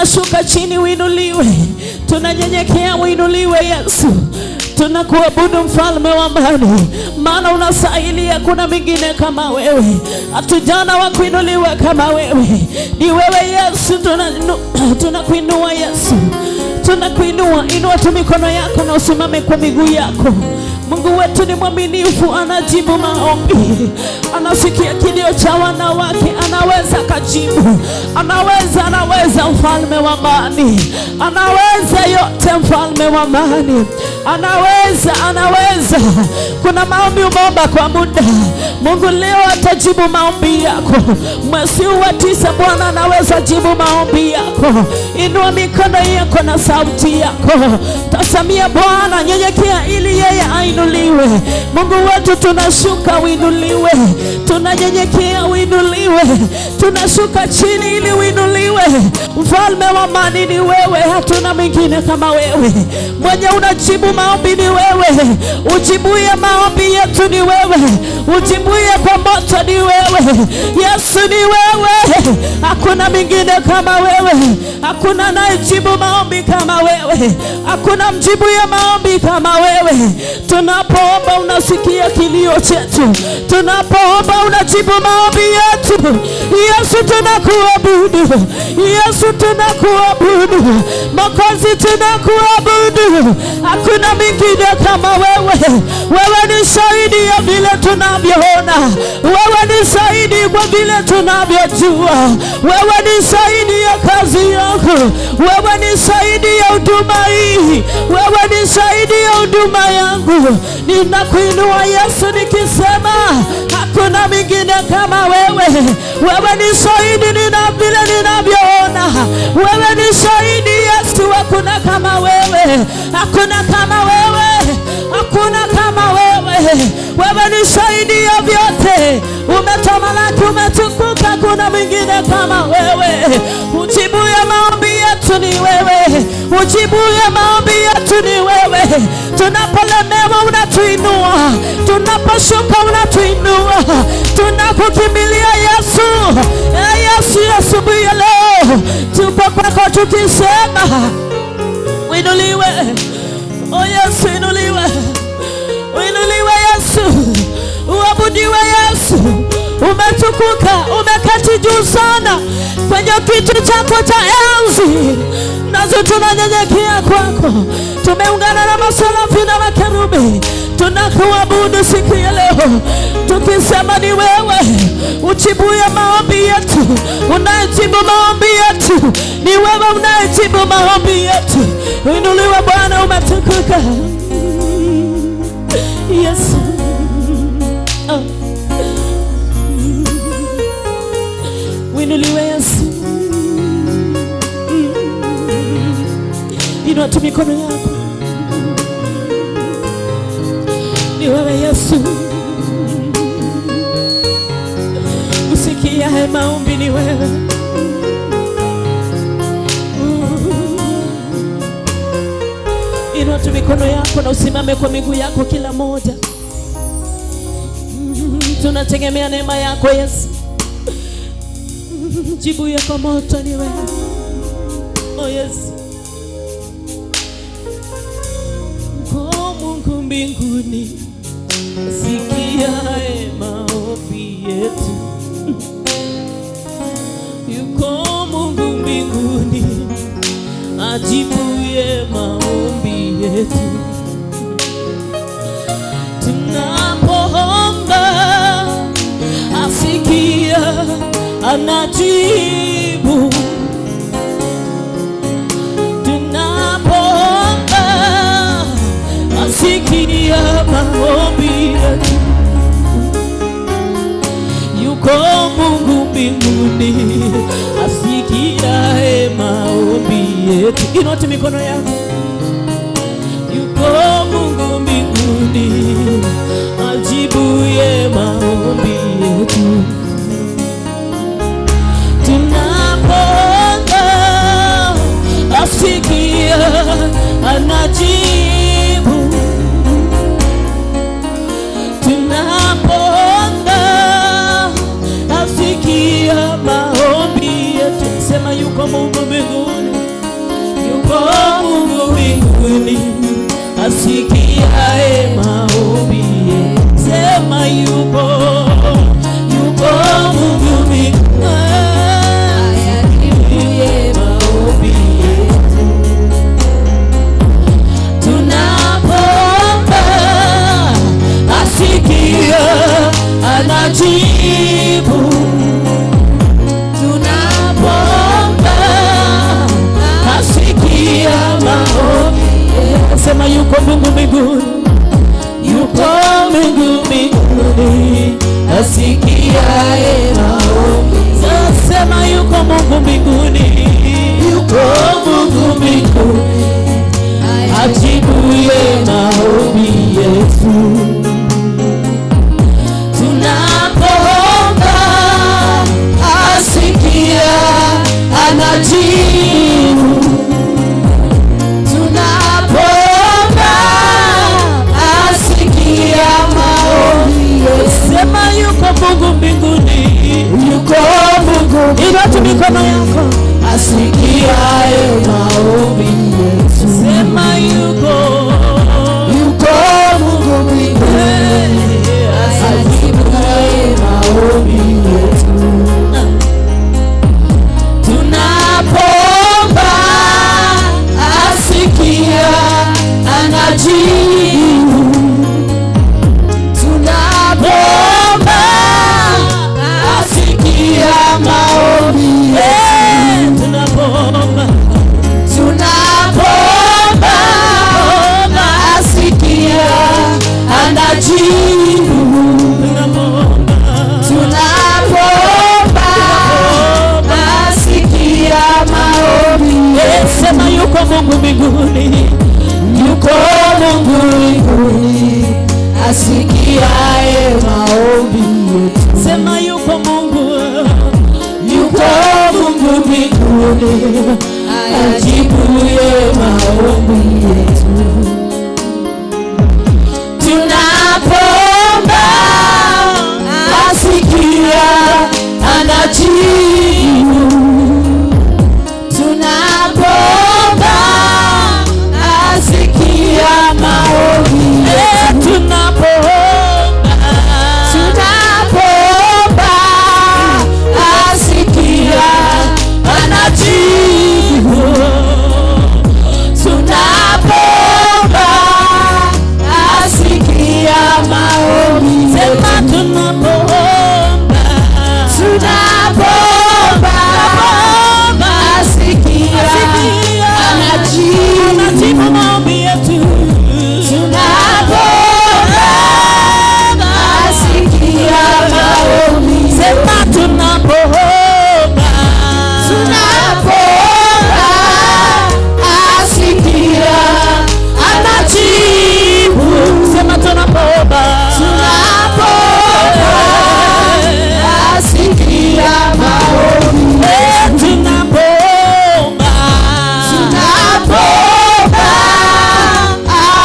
tunashuka chini uinuliwe, tunanyenyekea uinuliwe Yesu. Tunakuabudu mfalme wa amani, maana unastahili, hakuna mwingine kama wewe. Hatujana wa kuinuliwa kama wewe, ni wewe Yesu. Tunakuinua Yesu, tunakuinua. Inua tu mikono yako na usimame kwa miguu yako. Mungu wetu ni mwaminifu, anajibu maombi, anasikia kilio cha wanawake, anaweza kajibu, anaweza mfalme wa amani, anaweza yote mfalme wa amani, anaweza. Kuna maombi umeomba kwa muda, Mungu leo atajibu maombi yako. Mwezi wa 9 Bwana anaweza jibu maombi yako. Inua mikono yako na sauti yako, tasamia Bwana, nyenyekea ili yeye ainuliwe. Mungu wetu tunashuka uinuliwe, tunanyenyekea uinuliwe, tunashuka chini ili uinuliwe. Mfalme wa amani ni wewe, hatuna mwingine kama wewe. Mwenye unajibu maombi ni wewe, ujibuye maombi yetu ni wewe, ujibuye kwa moto ni wewe. Yesu ni wewe, hakuna mwingine kama wewe, hakuna anayejibu maombi kama wewe, hakuna mjibuye maombi kama wewe. Tunapoomba unasikia kilio chetu, tunapoomba unajibu maombi yetu. Yesu tunakuabudu, Yesu tunakuabudu, Mwokozi tunakuabudu. Hakuna mwingine kama wewe. Wewe ni shahidi ya vile tunavyoona, wewe ni shahidi kwa vile tunavyojua, wewe ni shahidi ya kazi yako, wewe ni shahidi ya huduma hii, wewe ni shahidi ya huduma yangu. Ninakuinua Yesu nikisema hakuna mwingine kama wewe. Wewe ni shahidi vile ninavyoona, wewe ni shahidi Yesu, hakuna kama wewe, hakuna kama wewe, hakuna kama wewe. Wewe ni shahidi ya vyote, umetamalaki, umetukuka, hakuna mwingine kama wewe. Ujibuye maombi yetu ni wewe, ujibuye maombi yetu ni wewe. Tunapolemewa unatuinua, tunaposhuka unatuinua, tunakukimbilia Yesu. Yesu, asubuhi ya leo tupo kwako tukisema uinuliwe. Yesu inuliwe, uinuliwe Yesu, uabudiwe Yesu. Umetukuka, umeketi juu sana kwenye kiti chako cha enzi, nazo tunanyenyekea kwako. Tumeungana na maserafi na makerubi, tunakuabudu siku ya leo tukisema ni wewe ujibuye maombi yetu, unayejibu maombi yetu, ni wewe unayejibu maombi yetu. Uinuliwe Bwana, umetukuka Yesu. Uinuliwe Yesu. Inua tu mikono yako, ni wewe Yesu. Usikia maombi ni wewe. Inua tu mikono yako na usimame kwa miguu yako kila moja. Tunategemea neema yako Yesu. Jibu yako moto ni wewe. Yesu. Kwa Mungu mbinguni, sikia maombi yetu. Yuko Mungu mbinguni, ajibuye maombi yetu. Tunapoomba asikia, anajibu. Tunapoomba asikia maombi yetu. Yuko Mungu mbinguni, asikia maombi yetu. Inua tu mikono yako. Yuko Mungu mbinguni, ajibuye maombi yetu. Tunapoomba asikia, anajibu. Tunapoomba asikia maombi yetu. Sema yuko Mungu mbinguni, mbinguni asikiaye maombi. Sema yupo Mungu mbinguni asikiaye maombi yetu. Tunapoomba asikia, anajibu. Tunapoomba asikia maombi. Sema yuko Mungu mbinguni, yuko Mungu mbinguni asikiaye maombi. Sema yuko Mungu mbinguni, yuko Mungu mbinguni ajibuye maombi yetu. Tunapoomba asikia, anajibu. Tunapoomba asikia maombi yetu. Sema yuko Mungu mbinguni, yuko Mungu. Inua tu mikono yako, asikiaye maombi yetu. Sema yuko Mungu mbinguni asikiaye maombi yetu. Tunapoomba asikia, anajibu. Tunapoomba asikia maombi yetu. Tunapoomba asikia, anajibu. Tunapoomba asikia maombi yetu. Sema yuko Mungu mbinguni, yuko Mungu mbinguni asikiaye maombi yetu. Sema yuko Mungu mbinguni ajibuye maombi yetu. Tunapoomba asikia, anajibu. Tunapoomba asikia maombi yetu. Tunapoomba asikia, anajibu. Tunapoomba asikia maombi yetu. Sema tunapoomba asikia, anajibu maombi yetu. Tunapoomba asikia maombi. Sema tunapoomba asikia, anajibu. Sema tunapoomba asikia maombi. Tunapoomba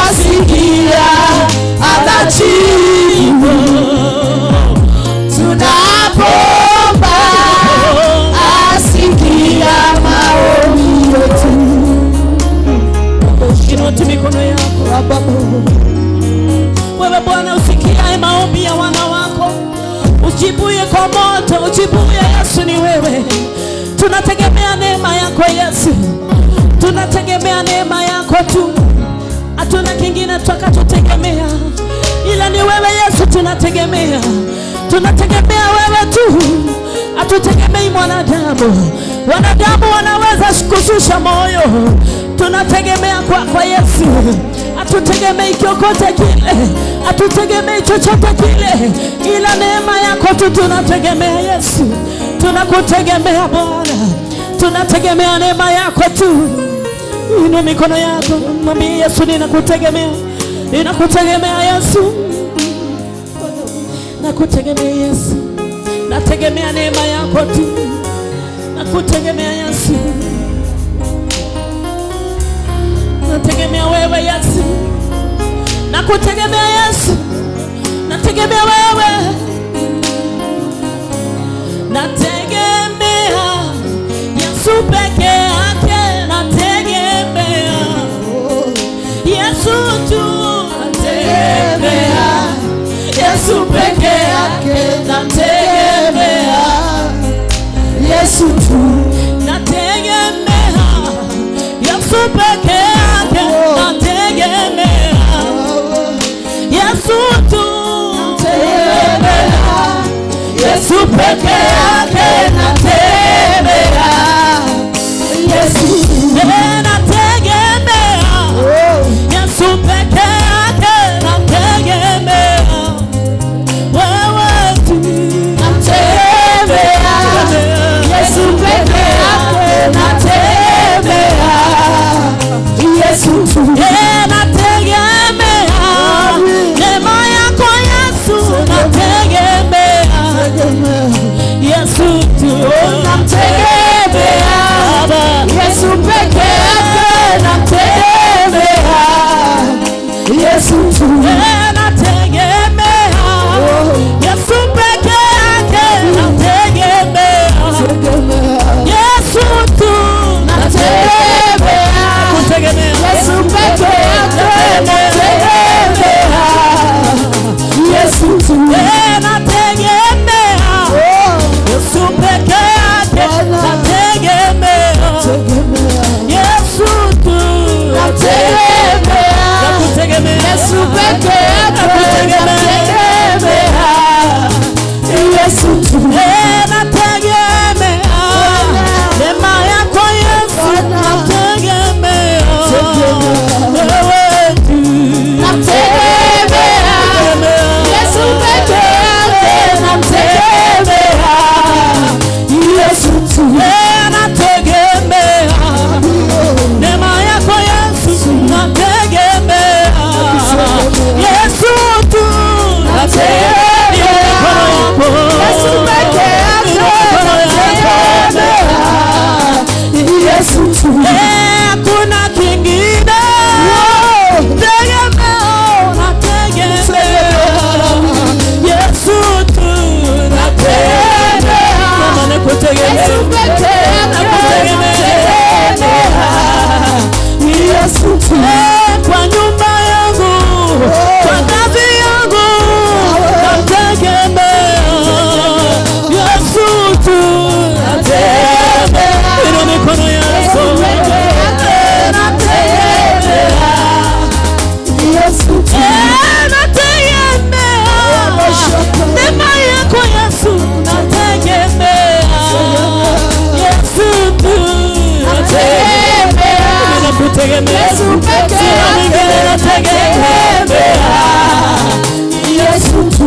asikia, anajibu. Tunapoomba asikia maombi yetu. Inua tu mikono yako. Wewe Bwana usikiaye maombi ya wana wako, ujibuye kwa moto, ujibuye. Yesu ni wewe. Tunategemea neema yako Yesu, tunategemea neema yako tu. Hatuna kingine tutakachotegemea ila ni wewe Yesu. Tunategemea wewe tu, hatutegemei mwanadamu. Wanadamu wanaweza kushusha moyo, tunategemea kwa Yesu. Hatutegemei chochote kile, hatutegemei chochote kile ila neema yako tu tunategemea Yesu. Tunakutegemea Bwana, tunategemea neema yako tu. Inua mikono yako, mwambie Yesu, ninakutegemea, ninakutegemea Yesu, nakutegemea Yesu, nategemea neema yako tu, nakutegemea Yesu, nategemea wewe Yesu, nakutegemea Yesu, nategemea wewe, nategemea Yesu peke yake, nategemea Yesu tu nategemea, Yesu peke yake nategemea, Yesu tu nategemea, Yesu peke yake nategemea, Yesu nategemea, Yesu peke yake nategemea, wewe tu nategemea, Yesu peke yake nategemea, Yesu tu nategemea, neema yako Yesu nategemea, Yesu tu nategemea, Yesu peke yake nategemea, Yesu tu nategemea, Yesu peke yake nategemea, Yesu tu nategemea, Yesu peke yake nategemea, Yesu tu nategemea, Yesu peke yake nategemea, Yesu tu nategemea, Yesu peke yake nategemea, Yesu tu nategemea, neema yako Yesu nategemea, wewe tu nategemea, Yesu peke yake nategemea, Yesu tu nategemea, neema yako Yesu nategemea, Yesu tu nategemea, Yesu peke yake nategemea, Yesu tu hakuna kingine tegemeo nategemea, Yesu tu nategemea, Yesu peke yake nategemea, Yesu tu kwa nyumba yangu, kwa kazi yangu nategemea, Yesu tu nategemea, ina mikono yako nategemea, Yesu tu nategemea, neema yako Yesu nategemea, Yesu tu nategemea, Yesu peke yake nategemea, Yesu tu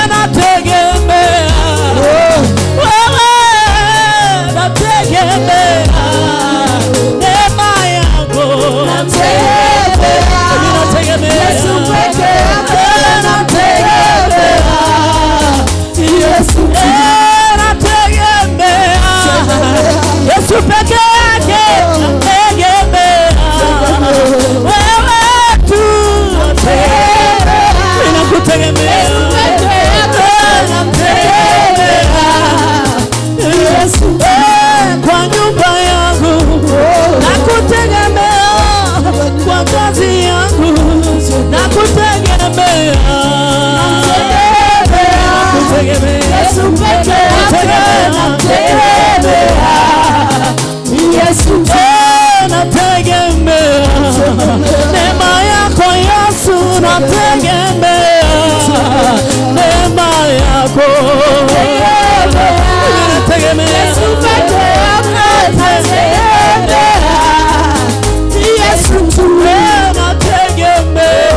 nategemea, wewe nategemea, neema yako nategemea, Yesu peke yake nategemea, Yesu tu nategemea, Yesu peke yake nategemea, wewe tu nategemea, Yesu peke yake nategemea, Yesu kwa nyumba yangu nakutegemea, kwa kazi yangu nakutegemea, Yesu peke yake nategemea, Yesu nategemea, neema yako Yesu nategemea, neema yako nategemea, Yesu peke yake nategemea, Yesu tu nategemea,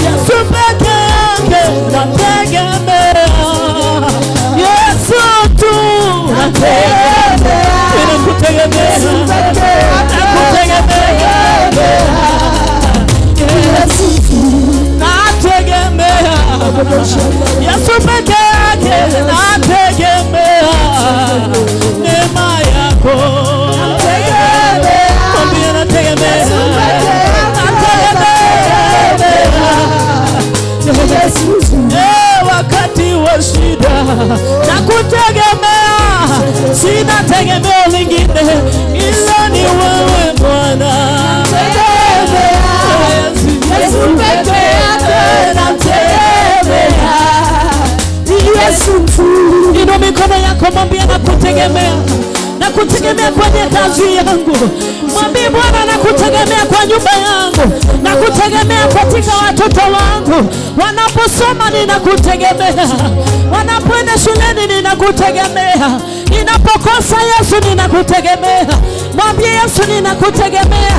Yesu peke yake nategemea, Yesu tu nategemea, nakutegemea, Yesu peke yake nategemea, Yesu tu kwenye kazi yangu. Mwambie Bwana nakutegemea kwa nyumba yangu, nakutegemea katika watoto wangu. Wanaposoma ninakutegemea, wanapoenda shuleni ninakutegemea, ninapokosa Yesu ninakutegemea. Mwambie Yesu ninakutegemea,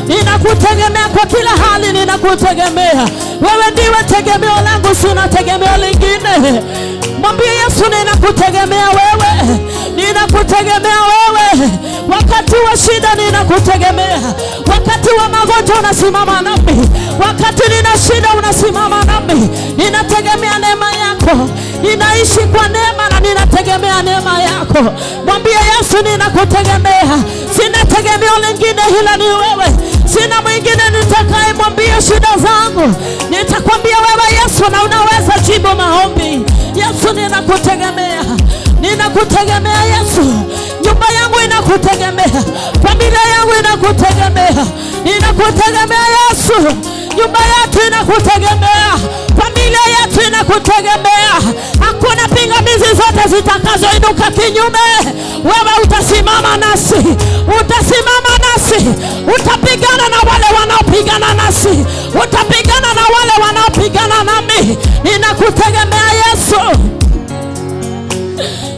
ninakutegemea kwa kila hali, ninakutegemea. Wewe ndiwe tegemeo langu, sina tegemeo lingine. Mwambie Yesu ninakutegemea wewe, ninakutegemea wewe. Wakati wa shida ninakutegemea, wakati wa magonjwa unasimama nami, wakati nina shida unasimama nami. Ninategemea neema yako, ninaishi kwa neema na ninategemea neema yako. Mwambie Yesu ninakutegemea, sina tegemeo lingine ila ni wewe. Sina mwingine nitakaye mwambia shida zangu, nitakwambia wewe Yesu, na unaweza jibu maombi. Yesu ninakutegemea, ninakutegemea Yesu. Nyumba yangu inakutegemea, familia yangu inakutegemea, ninakutegemea Yesu. Nyumba yetu inakutegemea, familia yetu inakutegemea. Hakuna pingamizi zote zitakazoinuka kinyume. Wewe utasimama nasi, utasimama nasi, utapigana na wale wanaopigana nasi, utapigana na wale wanaopigana nami. Ninakutegemea Yesu,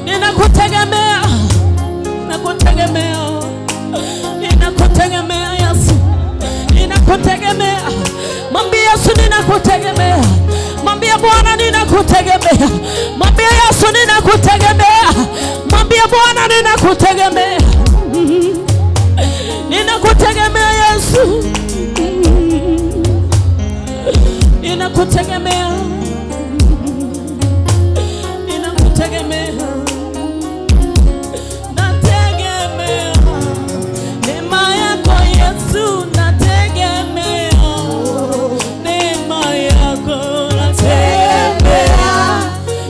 ninakutegemea, ninakutegemea, ninakutegemea Yesu, ninakutegemea. Mwambie Yesu ninakutegemea, mwambie Bwana ninakutegemea, mwambie Yesu ninakutegemea, mwambie Bwana ninakutegemea, ninakutegemea Yesu, ninakutegemea, ninakutegemea, nategemea neema yako Yesu, nategemea neema yako, nategemea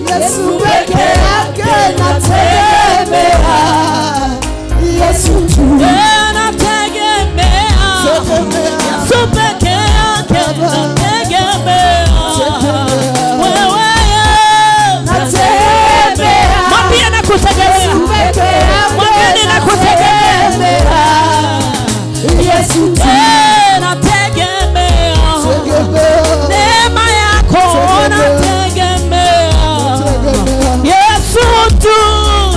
Yesu peke yake, nategemea Yesu tu, nategemea Yesu peke yake, nategemea wewe, nategemea. Mwambie nakutegemea, mwambie nakutegemea Yesu tu, nategemea neema yako, nategemea Yesu tu,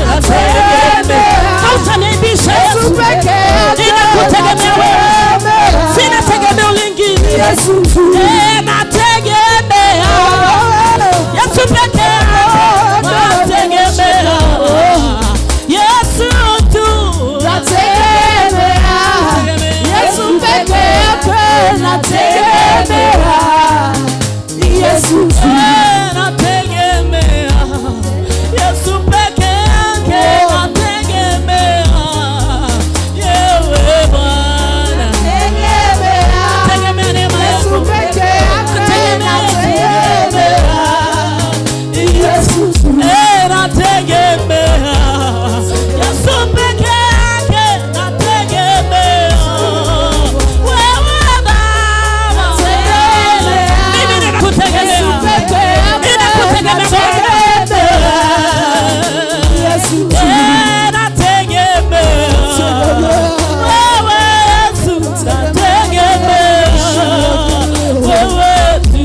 nategemea. Hautaniibisha Yesu peke yake, ninakutegemea wewe, sina tegemeo lingine Yesu tu, nategemea Yesu peke yake, nategemea Yesu tu, nategemea Yesu peke yake, nategemea Yesu tu, nategemea Yesu peke yake, nategemea yewe Bwana, nategemea neema yako peke yake, nategemea Yesu tu, nategemea Yesu peke yake, nategemea wewe Baba, mimi ninakutegemea, ninakutegemea Yesu tu, nategemea wewe Yesu, nategemea wewe tu,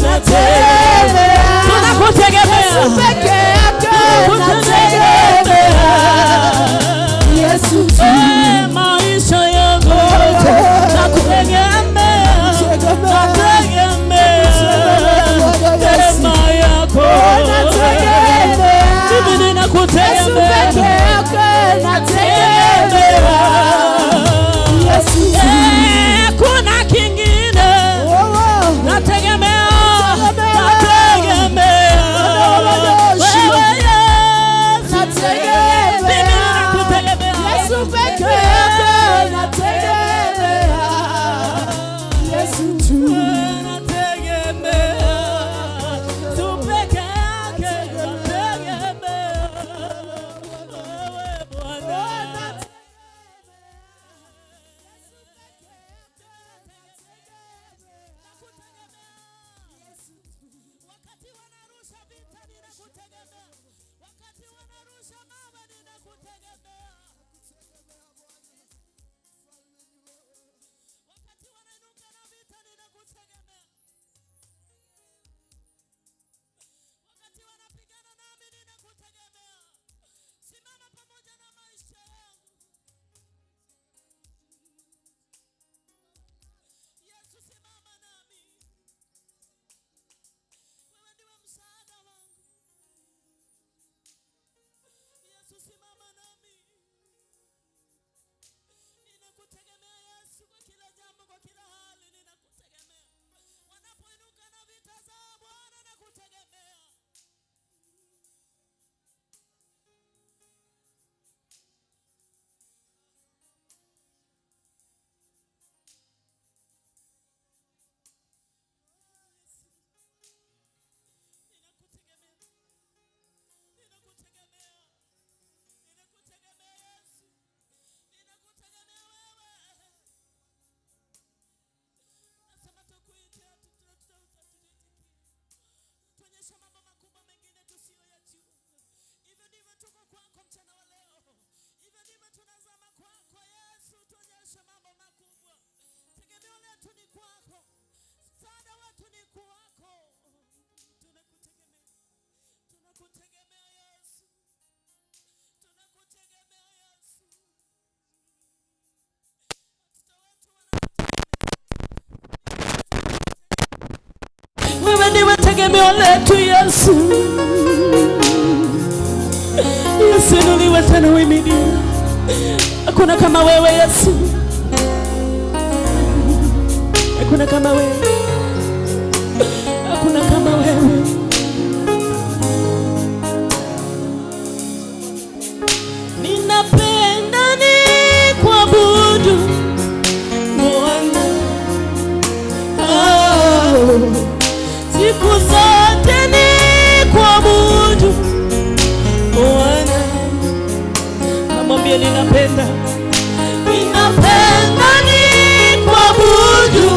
nategemea, tunakutegemea Yesu peke yake, nategemea Yesu tu, maisha yangu nakutegemea, nategemea neema yako, mimi ninakutegemea Yesu peke yake, nategemea Yesu tu, kuna kingine nategemea, nategemea wewe Yesu, nategemea, nakutegemea Yesu peke yake, nategemea Yesu tu, nategemea Yesu peke yake, nategemea wewe Bwana. Wakati wanarusha vita ninakutegemea, wakati wanarusha mawe ninakutegemea. simama nami. Ninakutegemea Yesu kwa kila jambo, kwa kila hali ninakutegemea. Wanapoinuka na vita zao Bwana nakutegemea. Tuonyesha mambo makubwa mengine tusiyoyajua. Hivyo ndivyo tuko kwako mchana wa leo. Hivyo ndivyo tunazama kwako Yesu. Tuonyesha mambo makubwa. Tegemeo letu ni kwako. Msaada wetu ni kwako. Tunakutegemea. Tunakutegemea Yesu. Tunakutegemea Yesu. Watoto wetu wanakutegemea. Wewe ndiwe tegemeo letu Yesu. Yesu inuliwe tena uhimidiwe. Hakuna kama wewe Yesu. Hakuna kama wewe. Hakuna kama wewe. Ninapenda nikuabudu Bwana. Siku zote nikuabudu Bwana. Namwambia ninapenda. Ninapenda nikuabudu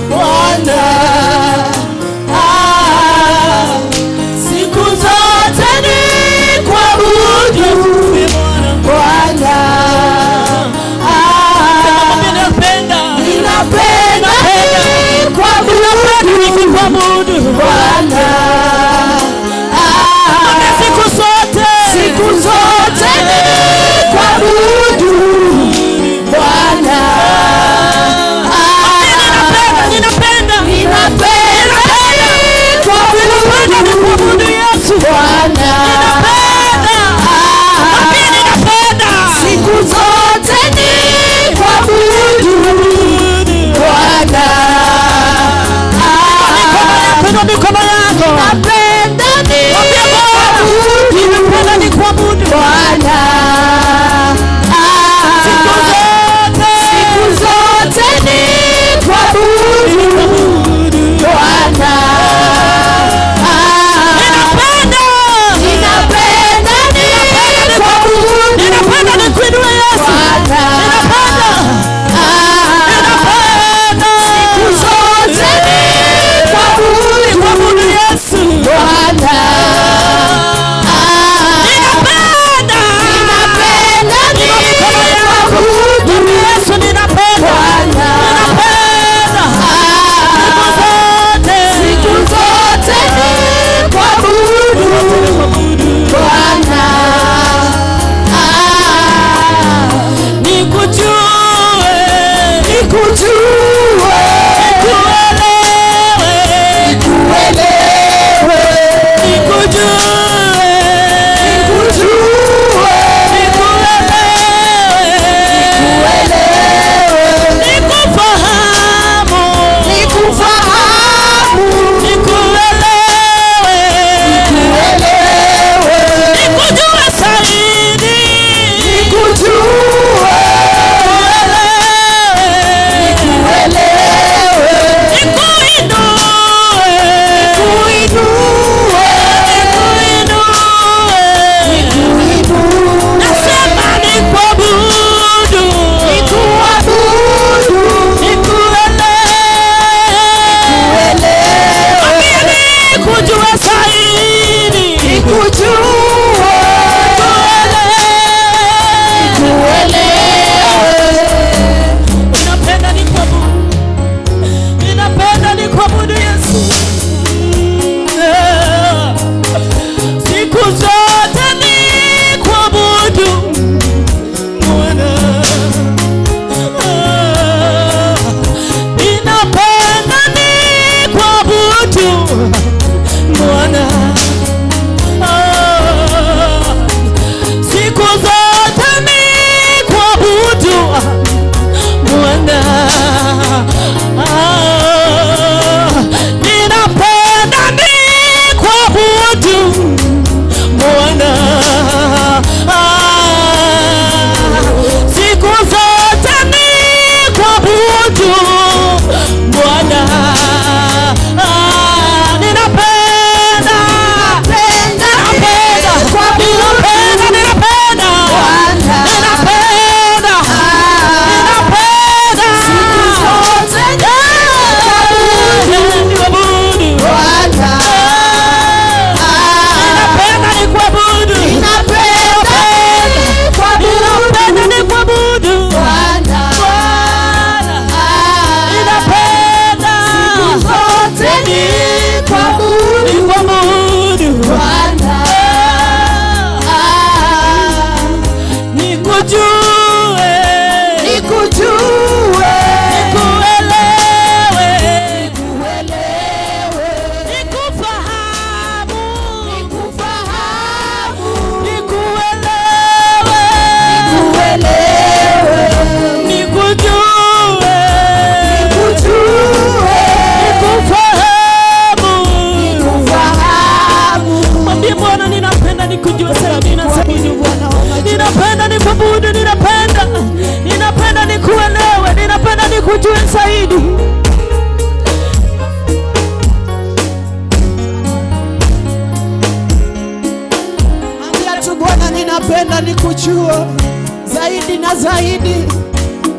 Bwana. Siku zote nikuabudu Bwana. Namwambia ninapenda. Ninapenda nikuabudu Bwana. Siku zote nikuabudu Bwana. Ninapenda nikuabudu Yesu Bwana. Siku zote nikuabudu Bwana. Mikono yako. Ninapenda nikuabudu Bwana. Siku zote nikuabudu Bwana. Ninapenda nikuinue Yesu. Siku zote nikuabudu Yesu Bwana.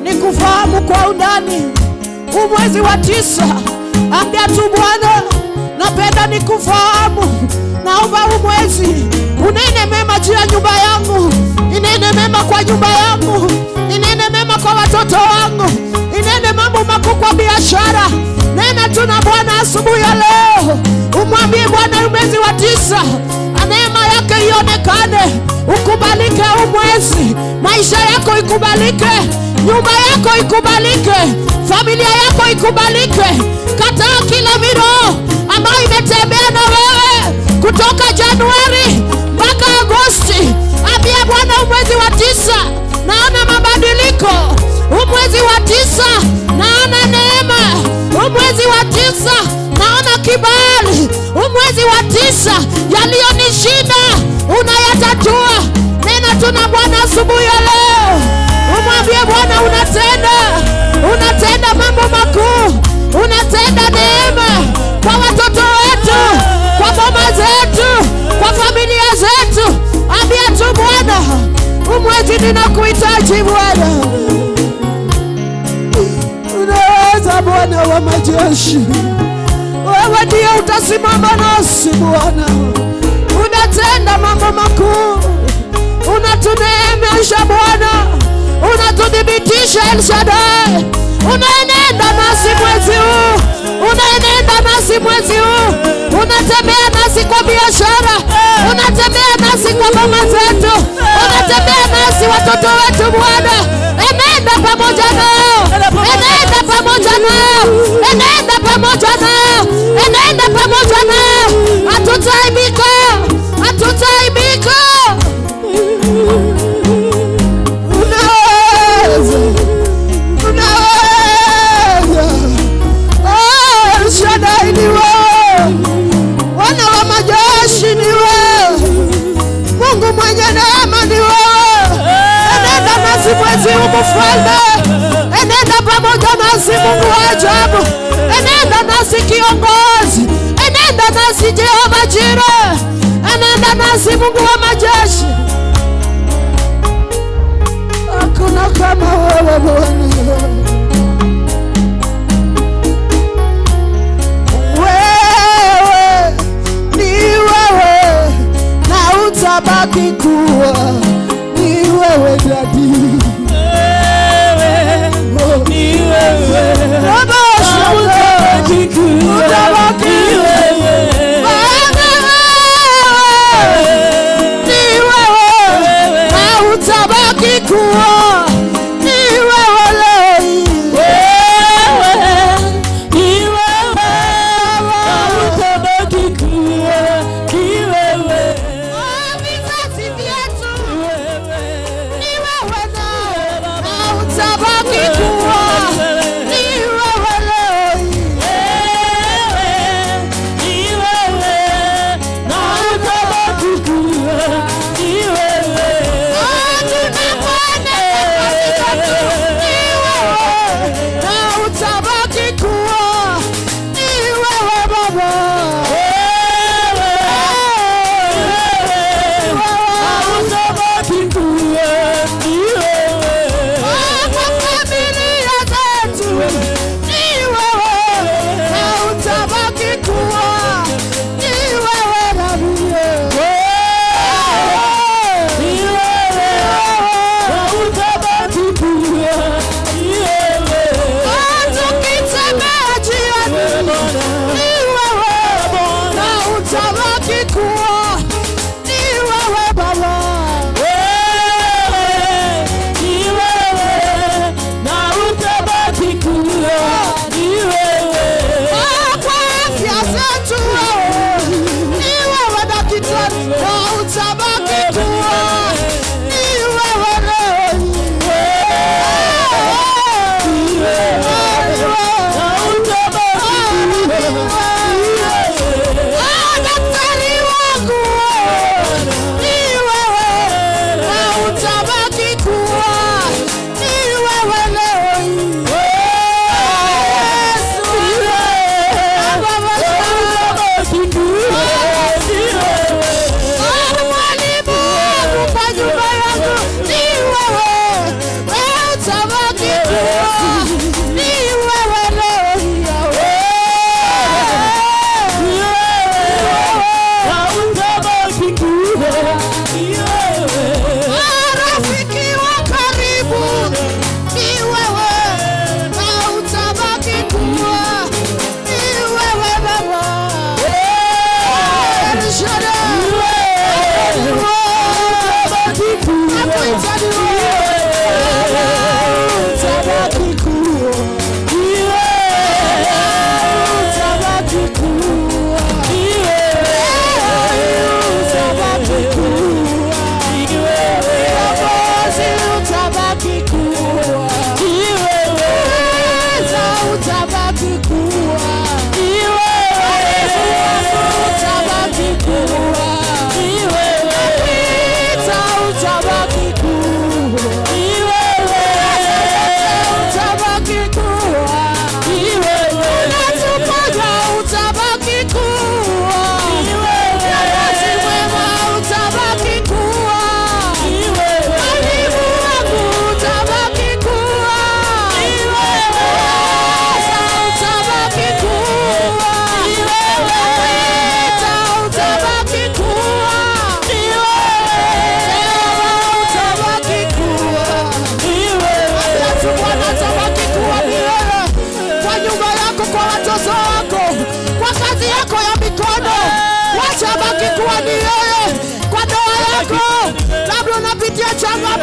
nikufahamu kwa undani. Mwezi wa 9, ambia tu Bwana, napenda nikufahamu. Naomba mwezi unene mema juu ya nyumba yangu, inene mema kwa nyumba yangu, inene mema kwa watoto wangu, inene mambo makuu kwa biashara. Nena tu na Bwana asubuhi ya leo, umwambie Bwana mwezi wa 9 neema yake ionekane, ukubalike mwezi, maisha yako ikubalike, nyumba yako ikubalike, familia yako ikubalike. Kataa kila miroho ambayo imetembea na wewe kutoka Januari mpaka Agosti. Ambia Bwana mwezi wa 9 naona mabadiliko, mwezi wa 9 naona neema, mwezi wa 9 naona kibali, mwezi wa 9 yaliyonishinda unayatatua. Nena tuna Bwana asubuhi ya leo, umwambie Bwana unatenda mambo makuu, unatenda neema kwa watoto wetu, kwa mama zetu, kwa familia zetu. Ambia tu Bwana, mwezi ninakuhitaji Bwana. Unaweza Bwana wa majeshi, wewe ndiye utasimama nasi Bwana. Unatenda mambo makuu, unatuneemesha Bwana, unatudhibitisha El Shaddai. Unaenenda nasi mwezi huu, unaenenda nasi mwezi huu, unatembea nasi kwa biashara, unatembea nasi kwa mama zetu, unatembea nasi watoto wetu Bwana. Enenda pamoja nao, enenda pamoja nao, enenda pamoja nao, enenda pamoja nao. Hatutaibika, hatutaibika. Shaddai ni wewe, Bwana wa majeshi ni wewe, Mungu mwenye neema ni wewe. Enenda nasi mwezi huu Mfalme, enenda pamoja nasi Mungu wa ajabu, enenda nasi kiongozi, enenda nasi Jehova Jireh, enenda nasi Mungu wa majeshi. Hakuna kama wewe Bwana. Utabaki kuwa ni wewe Daddy, ni wewe Baba, utabaki kuwa ni wewe, ni wewe, na utabaki kuwa ni wewe leo, ni wewe, utabaki kuwa ni wewe.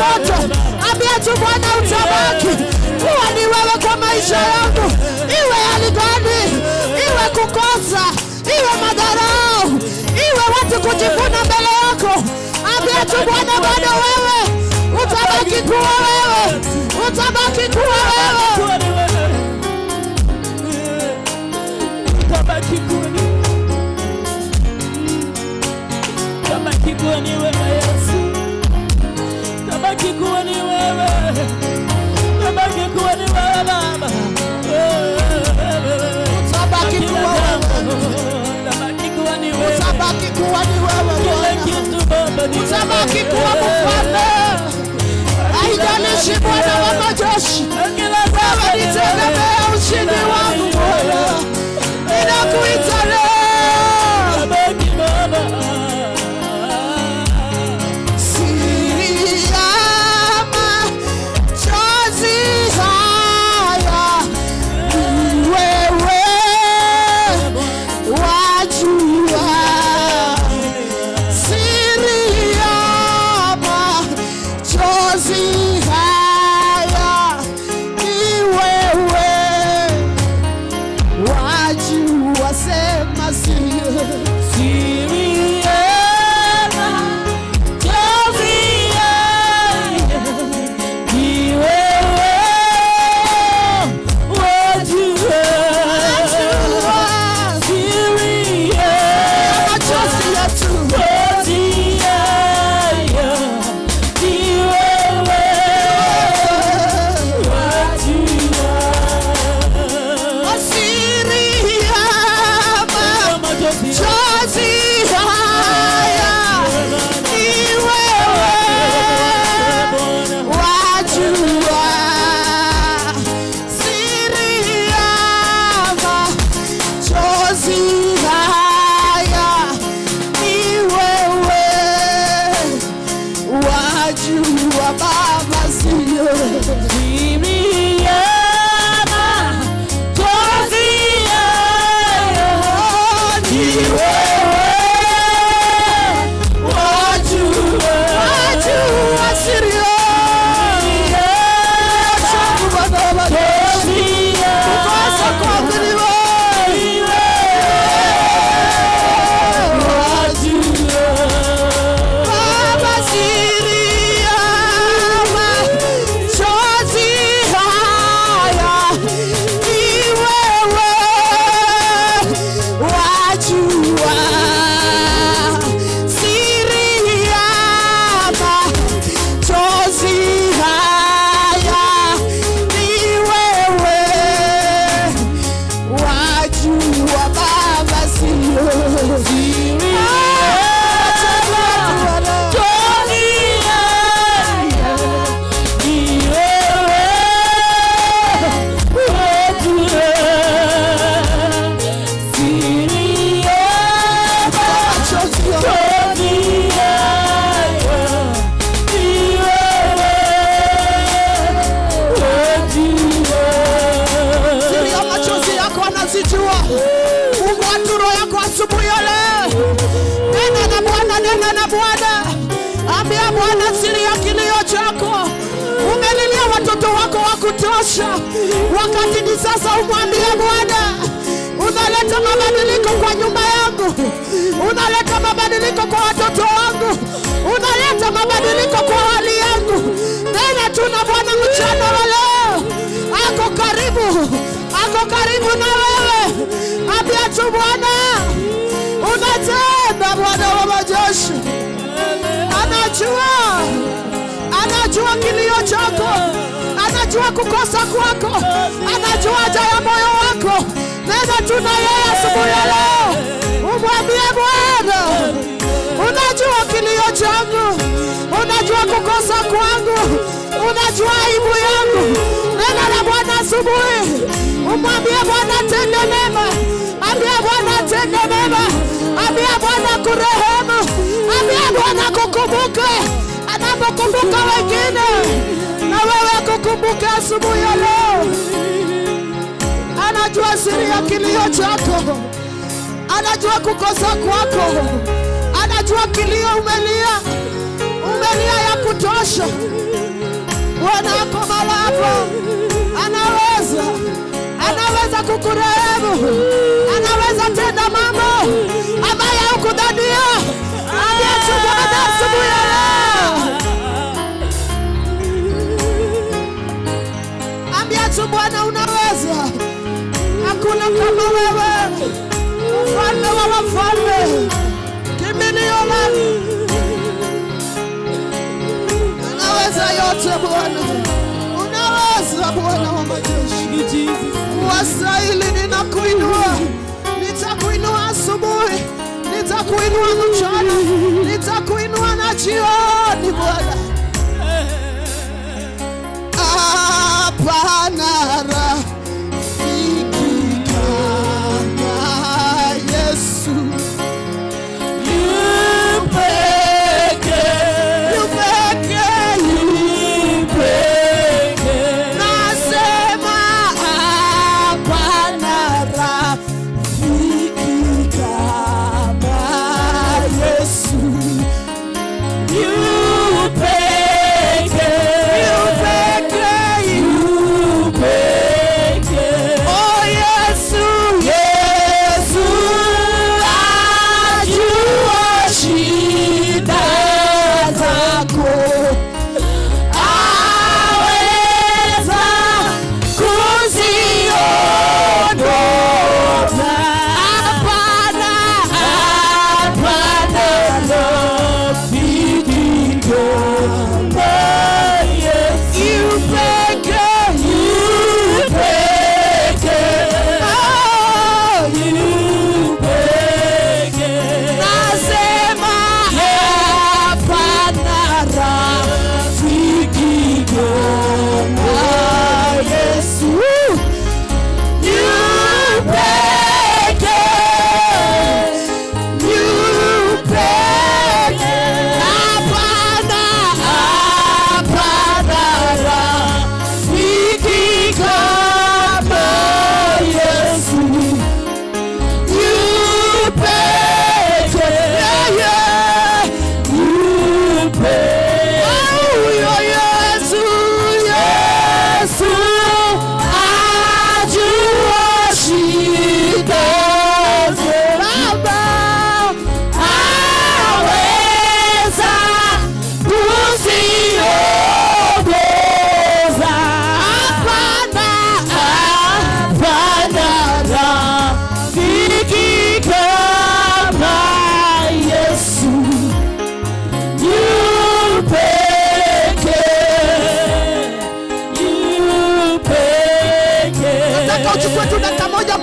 moto. Ambia tu Bwana utabaki kuwa ni wewe kwa maisha yangu. Iwe hali gani, iwe kukosa, iwe madharau, iwe watu kujivuna mbele yako. Ambia tu Bwana bado wewe utabaki kuwa wewe. Utabaki kuwa wewe. Utabaki kuwa ni wewe. Utabaki kuwa ni wewe Yesu. Utabaki kuwa ni wewe. Utabaki kuwa ni wewe Baba. Utabaki kuwa wewe. Utabaki kuwa ni wewe. Utabaki kuwa ni wewe Bwana. Utabaki kuwa mfalme. Haijalishi Bwana wa majeshi. Wewe nitegemea ushindi wangu Bwana. Ninakuita leo. Wakati ni sasa, umwambie Bwana, unaleta mabadiliko kwa nyumba yangu, unaleta mabadiliko kwa watoto wangu, unaleta mabadiliko kwa hali yangu. Tena tuna Bwana mchana wa leo, ako karibu na wewe. Ambia tu Bwana unatenda, Bwana wa majeshi anajua kilio chako, anajua kukosa kwako, anajua haja ya moyo wako. Nenda tuna yeye asubuhi ya leo, umwambie Bwana, unajua kilio changu, unajua kukosa kwangu, unajua aibu yangu. Nenda na Bwana asubuhi, umwambie Bwana tende mema, ambia Bwana tende mema, ambia Bwana kurehemu, ambia Bwana kukumbuke anapokumbuka wengine, na wewe kukumbuke asubuhi ya leo. Anajua siri ya kilio chako, anajua kukosa kwako, anajua kilio umelia ya kutosha. Bwana ako mahali hapa. Anaweza kukurehemu. Anaweza tenda mambo ambayo hukudhania. Ambia tu Bwana asubuhi ya leo. Ambia tu Bwana unaweza. Hakuna kama wewe. Mfalme wa wafalme. Kimbilio langu. Unaweza yote Bwana. Unaweza Bwana wa majeshi. Wastahili, ninakuinua. Nitakuinua asubuhi. Nitakuinua mchana. Nitakuinua na jioni Bwana. Hapana rafiki kama Yesu.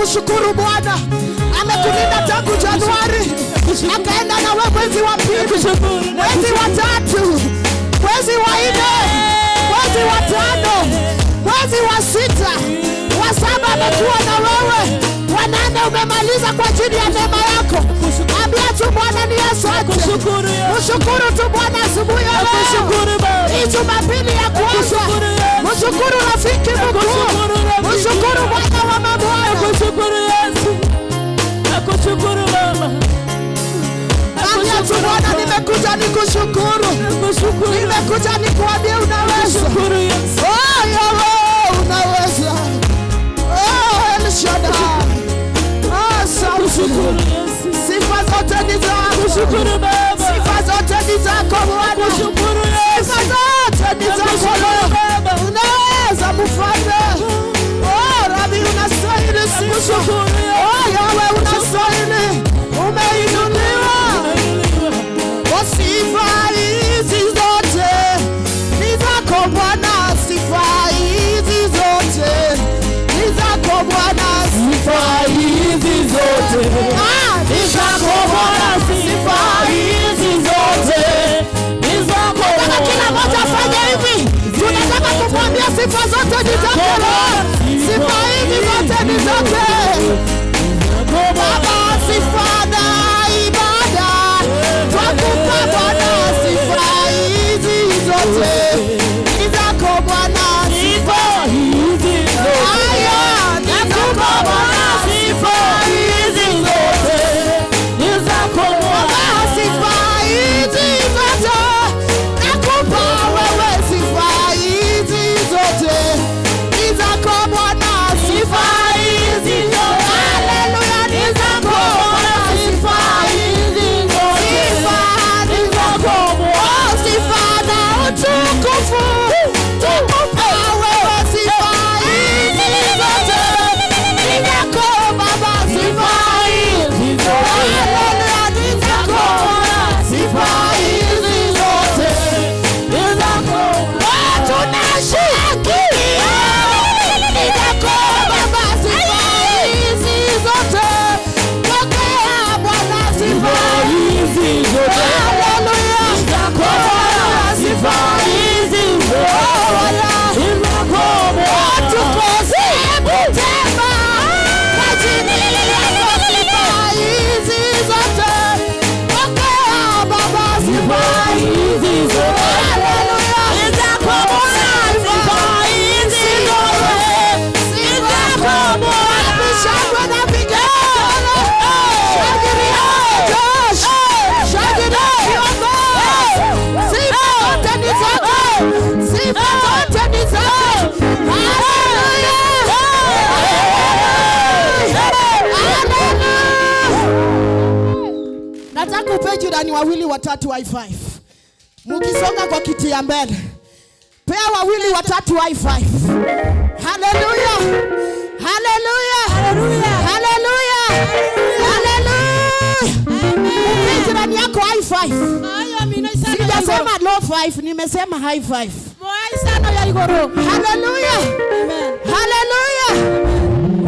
Mshukuru Bwana. Amekulinda tangu Januari. Akaenda na wewe mwezi wa pili, mwezi wa tatu, mwezi wa nne, mwezi wa tano, mwezi wa sita, wa saba amekuwa na wewe, wa nane umemaliza kwa ajili ya neema yako. Ambia tu Bwana ni asante. Mshukuru tu Bwana asubuhi ya leo. Hii Jumapili ya kwanza. Mshukuru rafiki mkuu. Mshukuru Bwana wa mabwana. Nakushukuru Yesu. Nakushukuru Baba. Ambia tu Bwana nimekuja nikushukuru. Nimekuja nikuambie unaweza. Oh Yahweh unaweza. Oh El Shaddai. Asante. Sifa zote ni zako. Sifa zote ni zako Bwana. Sifa zote ni zako Baba. Unaweza mfalme. Oh Rabi unastahili sifa. Oh Yahweh unastahili. Umeinuliwa. Oh sifa hizi zote ni zako Bwana. Sifa hizi zote ni zako Bwana. Sifa hizi zote ni zako Bwana. Sifa hizi zote ni zako Bwana. Kila mmoja afanye hivi. Tunataka kumwambia sifa zote ni zako Bwana. Sifa hizi zote ni zako Baba. Sifa na ibada twakupa Bwana. Sifa hizi zote ni zako Bwana. Sifa hizi zote nakupa Bwana. Sifa hizi zote ni zako Bwana. Sifa hizi zote nakupa wewe. Sifa hizi Nataka upe jirani wawili watatu high five. Mukisonga kwa kiti ya mbele. Pea wawili watatu high five. Hallelujah. Hallelujah. Hallelujah. Hallelujah. Hallelujah. Amen. Jirani yako high five. Sijasema low five, nimesema high five. Hallelujah. Amen. Hallelujah.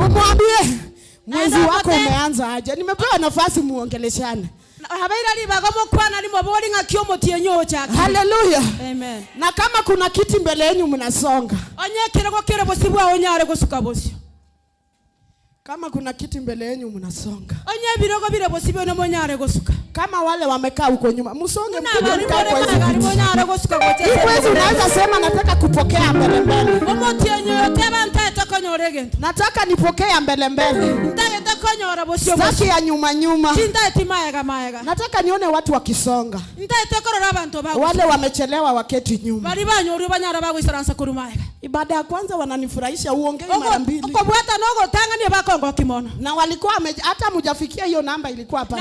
Umwambie mwezi wako umeanza aje. Nimepewa nafasi muongeleshane. Hallelujah. Amen. Na kama kuna kiti mbele yenu mnasonga. Kama kuna kiti mbele yenu mnasonga. Kama wale wamekaa huko nyuma, msonge mkuje mkae kwa hizo viti. Hivi unaweza sema nataka kupokea mbele mbele. Nataka nipokea mbele mbele. Sitaki ya nyuma nyuma. Nataka nione watu wakisonga. Wale wamechelewa waketi nyuma. Ibada ya kwanza wananifurahisha, uongee mara mbili. Na walikuwa hata mjafikia hiyo namba ilikuwa hapa.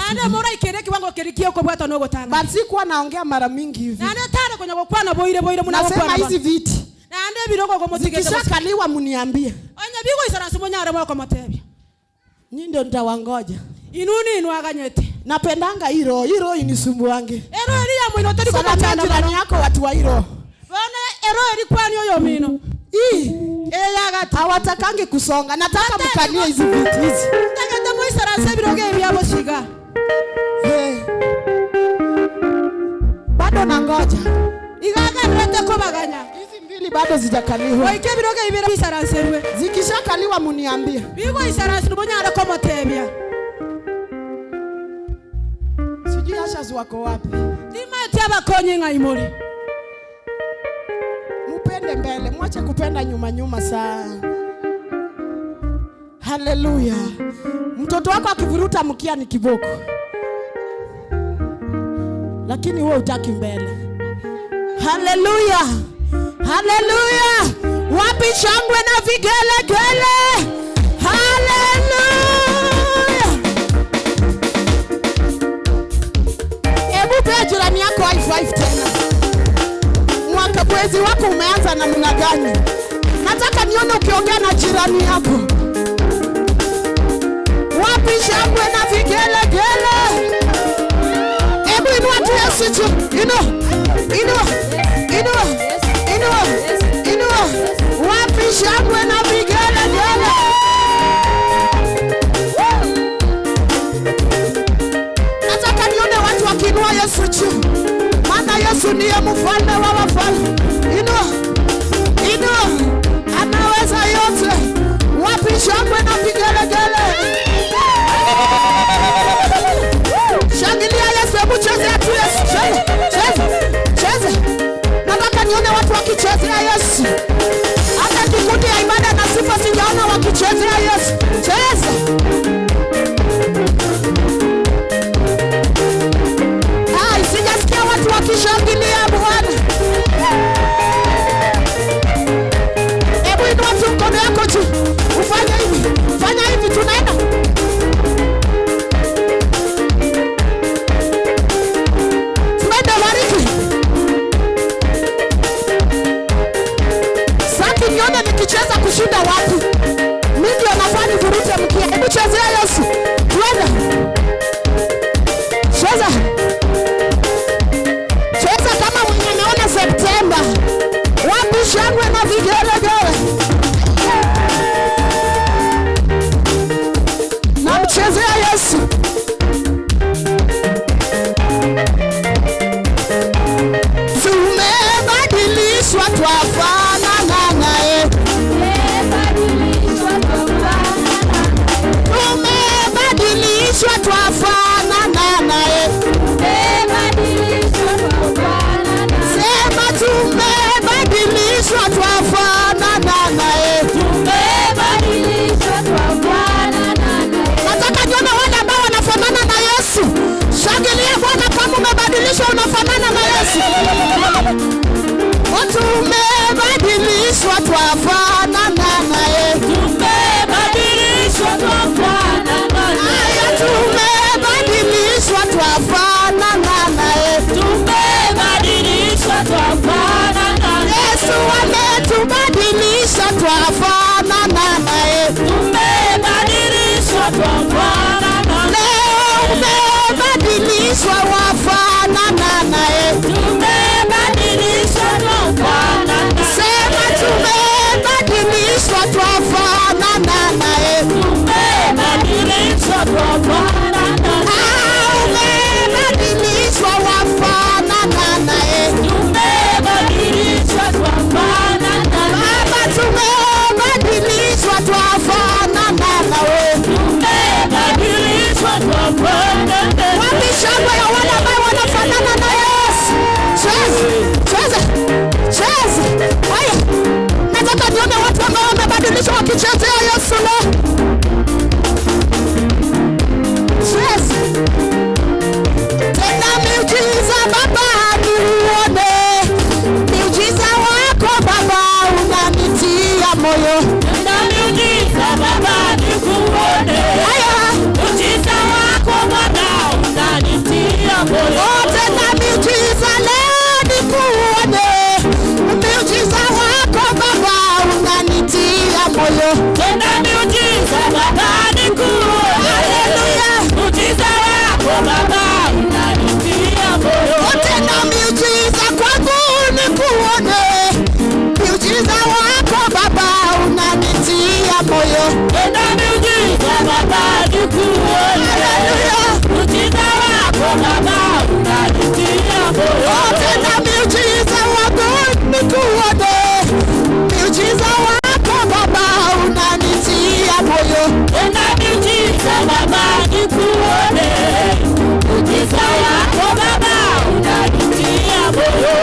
Basi kwa naongea mara mingi hivi. Nasema hizi viti zikishakaliwa mniambie. Nyinyi ndio nitawangoja. Napendanga hilo inisumbuange. Salamia jirani yako watu wa hilo. Hawatakangi kusonga. Nataka mkalie hizi viti hizi. Bado nangoja. Hizi mbili bado zijakaliwa. Zikishakaliwa mniambie. Sijui ashazi wako wapi. Mupende mbele, mwache kupenda nyuma nyuma sana. Hallelujah. Mtoto wako akivuruta mkia ni kiboko. Lakini wewe utaki mbele. Hallelujah. Hallelujah. Wapi shangwe na vigelegele? Hallelujah. Hebu pea jirani yako high five tena. Mwezi wako umeanza namna gani? Nataka nione ukiongea na jirani yako. Wapi shangwe na vigelegele? Hebu inua tu Yesu juu. Inua. Wapi shangwe na vigelegele? Nataka nione watu wakiinua Yesu juu. Maana Yesu ndiye mfalme wa wafalme. Inua. Anaweza yote. Wapi shangwe na vigelegele? Shangilia Yesu, hebu chezea tu Yesu. Cheza. Nataka nione watu wakichezea Yesu. Hata kikundi ya ibada miujiza Baba nikuone. Muujiza wako Bwana unanitia moyo. Tena miujiza leo nikuone. Miujiza wako Baba unanitia moyo. Tena miujiza Baba nikuone. Haleluya. Muujiza wako Baba unanitia moyo. Tena miujiza kwangu nikuone. Miujiza wako Baba unanitia moyo. Tena miujiza Baba nikuone. Haleluya. Muujiza wako Baba unanitia moyo. Tena miujiza wako nikuone. Miujiza wako Baba unanitia moyo. Tena miujiza Baba nikuone. Muujiza wako Baba unanitia moyo.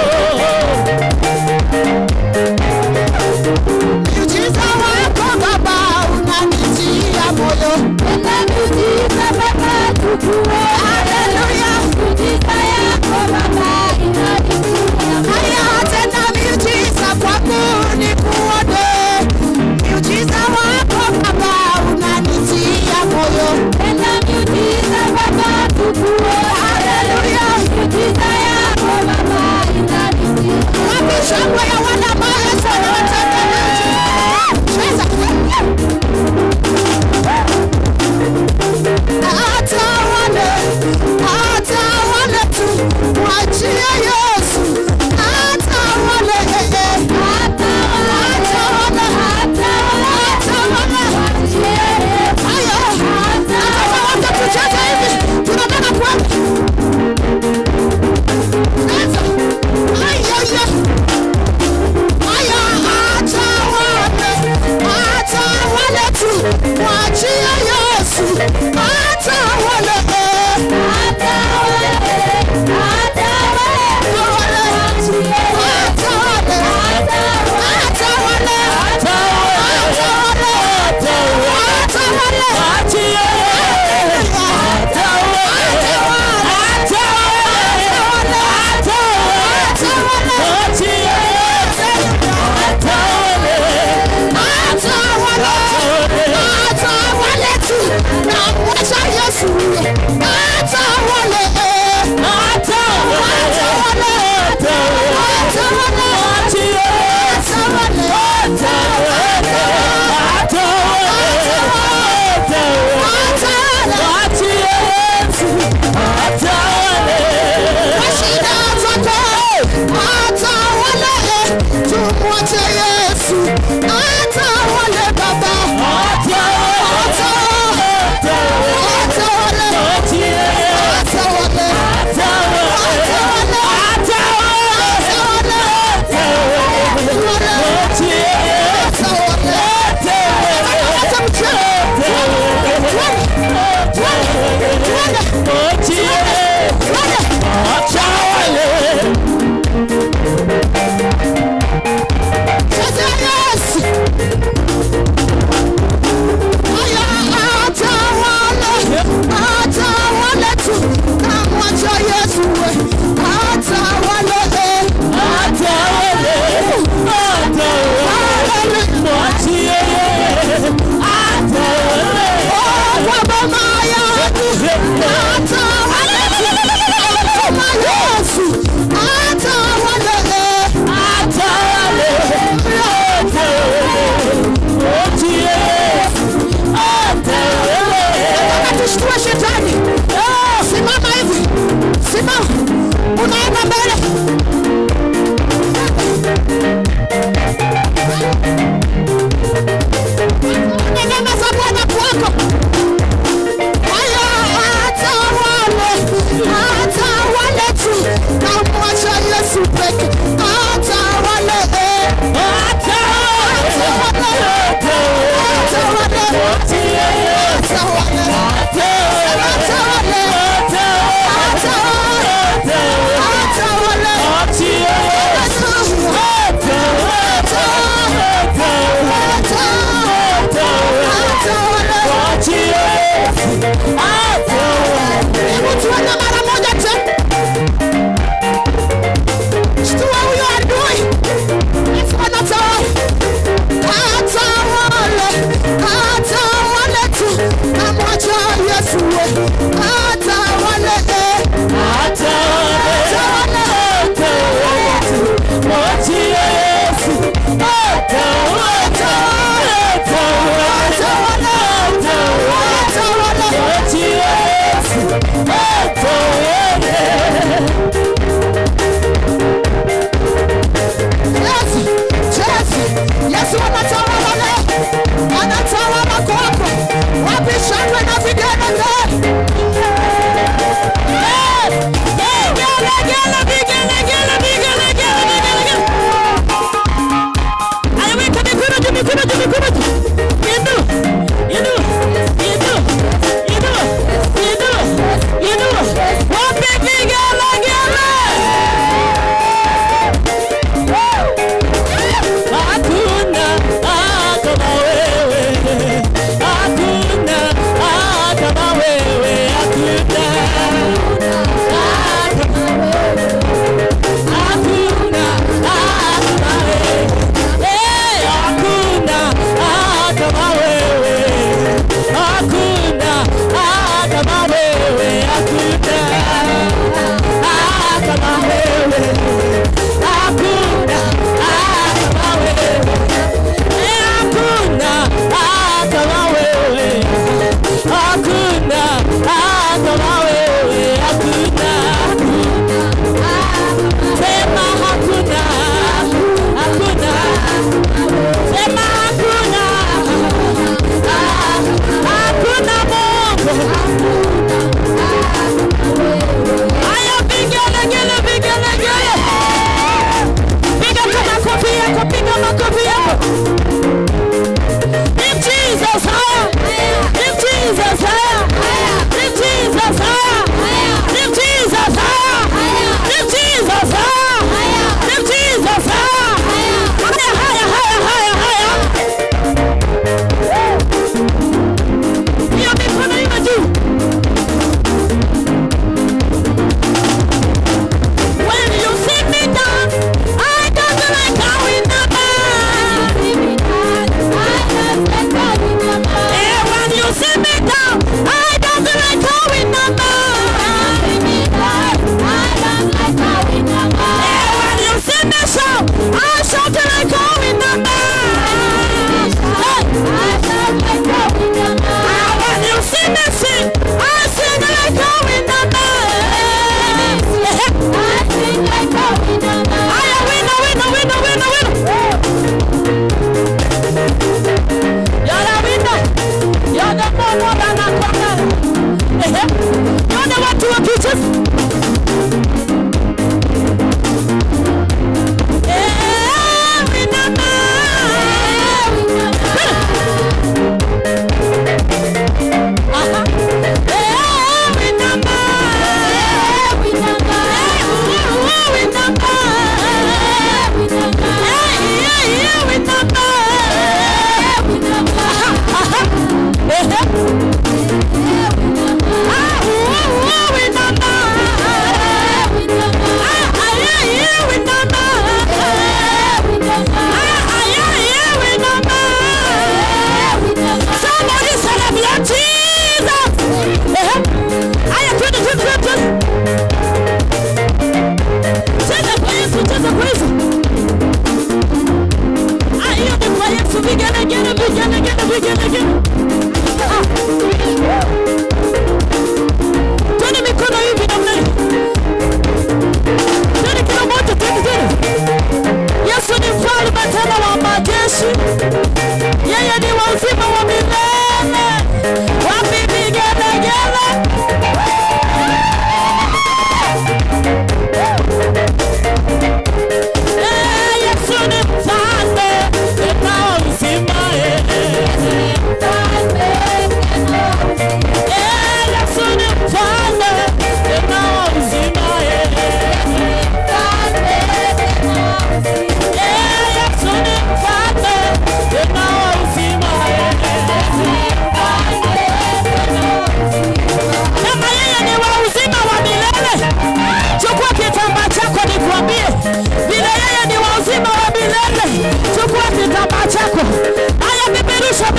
Miujiza wako Baba unanitia moyo. Tena miujiza Baba nikuone. Haleluya. Muujiza yako Baba inanitia moyo. Haya, tena miujiza kwangu nikuone. Miujiza wako Baba unanitia moyo. Tena miujiza Baba nikuone. Haleluya. Muujiza yako Baba inanitia moyo. Wapi shangwe ya wana Yesu wanataka miujiza. Atawale tu, mwachie Yesu. Atawale, haya, nataka wote tucheze hivi, tunataka kuanza. Cheza. Haya.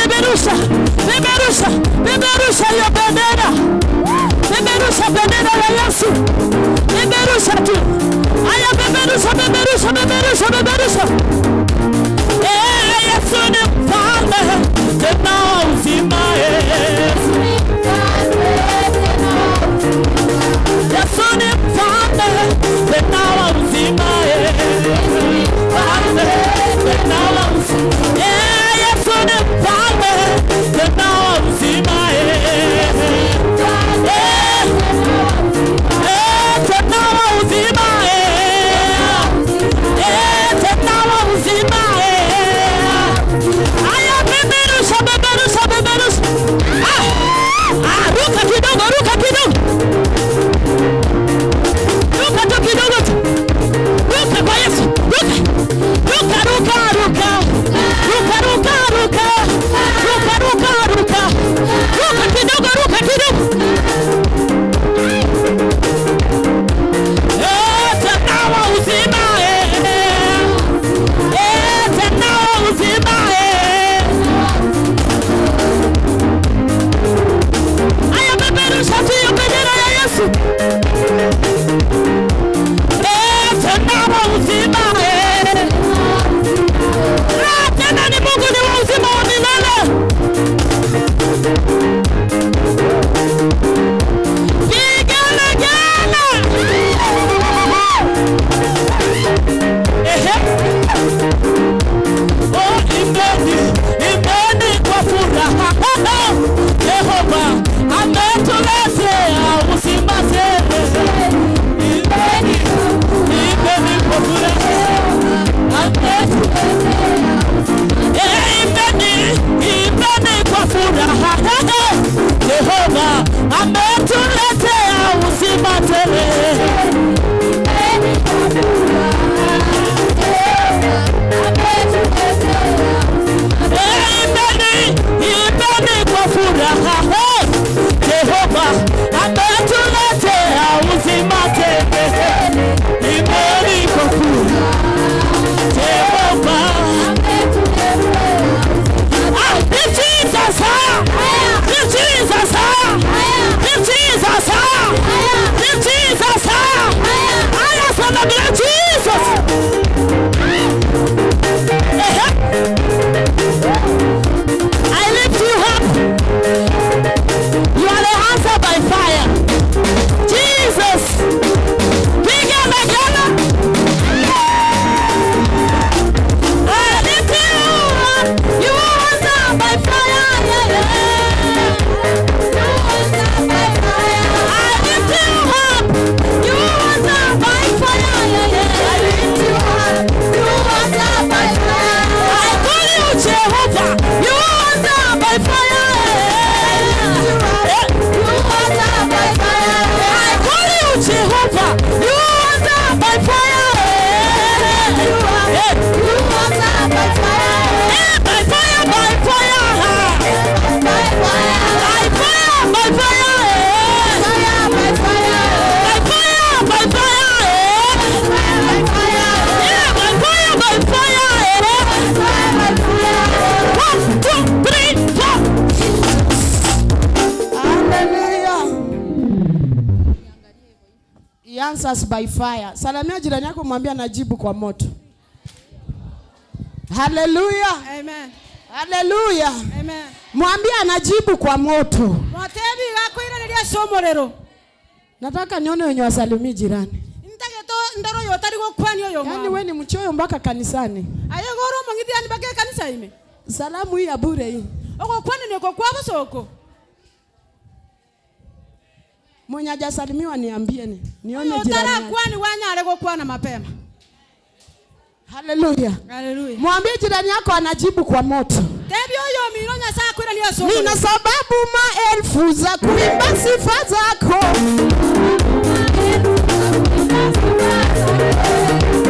Beberusha, beberusha, beberusha hiyo bendera. Beberusha bendera ya Yesu. Beberusha tu. Aya beberusha, beberusha, beberusha, beberusha. Yesu ni mfalme, tena uzima. Yesu ni mfalme, tena uzima. Yesu ni mfalme, tena uzima. Yesu ni mfalme, tena uzima. Answers by fire. Salamia jirani yako, mwambie anajibu kwa moto. Hallelujah. Amen. Hallelujah. Amen. Mwambie anajibu kwa moto. Motebi gako ira somorero. Nataka nione wenye wasalimii jirani. Nitake to ndaro yotari go kwani yo mama. Yaani wewe ni mchoyo mpaka kanisani. Ayo goro mongiti ani bake kanisa ime. Salamu hii ya bure hii. Oko kwani ni kwa soko. Mwenye hajasalimiwa niambieni. Nione jirani. Utara kwani wanyale go kwana mapema. Hallelujah. Hallelujah. Mwambie jirani yako anajibu kwa moto. Tebi oyo mironya saa kwira ni somo. Nina sababu maelfu za kuimba sifa zako.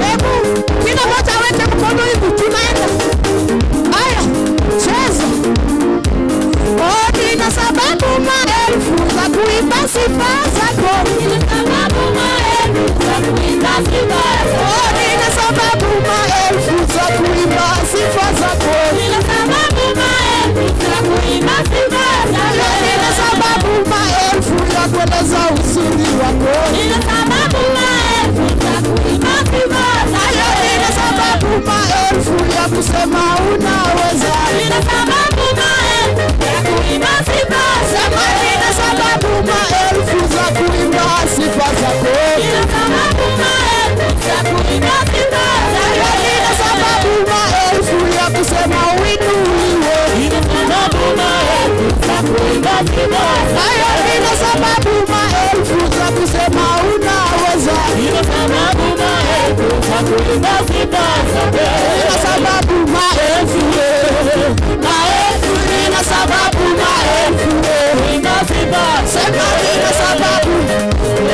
Hebu kila mmoja aweke mkono hivi, tunaenda. Aya, cheza. Oh, nina sababu maelfu za kuimba sifa zako. Nina sababu maelfu za kuimba sifa zako. Oh, nina sababu maelfu za kuimba sifa zako. Nina sababu maelfu za kuimba sifa zako. Nina sababu maelfu ya kueleza uzuri wako. Nina sababu maelfu za kuimba sifa zako. Nina sababu maelfu ya kusema unaweza. Nina sababu maelfu ya kuimba sifa zako. Nina sababu maelfu za kuimba sifa zako. Nina sababu maelfu za kuimba sifa zako. Nina sababu maelfu ya kusema uinuliwe. Nina sababu maelfu za kuimba sifa zako. Nina sababu maelfu za kusema unaweza. Nina sababu maelfu za kuimba sifa zako. Nina sababu maelfu, maelfu, nina sababu maelfu, Kuimba sifa sema nina sababu maelfu.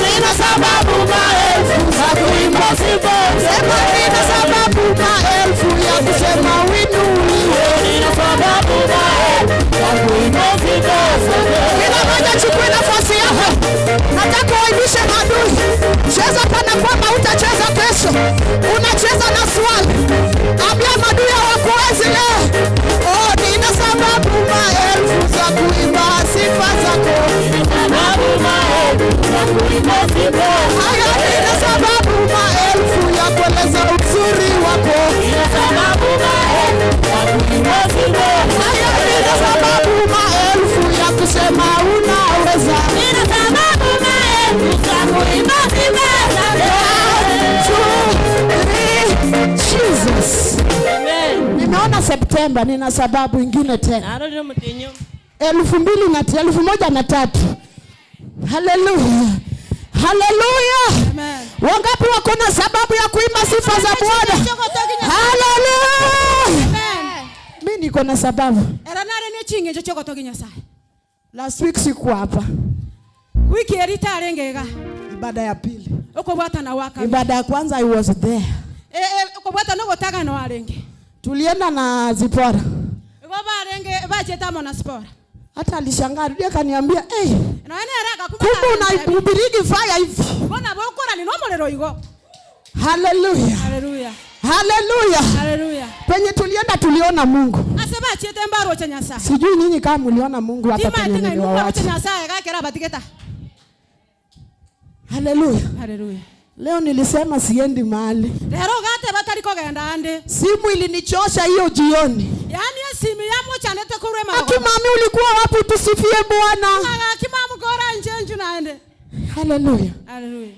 nina sababu maelfu za kuimba sifa. Sema nina sababu maelfu ya kusema uinuliwe. Nina sababu maelfu za kuimba sifa zako. Kila mmoja chukue nafasi yako. Nataka uaibishe maadui. Cheza kana kwamba utacheza kesho. Unacheza na swali. Ambia maadui hawakuwezi leo. Oh, nina sababu maelfu za kuimba sifa zako. Sababu maelfu za kuimba sifa Haya, nina sababu maelfu ya kueleza uzuri wako. Nina sababu maelfu za kuimba sifa Haya, nina sababu maelfu ya kusema unaweza. Nina sababu maelfu za kuimba sifa zako. 1, 2, 3, Jesus. Amen. Nimeona Septemba, nina sababu ingine tena. Naro ndio mtinyo. 2003. Haleluya. Haleluya. Amen. Wangapi wako na sababu ya kuimba sifa za Bwana? Haleluya. Amen. Mimi niko na sababu. Era nare ni chinge cyo choko toginya sai. Last week sikuwa hapa. Wiki erita arengega. Ibada ya pili. Uko bwata na waka. Ibada ya kwanza I was there. Uko bwata no gotaga no arenge. Tulienda na Zipora. Uko ba arenge ba cheta mona sport. Hata alishangaa ndio akaniambia, "Eh, Na ene araga kumbe unaihubiriki fire hivi." Bona bokora ni no molero igo. Haleluya. Haleluya. Haleluya. Haleluya. Penye tulienda tuliona Mungu. Aseba chete mbaro cha nyasa. Sijui ninyi kama mliona Mungu hapa Tima penye tinga ni niliwawacha. cha nyasa ga kera batiketa. Haleluya. Haleluya. Leo nilisema siendi mahali. Lero gate batari ko genda ande. Simu ilinichosha hiyo jioni. Yani simu yamo chanete kurema. Akimami ulikuwa wapi tusifie Bwana? Aga kimamu gora njenju naende. Haleluya. Haleluya.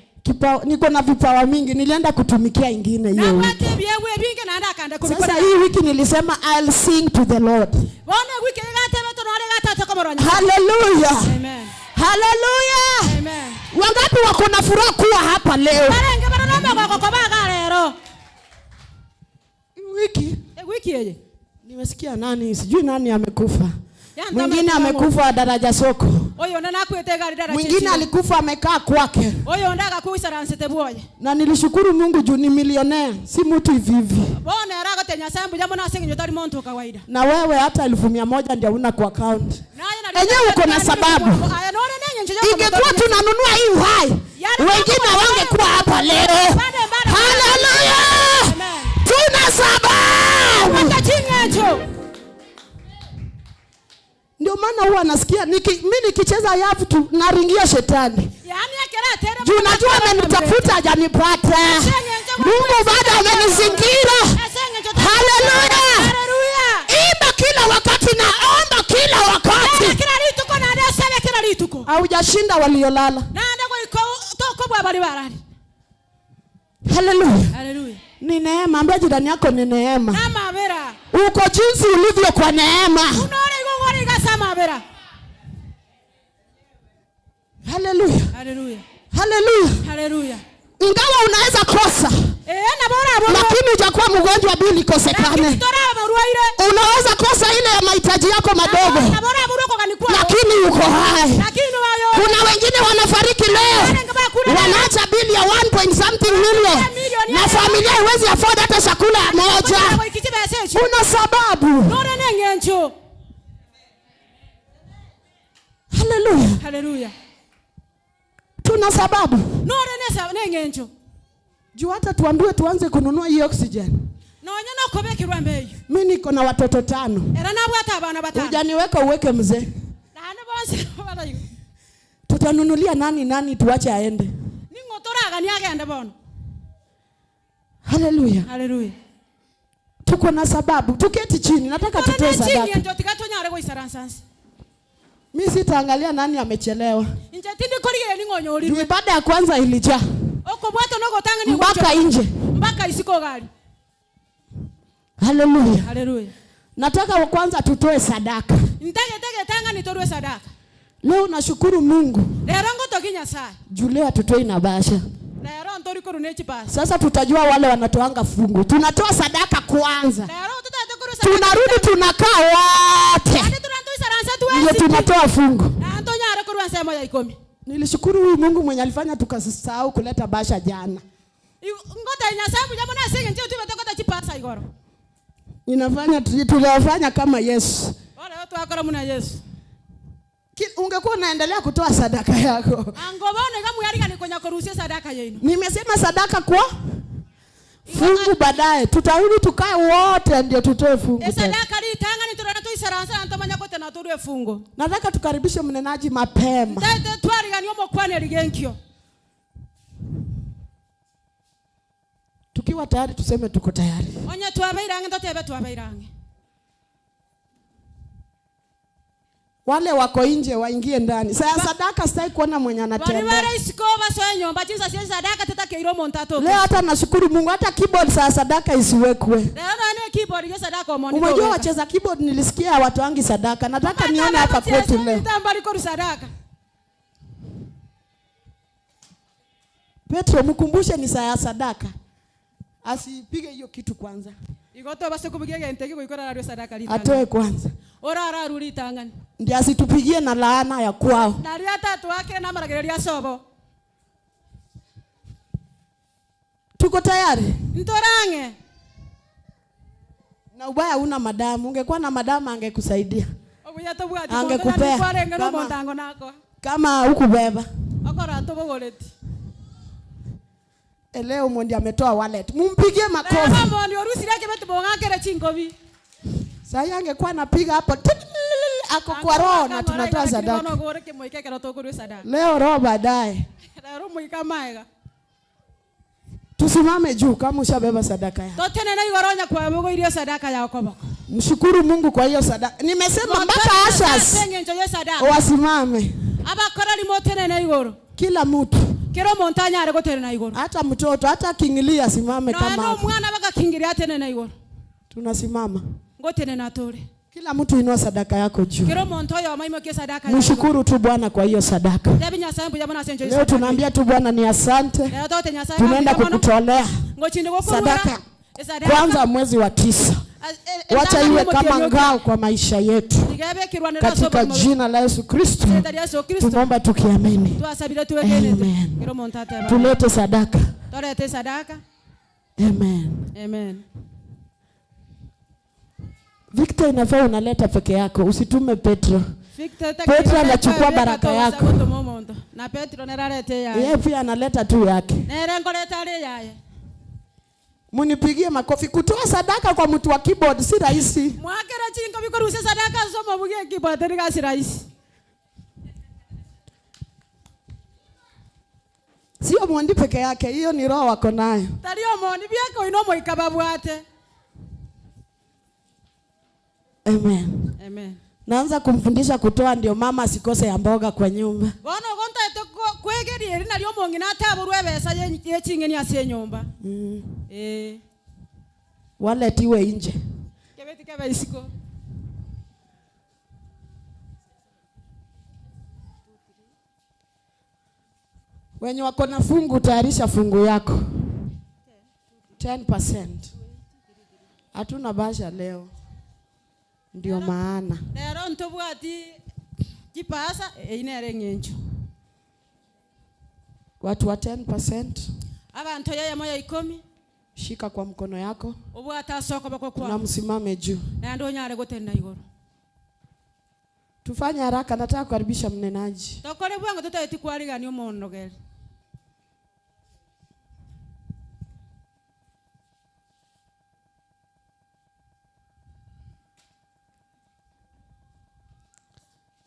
Niko na vipawa mingi, nilienda kutumikia ingine hiyo. Na wiki. wate biewe binge naenda kanda kumikona. Sasa hii wiki nilisema I'll sing to the Lord. Bona wiki gate beto no gata tokomoronya. Haleluya. Amen. Haleluya. Amen. Wangapi wako na furaha kuwa hapa leo? Barenge bana nomba kwa baga lero. Wiki Wiki eje. nimesikia nani, sijui nani amekufa. Ya, Mwingine amekufa daraja soko. Oyo ndana kwete gari dara. Mwingine alikufa amekaa kwake. Oyo ndaga kuisara nsete boye. Na nilishukuru Mungu juu ni milionea, si mtu hivi hivi. Bona erago tenya sambu jambo na sengi nyotari monto kawaida. Na wewe hata 1,100 ndio una kwa account. Enyewe uko na sababu. Aya none nenye nje. Ingekuwa tunanunua hii uhai, wengine wangekuwa hapa leo. Haleluya! Amen. Tuna sababu. Kwa chingecho. Ndio maana huwa nasikia mimi nikicheza yafu tu naringia shetani. Yani akera tere. Juu najua amenitafuta hajanipata. Mungu bado amenizingira. Haleluya! Haleluya. Imba kila wakati na omba kila wakati. Kila lituko na ndio sebe kila lituko. Haujashinda waliolala. Na ndio iko toko bwa bali barani. Haleluya. Haleluya. Ni neema, ambia jirani yako ni neema. Nama vera. Uko jinsi ulivyo kwa neema. Unaona iko ngori gasama vera. Haleluya. Haleluya. Haleluya. Haleluya. Ingawa unaweza kosa, Na bora lakini hujakuwa mgonjwa bili kosekane. Tora maruaire. Unaweza kosa ile ya mahitaji yako madogo, Na bora buruko kanikuwa. lakini uko hai. Lakini wayo. Kuna wengine wanafariki leo, wanaacha bili ya 1 point something million, na familia haiwezi afford hata chakula moja. Kuna sababu. Nore nengencho. Haleluya. Haleluya. Tuna sababu. Nore nengencho. Juu hata tuambiwe tuanze kununua hii oxygen. Nonya nokobekirwa mbeyu. Mimi niko na watoto 5. Era nabwata abana 5. Hujaniweka uweke mzee. Nane bonse balayo. Tutanunulia nani tuache aende. Ningotoraga ni agende bono. Haleluya. Haleluya. Tuko na sababu. Tuketi chini. Nataka tutoe sadaka. Chini ndio tikatonyare go isaransansi. Mimi sitaangalia nani amechelewa. Inje tindi korigere ni ngonyori. Ni baada ya kwanza ilijaa. Oko bwato noko tanga ni mpaka nje. Mpaka isiko gari. Haleluya. Haleluya. Nataka kwanza tutoe sadaka. Ntage tanga nitorwe sadaka. Leo nashukuru Mungu. Lero ngotokinya saa. Julea tutoi na basha. Lero ntori korunechi basi. Sasa tutajua wale wanatoanga fungu. Tunatoa sadaka kwanza. Lero tutatokuru sadaka. Tunarudi tunakaa wote. Hadi tunatoi saransa tuwe. Ndio tunatoa fungu. Na Antonyare kurwa sema ya 10. Nilishukuru huyu Mungu mwenye alifanya tukasahau kuleta basha jana. Ngota inyasabu jamu na singe ndio tumetakota chipasa igoro. Tunafanya kama Yesu. Wale watu akora muna Yesu. Ungekuwa unaendelea kutoa sadaka yako. Angobone kama yari konya korusia sadaka yenu. Nimesema sadaka kwa fungu baadaye. Tutarudi tukae wote ndio tutoe fungu. Sadaka li tanga ni turana tu isaransa ntomanya kote na turwe fungu. Nataka tukaribishe mnenaji mapema. Tete twari gani omo kwane ligenkyo. Tukiwa tayari tuseme tuko tayari. Onye twabairange ndotebe twabairange. Wale wako nje waingie ndani. Sasa sadaka sitaki kuona mwenye anatembea. Wale isikoba so nyomba jinsi sisi sadaka tutake iro montato. Leo hata nashukuru Mungu hata keyboard saa sadaka isiwekwe. Leo na keyboard ya sadaka omoni. Umejua wacheza keyboard nilisikia watu wangi sadaka. Nataka nione hapa kwetu leo. Tambali kwa sadaka. Petro mkumbushe ni saa ya sadaka. Asipige hiyo kitu kwanza. Igoto basi kubigia ntege kuikora radio sadaka litanga. Atoe kwanza. Ora ruri tangani. Ndio asitupigie na laana ya kwao. Nari atatu wake na marageria sobo. Tuko tayari? Ntorange. Na ubaya una madamu. Ungekuwa na madamu angekusaidia. Obuya tobwa angekupea kama hukubeba. Akora tobogoleti. Leo Mondi ametoa wallet. Mumpigie makofi. Leo Mondi orusi yake betu bongakere chingobi. Sasa angekuwa anapiga hapo ako kwa roho na tunatoa sadaka. Leo roho baadaye. Leo muika maiga. Tusimame juu kama ushabeba sadaka yako. Totene na igoronya kwa bogo ile sadaka yako bako. Mshukuru Mungu kwa hiyo sadaka. Nimesema mpaka ashas. Wasimame. Aba korali motene na igoro. Kila mtu. Kero montanya are gotene na igoro. Hata mtoto hata kingilia simame kama hapo. Na mwana baka kingilia tene na igoro. Tunasimama. Ngotene na tore. Kila mtu inua sadaka yako juu. Kero montoyo maimo ke sadaka. Mshukuru tu Bwana kwa hiyo sadaka. Leo tunaambia tu Bwana ni asante. Tunaenda kukutolea sadaka. Kwanza mwezi wa 9. Wacha iwe kama ngao kwa maisha yetu. Katika jina la Yesu Kristo. Tunaomba tukiamini. Amen. Tulete sadaka. Tulete sadaka. Amen. Amen. Victor inafaa unaleta peke yako, usitume Petro. Petro anachukua baraka yako. Na Petro neralete yake. Yeye pia analeta tu yake. Nerengoleta ile yake. Munipigie makofi. Kutoa sadaka kwa mtu wa keyboard si rahisi. Mwakera chingo bikorusa sadaka soma bugie keyboard ni kasi rahisi. Sio Mondi peke yake, hiyo ni roho wako nayo. Talio Mondi byako inomo ikababwate. Amen. Amen. Naanza kumfundisha kutoa ndio mama asikose ya mboga kwa nyumba. Bono gonta eto kwegeri eri na lyo mongi na taburwe besa ye chingeni ase nyumba. Wale tiwe nje. Kebeti kebe isiko. Wenye wako na fungu tayarisha fungu yako. 10%. Hatuna basha leo. Ndio maana. Lero ntobwati kipasa inere ngenjo. Watu wa 10%. Abantu yeye moya 10. Shika kwa mkono yako. Obwata soko bako kwa. Na msimame juu. Na ndo nyare gotenda igoro. Tufanye haraka, nataka kukaribisha mnenaji. Tokore bwangu tutaiti kwaliga ni umonogere.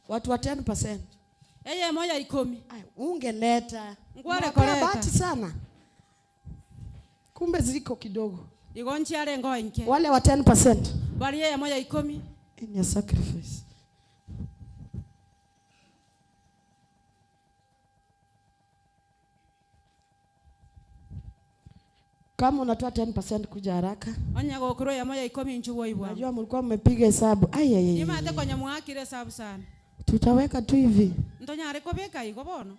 Watu wa 10%. Eye moja 10. Ai, ungeleta. Ngware koleta. Bahati sana. Kumbe ziko kidogo. Igonchi ale ngoinke. Wale wa 10%. Bali yeye moja 10. In your sacrifice. Kama unatoa 10% kuja haraka. Onya gokuro ya moja 10 nchugo ibwa. Najua mlikuwa mmepiga hesabu. Ai. Nima ate konya mwakire hesabu sana. Tutaweka tu hivi. Ntonya areko beka iko bono.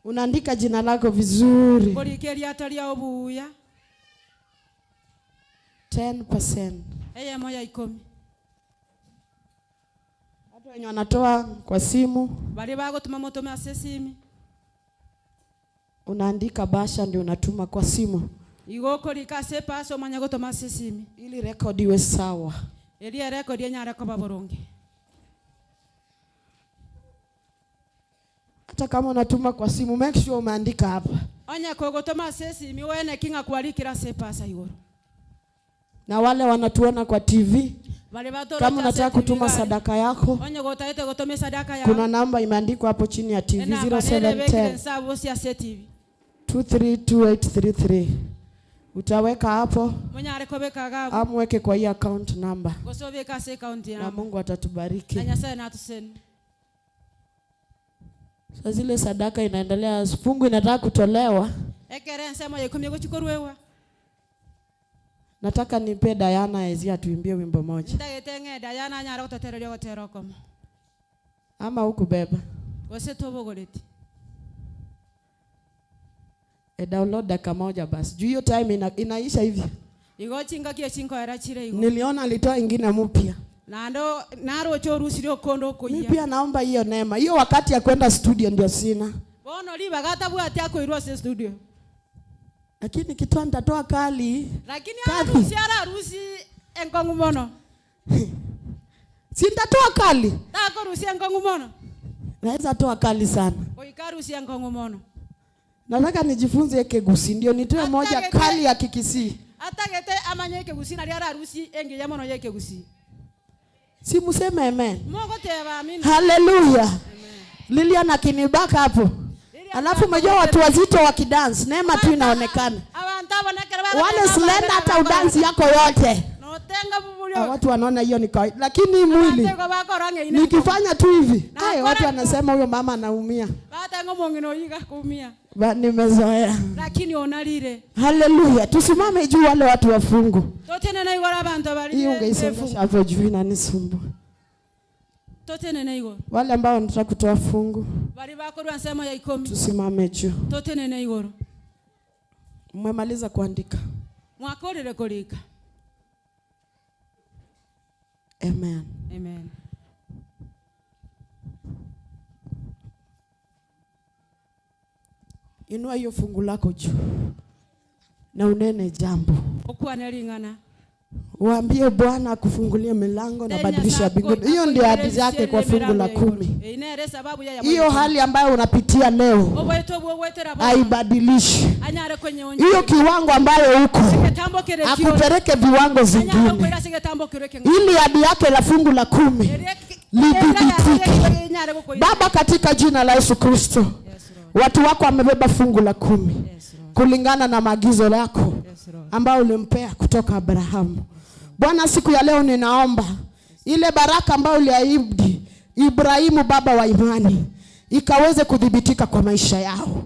Unaandika jina lako vizuri. Bolikeria atalia obuya. 10%. Eye moja 10. Watu wenye wanatoa kwa simu. Bali bago tumamoto masesimi. Unaandika basha ndio unatuma kwa simu. Igoko likase paso manyago to masesimi. Ili record iwe sawa. Eli record yenyara ko baboronge. Hata kama unatuma kwa simu, make sure umeandika hapa. Onya kogo to masesimi wene kinga kwalikira se pasa igoro. Na wale wanatuona kwa TV, kama unataka kutuma sadaka yako, kuna namba imeandikwa hapo chini ya TV 0710 232833. Utaweka hapo, amweke kwa hii account number. Na Mungu atatubariki. Sasa zile sadaka inaendelea, fungu inataka kutolewa. Nataka nipe Diana Ezia tuimbie wimbo moja. Ama huku beba. Download dakika moja basi. Juu hiyo time inaisha hivi. Niliona alitoa ingine mpya. Mimi pia naomba hiyo neema. Hiyo wakati ya kwenda studio ndio sina. Lakini kitu nitatoa kali. Lakini harusi enkongu mono. Si nitatoa kali. Tako harusi enkongu mono. Naweza toa kali sana. Harusi enkongu mono. Nataka nijifunze Kegusi ndio nitoe moja kali ya Kikisii. Hata gete amanye Kegusi na liara harusi enge ya mono ya Kegusi. Si museme amen. Mungu teba amina. Hallelujah. Liliana kinibaka hapo. Alafu umejua watu wazito wakidance, neema tu inaonekana. Wale slender hata udansi yako yote. Watu wanaona hiyo ni kawaida, lakini mwili nikifanya tu hivi, watu wanasema huyo mama anaumia. Nimezoea. Lakini onalire. Hallelujah. Tusimame juu wale watu wafungu. Hiyo ungeisongesha hapo juu inanisumbua. Wale ambao wanataka kutoa fungu, tusimame juu. Mmemaliza kuandika? Mwakorere kolika. Amen. Amen. Inua hiyo fungu lako juu na unene jambo. Okuanelingana. Waambie Bwana akufungulie milango na badilisha mbinguni. Hiyo ndio ahadi yake kwa fungu la 10. Hiyo hali ambayo unapitia leo haibadilishi. Hiyo kiwango ambayo uko akupeleke viwango zingine. Ili ahadi yake la fungu la 10 lidhibitike. Baba, katika jina la Yesu Kristo, watu wako wamebeba fungu la 10 kulingana na maagizo yako ambao ulimpea kutoka Abrahamu. Bwana, siku ya leo ninaomba ile baraka ambayo uliahidi Ibrahimu baba wa imani ikaweze kudhibitika kwa maisha yao.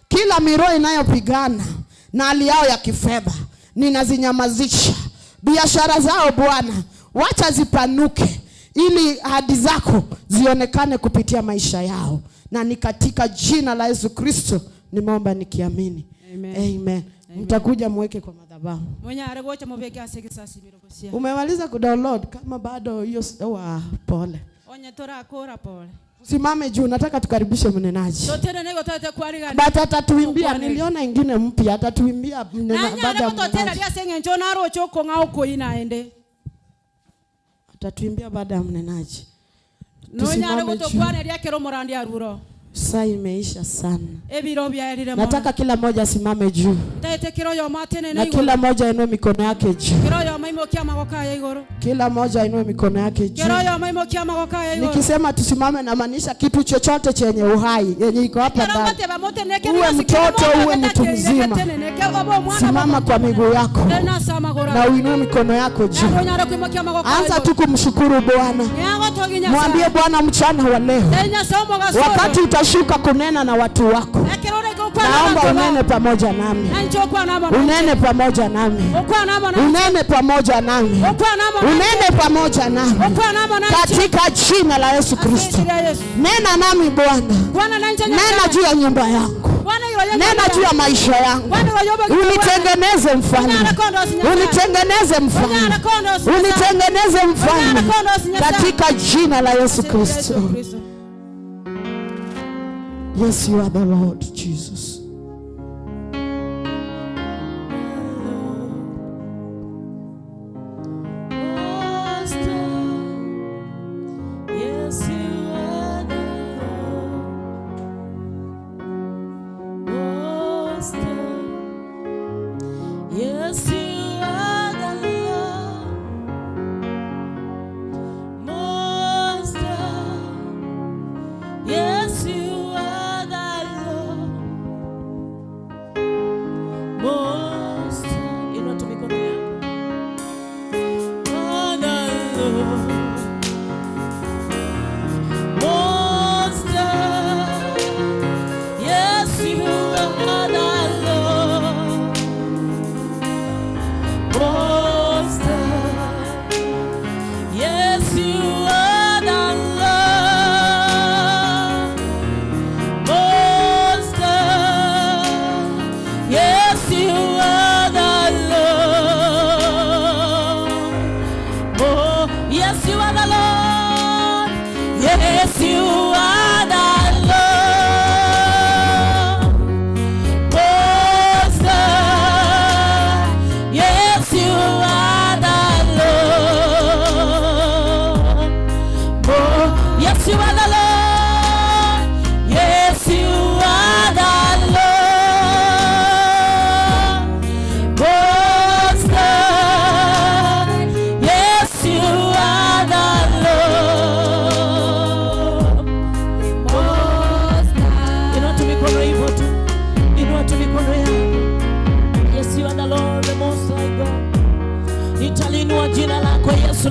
Kila miroho inayopigana na hali yao ya kifedha ninazinyamazisha. Biashara zao Bwana, wacha zipanuke ili ahadi zako zionekane kupitia maisha yao. Na ni katika jina la Yesu Kristo nimeomba nikiamini. Amen. Amen. Mtakuja mweke kwa madhabahu. Umemaliza kudownload? Kama bado hiyo pole. Simame juu, nataka tukaribishe mnenaji. Bata atatuimbia, niliona ingine mpya, atatuimbia baada ya mnenaji. Atatuimbia baada ya mnenaji. Tusimame juu. Saa imeisha sana. Ebiro byarire. Nataka kila mmoja asimame juu. Na kila mmoja inue mikono yake juu. Kila mmoja inue mikono yake juu. Nikisema tusimame na maanisha kitu chochote chenye uhai yenye iko hapa ndani. Uwe mtoto, uwe mtu mzima. Simama kwa miguu yako na uinue mikono yako juu. Anza tu kumshukuru Bwana. Mwambie Bwana mchana wa leo, wakati utashuka kunena na watu wako, naomba unene pamoja nami. Unene pamoja nami. Unene pamoja nami. Unene pamoja nami. Katika jina la Yesu Kristo. Nena nami Bwana. Nena juu ya nyumba yangu. Nena juu ya maisha yangu. Unitengeneze mfalme. Unitengeneze mfalme. Unitengeneze mfalme. Katika jina la Yesu Kristo. Yes, you are the Lord Jesus.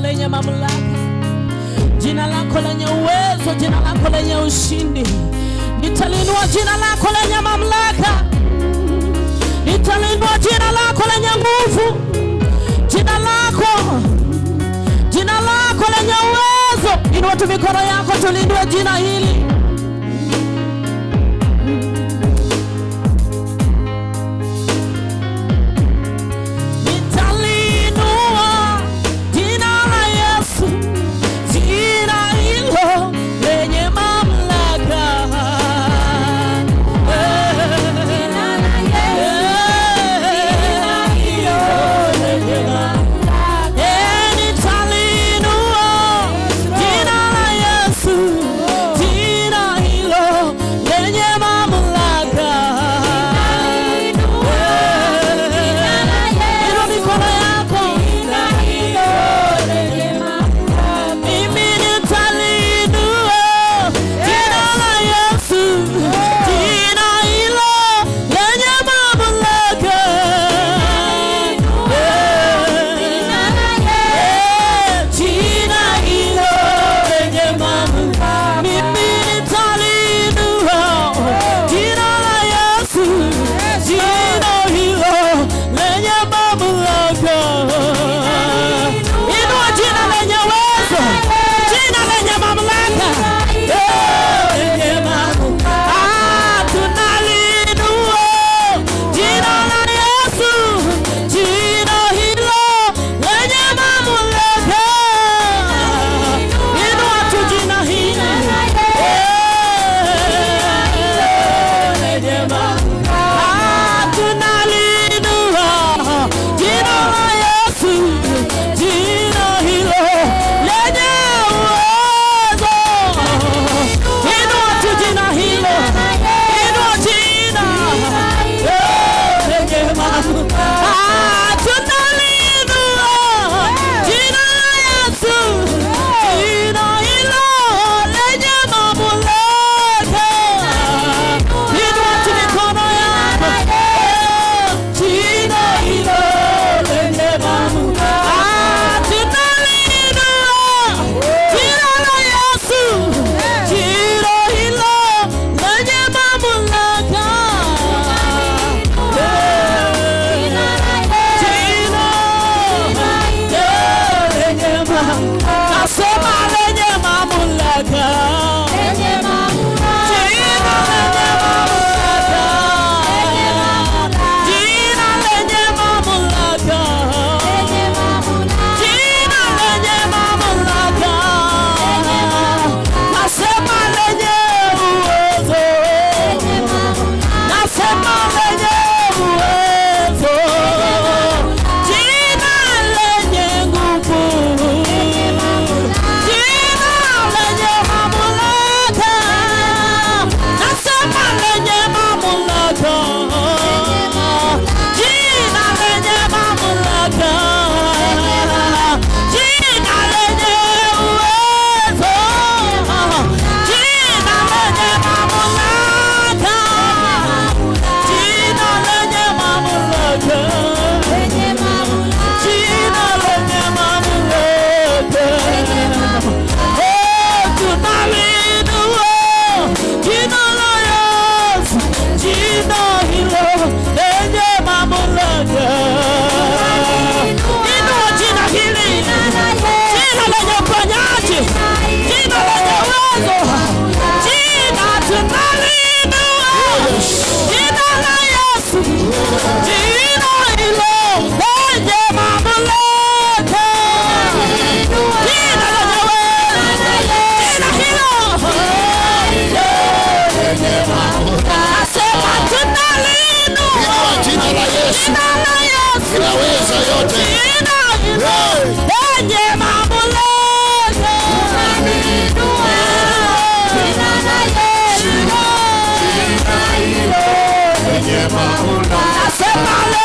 Lenye mamlaka, jina lako lenye uwezo, jina lako lenye ushindi. Nitalinua jina lako lenye mamlaka, nitalinua jina lako lenye nguvu, jina lako lenye uwezo. Inua tu mikono yako, tulindue jina hili. Jina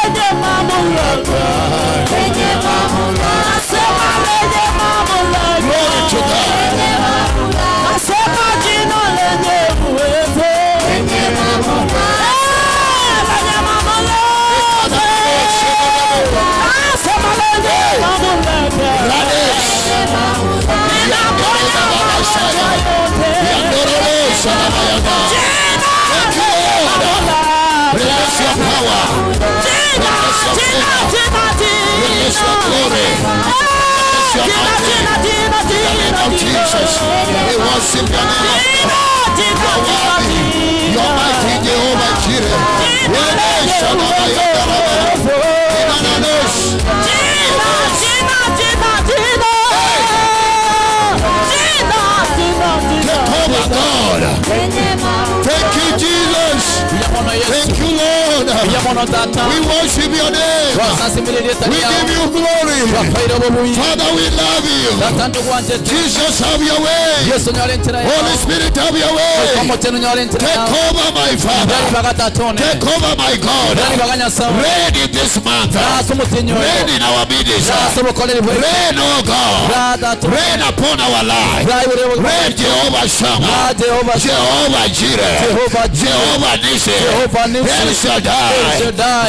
lenye mamlaka, lenye mamlaka, nasema lenye mamlaka. Glory to God. Nasema jina lenye uwezo, lenye mamlaka, lenye mamlaka, nasema lenye mamlaka. Release your power. Release your glory. Release your mighty. In the name of Jesus, we worship your name. You are worthy. You are mighty, Jehovah Jireh. Release your God. Thank you, Jesus. Thank you, Lord. We worship your name. We give you glory. Father, we love you. Jesus, have your way. Holy Spirit, have your way. Take over, my Father. Take over, my God. Reign in this month. Reign in our ministry. Reign, oh God. Reign upon our life. Reign, Jehovah Shammah. Jehovah Jireh. Jehovah Nissi. El Shaddai.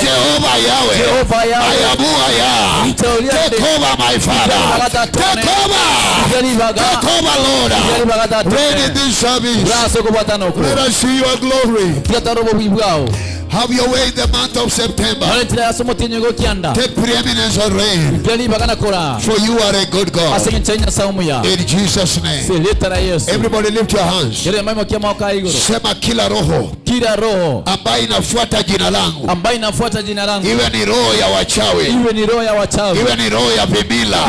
Jehovah Yahweh. Ayabu. Take over, my Father. Take over. Take over, Lord. Reign in this service. Let us see your glory. Have your way in the month of September. Take preeminence and reign. For you are a good God. In Jesus' name. Everybody lift your hands. Sema kila roho ambayo inafuata jina langu. Iwe ni roho ya wachawi. Iwe ni roho ya vimila.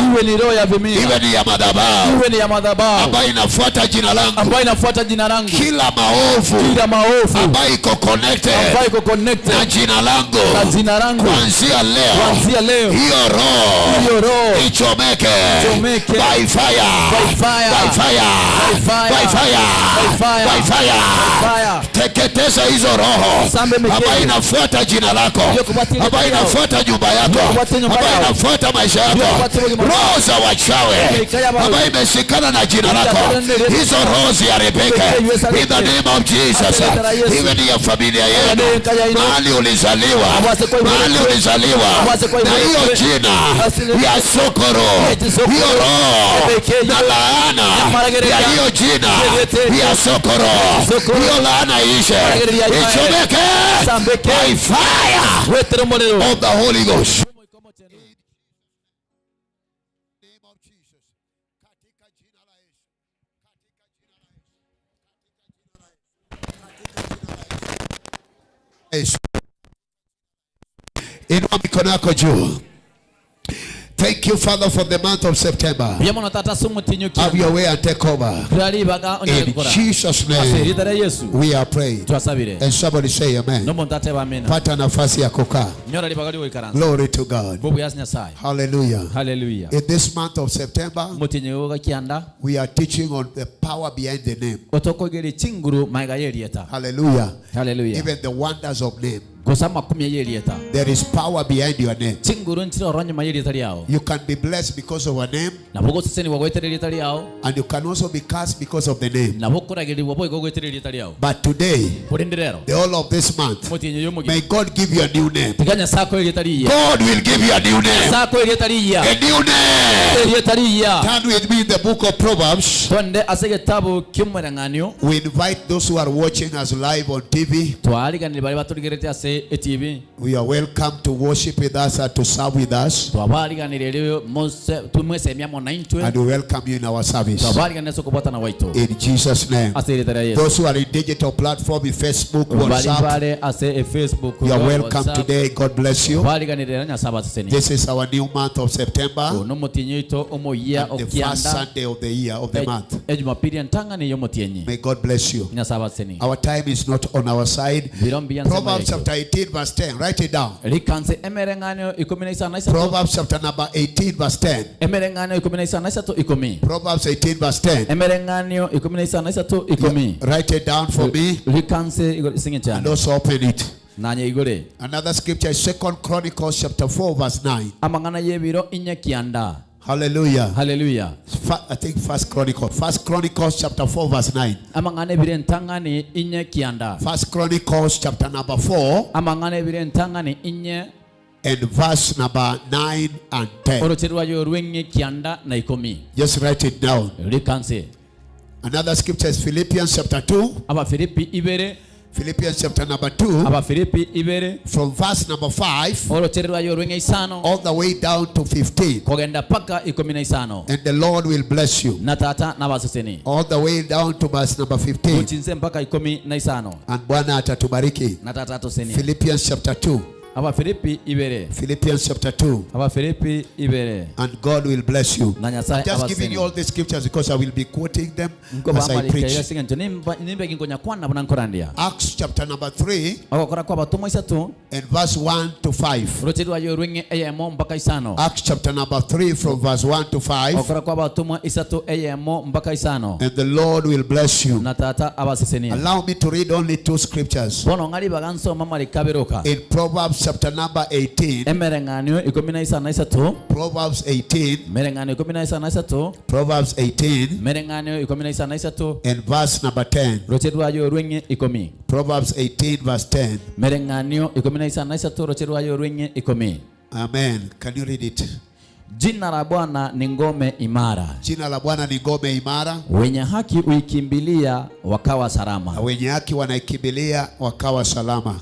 Iwe ni ya madhabahu. Ambayo inafuata jina langu. Kila maovu ambayo iko connected na jina langu. Kuanzia leo hiyo roho ichomeke by fire. Teketeza hizo roho ambayo inafuata jina lako, ambayo inafuata nyumba yako, ambayo inafuata maisha yako. Roho za wachawi ambayo imeshikana na jina lako, hizo roho ziharibike in the name of Jesus. Iwe ni ya familia yenu, mahali ulizaliwa, na hiyo jina ya sokoro, hiyo roho na laana ya hiyo jina ya sokoro, hiyo laana ishe, ichomeke by fire of the Holy Ghost. Inua mikono yako juu. Thank you, Father, for the month of September. Have your way and take over. In Jesus' name, we are praying. And somebody say amen. Pata nafasi ya kukaa. Glory to God. Hallelujah. In this month of September, we are teaching on the power behind the name. Hallelujah. Even the wonders of name. There is power behind your name. You can be blessed because of a name, and you can also be cursed because of the name. But today, the whole of this month, may God give you a new name. God will give you a new name. A new name. Turn with me in the book of Proverbs. We invite those who are watching us live on TV. We are welcome to worship with us and to serve with us. And we welcome you in our service. In Jesus' name. Those who are in digital platform, in Facebook, WhatsApp, you are welcome today. God bless you. This is our new month of September, and the first Sunday of the year, of the month. May God bless you. Our time is not on our side. Proverbs chapter 18 verse 10. Write it down. Proverbs chapter number 18 verse 10. Proverbs 18 verse 10. Write it down for me. And also open it. Another scripture is 2 Chronicles chapter 4 verse 9. Hallelujah. Hallelujah. I think 1 Chronicles chapter 4 verse 9. 1 Chronicles chapter number 4 and verse number 9 and 10. Just write it down. Another scripture is Philippians chapter 2. Philippians chapter number 2 from verse number 5 all the way down to 15. And the Lord will bless you. All the way down to verse number 15. And Bwana atatubariki. Philippians chapter 2. Philippians chapter 2. And God will bless you. I'm just giving you all the scriptures because I will be quoting them as I preach. Acts chapter number 3 and verse 1 to 5. Acts chapter number 3 from verse 1 to 5. And the Lord will bless you. Allow me to read only 2 scriptures. In Proverbs chapter number 18. Proverbs 18. Proverbs 18. And verse number 10. Proverbs 18 verse 10. Amen. Can you read it? Jina la Bwana ni ngome imara. Jina la Bwana ni ngome imara. Wenye haki uikimbilia wakawa salama. Wenye haki wanaikimbilia wakawa salama.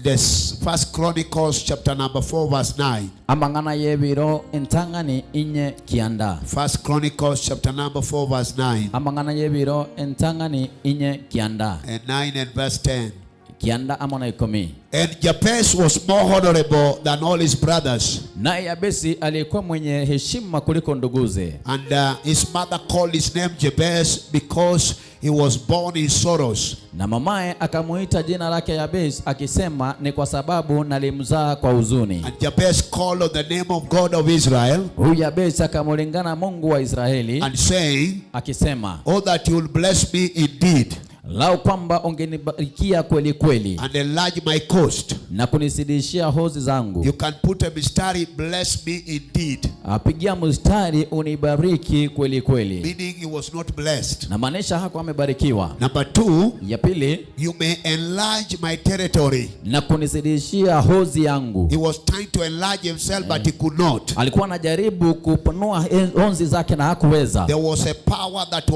This 1 Chronicles chapter number 4 verse 9. Amangana yebiro entangani inye kianda. 1 Chronicles chapter number 4 verse 9. Amangana yebiro entangani inye kianda. And 9 and verse 10. Kianda amona ikomi. And Jabez was more honorable than all his brothers. Na Yabesi alikuwa mwenye heshima kuliko nduguze. And his mother called his name Jabez because he was born in sorrows. Na mamaye akamuita jina lake Yabes akisema ni kwa sababu nalimzaa kwa huzuni. And Jabez called on the name of God of Israel. Huyu Yabes akamulingana Mungu wa Israeli. And saying, akisema, oh that you will bless me indeed. Lau kwamba ungenibarikia kweli kweli. And enlarge my coast. Na kunisidishia hozi zangu. You can put a mistari, bless me indeed. Apigia mstari unibariki kweli kweli. Meaning he was not blessed. Na maanisha hakuwa amebarikiwa. Number 2, ya pili, you may enlarge my territory. Na kunisidishia hozi yangu. He was trying to enlarge himself but he could not. Alikuwa anajaribu kupanua hozi zake na hakuweza. There was a power that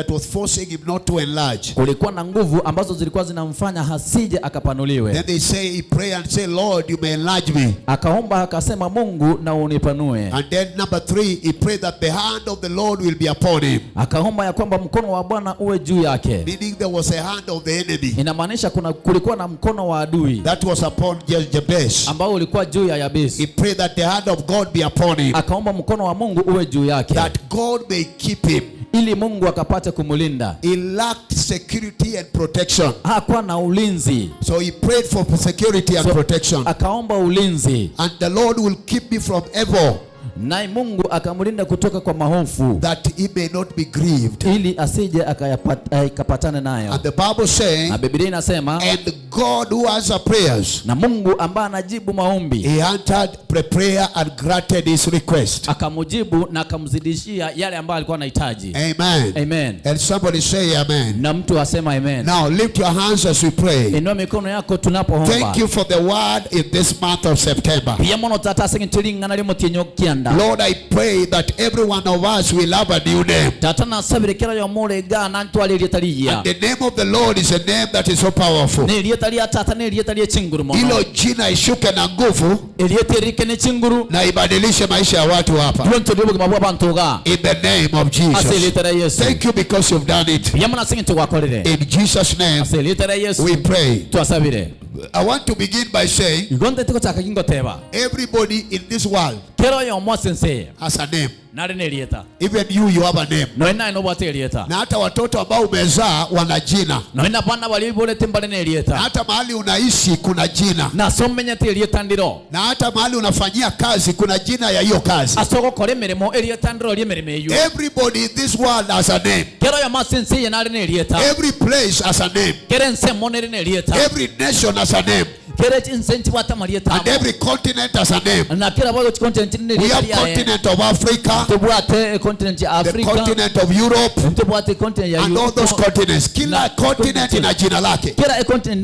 was forcing him not to enlarge. Kulikuwa na nguvu ambazo zilikuwa zinamfanya hasije akapanuliwe. Then they say he pray and say, Lord, you may enlarge me. Akaomba akasema, Mungu na unipanue. And then number 3, he prayed that the hand of the Lord will be upon him. Akaomba ya kwamba mkono wa Bwana uwe juu yake. Meaning there was a hand of the enemy. Inamaanisha kulikuwa na mkono wa adui. That was upon Jabez. Ambao ulikuwa juu ya Yabes. He prayed that the hand of God be upon him. Akaomba mkono wa Mungu uwe juu yake. That God may keep him. Ili Mungu akapate kumulinda. He lacked security and protection. Hakuwa na ulinzi. So he prayed for security and protection. Akaomba ulinzi. And the Lord will keep me from evil. Naye Mungu akamlinda kutoka kwa mahofu. That he may not be grieved. Ili asije akapatane nayo. And the Bible saying, na Biblia inasema, and God who answers prayers. Na Mungu ambaye anajibu maombi. He answered prayer and granted his request. Akamujibu na akamzidishia yale ambayo alikuwa anahitaji. Amen. Amen. And somebody say amen. Na mtu asema amen. Now lift your hands as we pray. Inua mikono yako tunapoomba. Thank you for the word in this month of September. Lord, I pray that every one of us will have a new name. And the name of the Lord is a name that is so powerful. Hilo jina ishuke na nguvu na ibadilishe maisha ya watu hapa. In the name of Jesus. Thank you because you've done it. In Jesus' name we pray. I want to begin by saying, everybody in this world kero yo mwasense has a name. nari nelieta Even you have a name. noina ino bwate elieta Na hata watoto ambao umezaa wana jina. noina bana bali bole timbale Na nelieta hata mahali unaishi kuna jina. na somenya te elieta ndiro Na hata mahali unafanyia kazi kuna jina ya hiyo kazi. asoko kore meremo elieta ndiro liemereme yu Everybody in this world has a name. kero yo masense nari nelieta Every place has a name. kere nsemo nari nelieta Every nation has a name. kere insenti wata marieta And every continent has a name. na kila bado continent We have nelieta continent of Africa, tubwate continent ya the Afrika continent of Europe, tubwate continent ya and all those continents. Kila continent ina jina lake. kila continent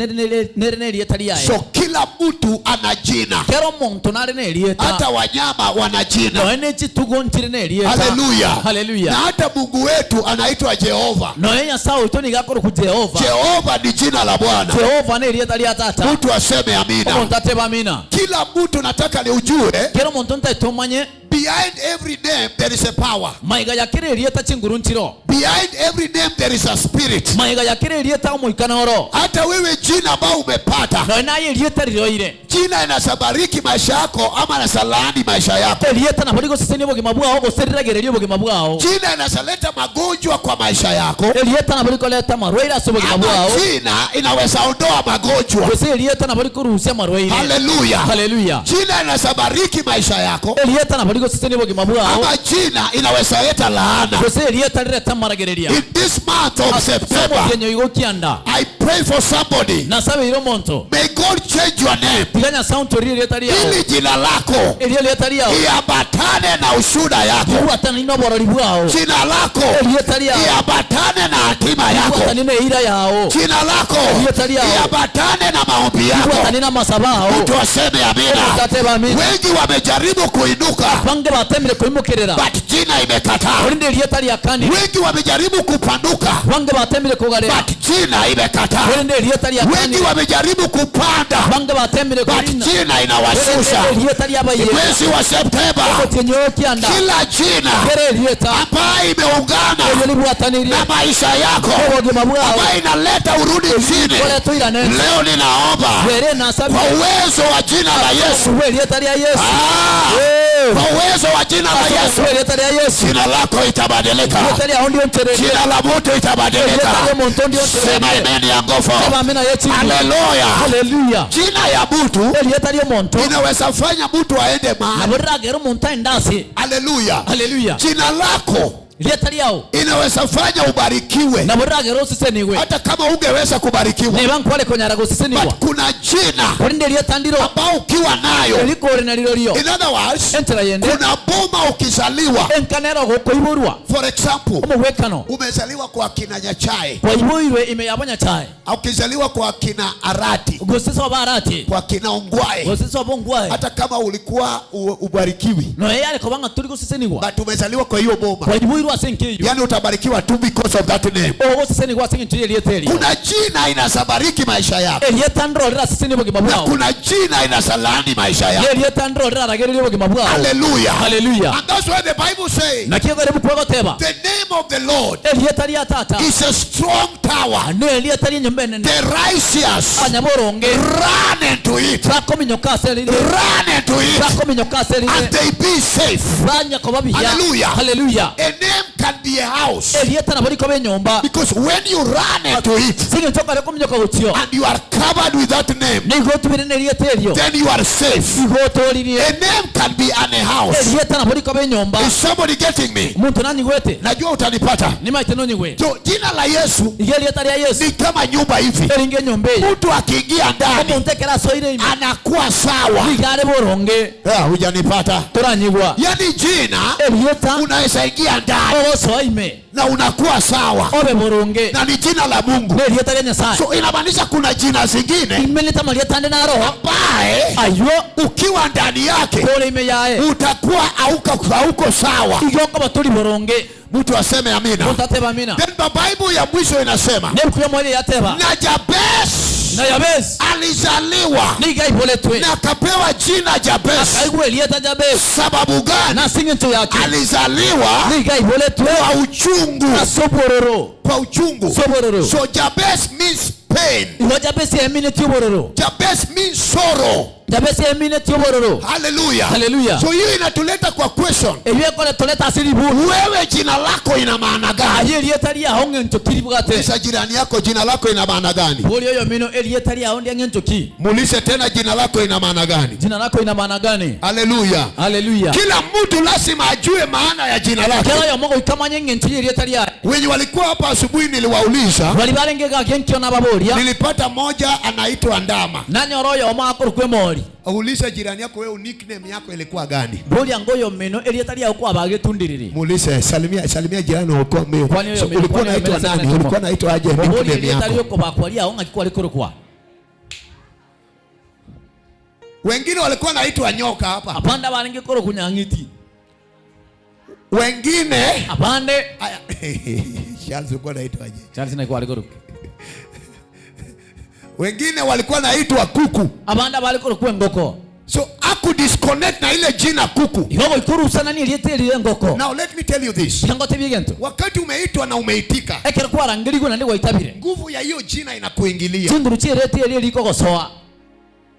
nari nelieta liae So kila mtu ana jina. kero muntu nari nelieta Hata wanyama wana jina. noene chitugo ntire nelieta Hallelujah. haleluya Na hata Mungu wetu anaitwa Jehova. noenya sawa toni gakoro ku Jehova Jehova ni jina la Bwana. Jehova nelieta lia tata Mtu aseme amina. omuntu ateba amina Kila mtu nataka ni ujue, kero muntu ntatomanye behind every name there is a power. maiga yakire elieta chinguru ntiro Behind every name there is a spirit. maiga yakire elieta omuikanoro Hata wewe jina ambao umepata, noena elieta liroire jina inasabariki maisha yako ama inasalaani maisha yako. elieta na baligo siseni bogima bwao goseriragererio bogima bwao Jina inasaleta magonjwa kwa maisha yako, elieta na baliko leta marwaira asobogima ama bwao jina inaweza ondoa magonjwa. gose elieta na baliko ruhusia marwaira Haleluya. haleluya Jina inasabariki maisha yako, elieta na baliko siseni bogima bwao ama jina inaweza leta laana. gose elieta leta maragereria In this month of September, yenyo igokianda I pray for somebody. na sabe iro monto May God change your name, tiganya sound tori elieta liao ili jina lako elieta liao iambatane na ushuhuda yako. watana ino borori bwao Jina lako elieta liao iambatane na hatima yako. watana ino ira yao Jina lako Elieta liao iambatane na maombi yako. watana ina masabao Mtu aseme amina. tateba amina Wengi wamejaribu kuinuka, bange batemere kuimukerera but jina imekataa. orinde elieta lia kandi Wengi wamejaribu kupanduka, bange batemere kugarera but jina imekataa. orinde elieta lia kandi Wengi wamejaribu kupanda, bange batemere but kurina jina inawashusha. elieta lia baye Mwezi wa Septemba, tenyo kianda kila jina kere elieta ambayo imeungana eli bwataniri na maisha yako, obogima bwao ambayo inaleta urudi chini, kole toirane leo ninaomba were na sabi kwa uwezo wa jina la Yesu, elieta lia Yesu kwa uwezo wa jina la Yesu, elieta lia Yesu jina lako itabadilika, elieta lia ondio ntere jina la mtu itabadilika. elieta lia monto ndio Sema ntere amen ya nguvu. sema amina yetu Haleluya. haleluya Jina ya mtu elieta lia monto inaweza fanya mtu aende na mahali. boragero monta ndasi Haleluya. haleluya Jina lako elieta liao inaweza fanya ubarikiwe na boragero siseniwe hata kama ungeweza kubarikiwa, ne bankwale konyara gosiseniwa but kuna jina orinde elieta ndiro ambao ukiwa nayo, elikore na lirorio in other words, entera yende kuna boma ukizaliwa. enkanero gokoiborwa For example, omugwekano umezaliwa kwa kina Nyachae, kwa iboirwe imeyabanya chae au ukizaliwa kwa kina Arati, gosisa barati kwa kina Ongwae, gosisa bongwae hata kama ulikuwa ubarikiwi, no yale kobanga turi gosiseniwa but umezaliwa kwa hiyo boma, kwa iboirwe asenkeyo yani utabarikiwa tu because of that name. o gosiseniwa asenkeyo elieta elio Kuna jina inasabariki maisha yako, elieta ndro lira siseniwa na gimabwao kuna jina inasalani maisha yako. elieta ndro lira ragererio gimabwao Hallelujah. haleluya And that's why the Bible says na kiyo garibu kwa teba the name of the Lord elieta lia tata is a strong tower. no elieta lia nyembene The righteous abanyaboronge run into it, rakominyokase lile run into it, rakominyokase and lile they be safe. banya kobabiya Hallelujah. haleluya A name can be a house, elieta na bariko benyomba because when you run into it singe toka reko minyoka gutyo and you are covered with that name, nigotu bine elieta elio then you are safe. igoto lilie A name can be an a house. elieta na bariko benyomba Is somebody getting me? muntu nani gwete Najua utanipata. ni maite nonyi gwe So jina la Yesu ige elieta lia Yesu ni kama nyumba hivi, eringe nyombe mtu akiingia ndani omuntu ekera soire ime anakuwa sawa. igare boronge Hujanipata? toranyigwa Yani jina elieta unaweza ingia ndani oso ime na unakuwa sawa, obe boronge na ni jina la Mungu. ne elieta lia Nyasaye So inamaanisha kuna jina zingine imeleta malieta ndena roho ambaye ayo ukiwa ndani yake kole ime yae utakuwa hauko sawa. igoko baturi boronge Mtu aseme amina. muntu ateba amina Then the Bible ya mwisho inasema nebikuya mwele yateba na Jabez na Yabez alizaliwa niga iboletwe na akapewa jina Jabez. akaigwe elieta Jabez Sababu gani? na singe ntu yake Alizaliwa niga iboletwe kwa uchungu, na sobororo kwa uchungu. sobororo So Jabez means pain. iwa Jabez yemine tubororo Jabez means sorrow. Jabesi emine tiobororo. Hallelujah. Hallelujah. So hiyo inatuleta kwa question. Ebiye kole toleta asiribu. Wewe jina lako ina maana gani? Elietali ya honge nchokiri bugate. Sasa jirani yako jina lako ina maana gani? Boli yo mino elietali ya honde nchoki. Mulise tena jina lako ina maana gani? Jina lako ina maana gani? Hallelujah. Hallelujah. Kila mtu lazima ajue maana ya jina lake. Kila yo mogo ikamanye ngenchi elietali ya. Wenye walikuwa hapa asubuhi niliwauliza. Walibalengeka genkyo na baboria. Nilipata moja anaitwa Ndama. Nanyoroyo omako kwe mori. Uliza jirani yako wewe nickname yako ilikuwa gani? Boli angoyo meno elietali ya kwa bagetundiriri. Mulise salimia jirani wako mimi. Ulikuwa unaitwa nani? Ulikuwa unaitwa aje nickname yako? Boli elietali yako bakwalia honga kikwali kurukwa. Wengine walikuwa naitwa nyoka hapa. Apanda balinge koro kunyangiti. Wengine apande Charles ulikuwa naitwa aje? Charles na kwa alikoro. Wengine walikuwa naitwa kuku. Abanda balikoro kwa ngoko. So aku disconnect na ile jina kuku. Ihogo ikuru sana ni lieteli ngoko. Now let me tell you this. Yangote bigento. Wakati umeitwa na umeitika. Ekera kwa rangiri kuna ndi waitabire. Nguvu ya hiyo jina inakuingilia. Tunduru chirete ile liko kosoa.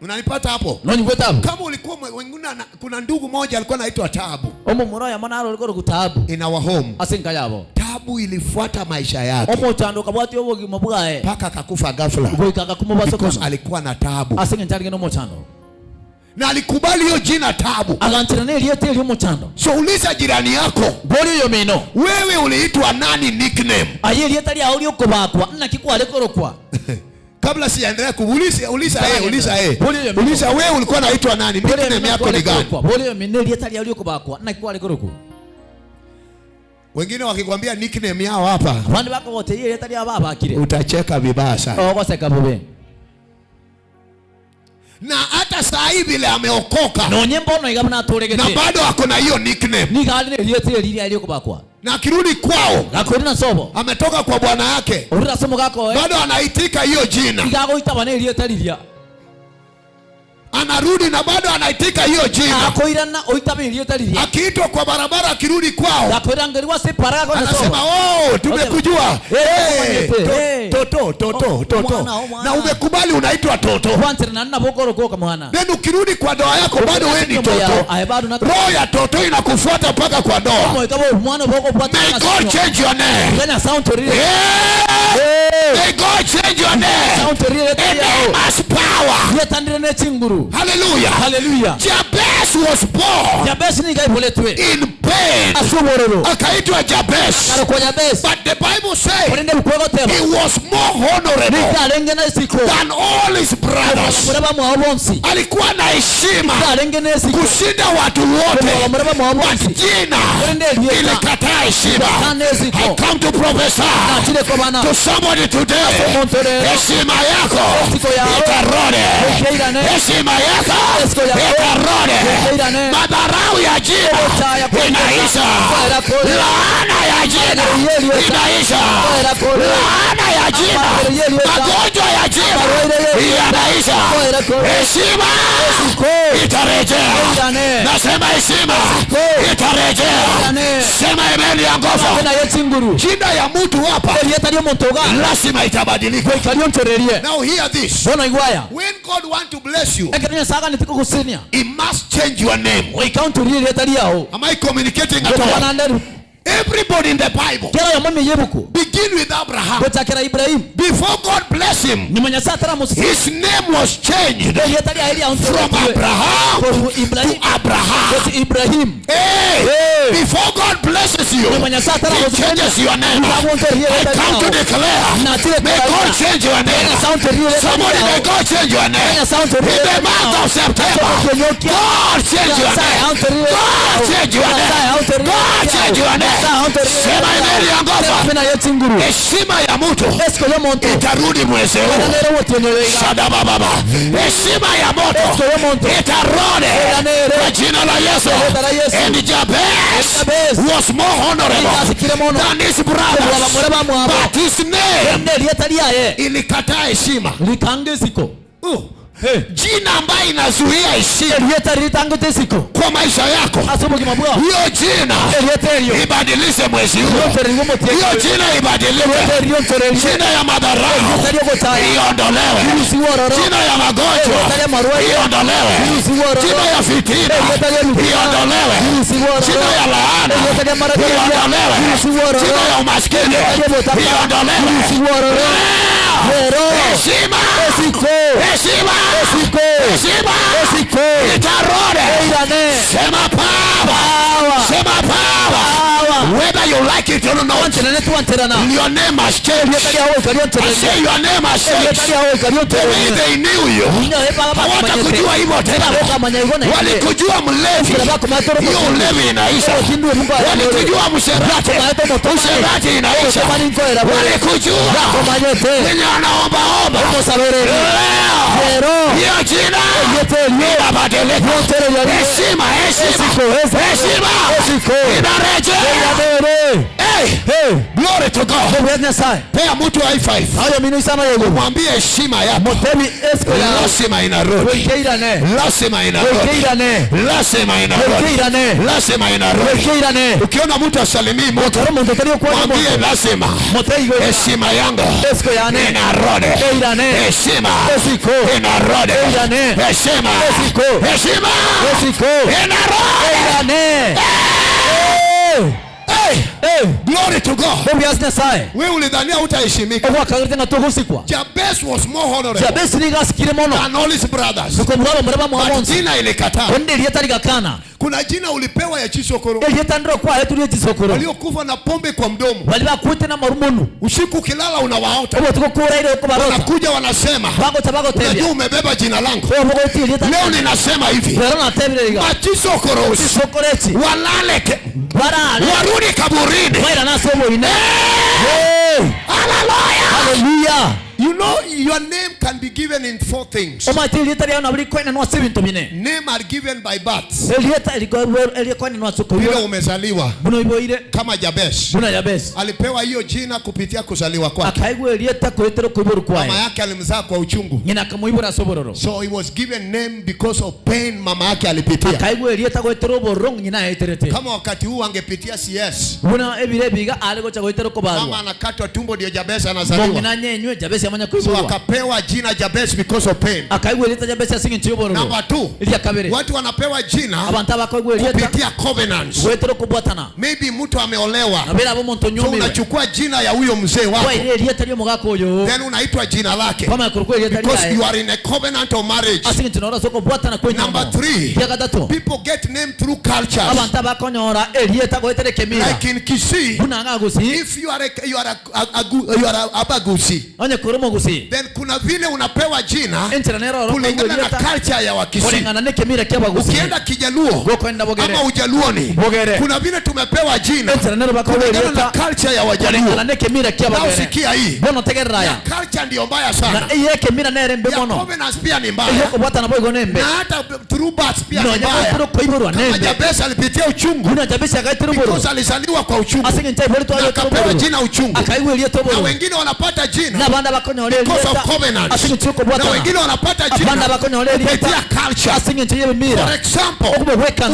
Unanipata hapo? Noni kwetabu. Kama ulikuwa wengine kuna ndugu moja alikuwa anaitwa Taabu. Omo moroya manaro liko kutabu. In our home. Asinka yabo. Taabu ilifuata maisha yake. Omo chando kabwati obo gimabugae. Paka akakufa ghafla. Boikaka kumubaso because alikuwa na taabu. Asinga ntarige no mochando. Na alikubali hiyo jina Taabu. Aganchira ne lieteli mochando. So uliza jirani yako. Boli yo meno. Wewe uliitwa nani nickname? Aye lietali ya ulio kubakwa. Nna kikwa lekoro kwa. Kabla sijaendelea kuuliza uliza wewe ulikuwa unaitwa nani? Nickname yako ni gani? Boli yo meno lietali ya ulio kubakwa. Nna kikwa lekoro kwa. Wengine wakikwambia nickname yao hapa. Wandi bako wote ile lietali ya baba akire. Utacheka vibaya sana. Okoseka bobe. Na hata saa hivi ile ameokoka. No nyembo no igamna toregete. Na bado ako na hiyo nickname. Ni gali lietali ile aliyo kubakwa. Na akirudi kwao. Akorina sobo. Ametoka kwa bwana yake. Urira somo gako bado anaitika hiyo jina. Igago itabane lietali ya. Anarudi na bado anaitika hiyo jina. Akoirana oitabe lietali ya. Akiitwa kwa barabara akirudi kwao. Akoirangeriwa se parago na sobo. Anasema tumekujua. Toto. Na umekubali unaitwa Toto. Kwanza na nna bokoro kwa mwana. Then ukirudi kwa doa yako bado wewe ni Toto. Roho ya Toto inakufuata mpaka kwa doa. May God change your name. May God change your name. And name has power. Hallelujah. Hallelujah. Jabez was born in pain. Akaitwa Jabez. But the Bible says he was more honorable than all his brothers. Alikuwa na heshima kushinda watu wote. But jina ilikataa heshima. I come to prophesy to somebody today. Heshima yako itarudi. Heshima yako itarudi. Madharau ya jina inaisha. Laana ya jina inaisha. Laana ya jina, magonjwa ya jina yanaisha. Heshima itarejea. Nasema heshima itarejea. Sema amen ya nguvu. Jina ya mtu hapa lazima itabadilika. Now hear this. When God wants to bless you, He must change your name. Am I communicating at all? Everybody in the Bible begin with Abraham. Before God bless him, his name was changed from Abraham to Abraham. Hey, before God blesses you, He changes your name. I come to declare, may God change your name. Somebody, may God change your name. In the month of September, God change your name. God change your name. God change your name. Sema imeli ya ngofa. Heshima ya mtu itarudi mwezi huu. Shada baba. Heshima ya mtu itarudi kwa jina la Yesu. And Jabez was more honorable than his brothers. But his name ilikataa heshima. jina ambayo inazuia heshima kwa maisha yako, hiyo jina ibadilishe mwezi huu. Hiyo jina ibadilike. Jina ya madharau iondolewe. Jina ya magonjwa iondolewe. Jina ya fitina iondolewe. Jina ya laana iondolewe. Jina ya umaskini iondolewe. Heshima itarudi. Sema power. Sema power. Whether you like it or not, your name has changed. I say your name has changed. The way they knew you, hawatakujua hivyo tena. Walikujua mlevi, hiyo ulevi inaisha. Walikujua msherati, msherati inaisha. Walikujua wenye wanaomba hiyo jina inabadilika. Heshima inarejea. Hey, glory to God. Pea mtu high five. Mwambie heshima yako lazima inarudi. Lazima inarudi. Lazima inarudi. Lazima inarudi. Ukiona mtu asalimii mtu, mwambie lazima heshima yangu inarudi. Heshima inarudi. Heshima inarudi. Hey, glory to God. Wewe ulidhania utaheshimika. Jabez was more honorable than all his brothers. But jina ilikataa. Kuna jina ulipewa ya Chisokoro, waliokufa na pombe kwa mdomo. Usiku ukilala unawaota, wanakuja wanasema, unajua umebeba jina langu. Leo ninasema hivi, Chisokoro walale, warudi kaburini. Hallelujah. You know your name can be given in 4 things. Name are given by birth. Vile umezaliwa. Kama Jabez alipewa hiyo jina kupitia kuzaliwa kwake. Mama yake alimzaa kwa uchungu. So he was given name because of pain mama yake alipitia. Kama wakati huu angepitia CS, mama anakatwa tumbo ndio Jabez anazaliwa. So akapewa jina Jabez because of pain. Number 2, watu wanapewa jina kupitia covenants. Maybe mtu ameolewa, so unachukua jina ya huyo mzee wako, then unaitwa jina lake because you are in a covenant of marriage. Number 3, people get name through culture. Like in Kisii, if you are Abagusi, then kuna vile unapewa jina kulingana na culture ya Wakisii. Ukienda Kijaluo ama Ujaluoni, kuna vile tumepewa jina kulingana na culture ya Wajaluo. Na usikia hii ya culture ndio mbaya sana. Ya covenants pia ni mbaya. Na hata through birth pia ni mbaya. Kama Jabez alipitia uchungu because alizaliwa kwa uchungu, na akapewa jina uchungu. Na wengine wanapata jina because of covenants. Na wengine wanapata jina kupitia culture. For example,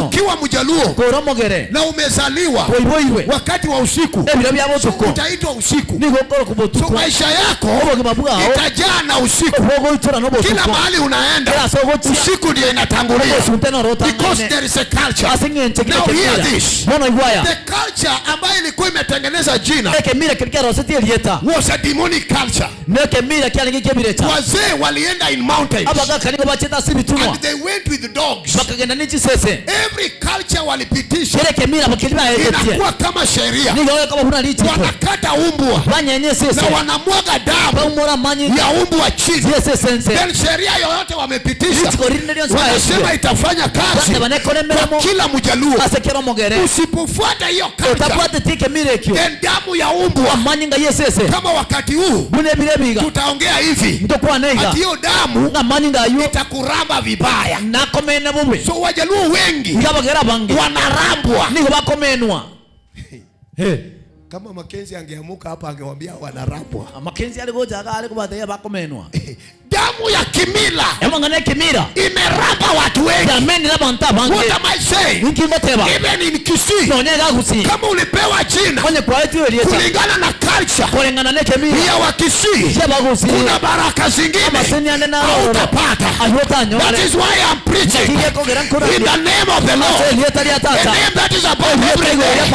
ukiwa Mjaluo na umezaliwa wakati wa usiku, utaitwa usiku. So maisha yako itajaa na usiku. Kila mahali unaenda, usiku ndio inatangulia because there is a culture. Now hear this. The culture ambayo ilikuwa imetengeneza jina was a demonic culture. Wazee walienda in mountains and they went with dogs. Every culture walipitisha inakuwa kama sheria. Wanakata umbwa na wanamwaga damu ya umbwa chini. Then sheria yoyote wamepitisha wanasema itafanya kazi kwa kila Mjaluo. Usipofuata hiyo culture, then damu ya umbwa, kama wakati huu tutaongea hivi, ati hiyo damu itakuramba vibaya. So Wajaluo wengi wanarambwa. Kama Makenzi angeamuka hapa angewaambia wanarambwa. damu ya kimila emangane kimira imeraba watu wengi. jameni na banta bange. What am I saying? Nkimoteba Even in Kisii, no nyega gusi kama ulipewa jina onye kwa eti elieta kulingana na culture kulingana na kimira ya Wakisii, sheba gusi kuna baraka zingine utapata. That is why I'm preaching in the name of the Lord, a name that is above every name.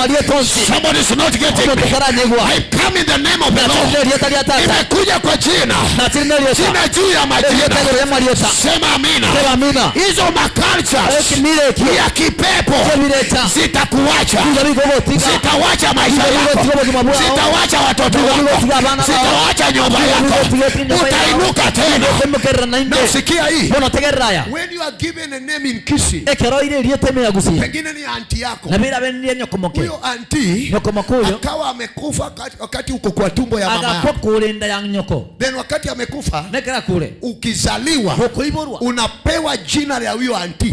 Somebody is not getting me. I come in the name of the Lord. Imekuja kwa jina juu ya majina. Sema amina. Hizo macultures ya kipepo zitakuacha, zitawacha maisha yako, zitawacha watoto wako, zitawacha nyumba yako. Utainuka tena. Na usikia hii, when you are given a name in Kisii, pengine ni auntie yako, huyo auntie akawa amekufa wakati uko kwa tumbo ya mama yako. Then wakati amekufa, ukizaliwa unapewa jina la huyo auntie.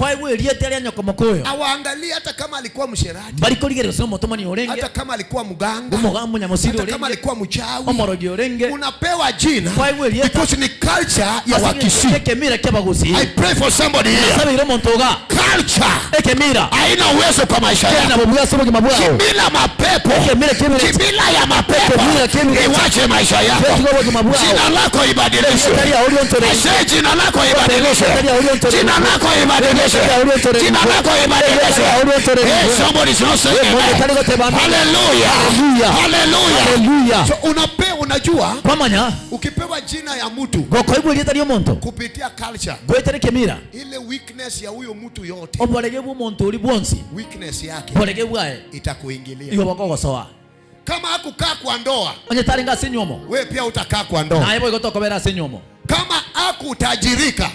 Hawaangalia hata kama alikuwa msherati, hata kama alikuwa mganga, hata kama alikuwa mchawi, unapewa jina because ni culture ya Wakisii. I pray for somebody here. Culture haina uwezo kwa maisha yako. Kimila mapepo, kimila ya mapepo iwache maisha yako. Jina lako ibadilishwe. Jina lako ibadilishwe. Jina lako ibadilishwe. Jina lako ibadilishwe. Somebody is not saying amen. Hallelujah. Hallelujah. So unajua ukipewa jina ya mtu kupitia culture, ile weakness ya huyo mtu yote, weakness yake itakuingilia. Kama hakukaa kwa ndoa, wewe pia utakaa kwa ndoa. Kama hakutajirika,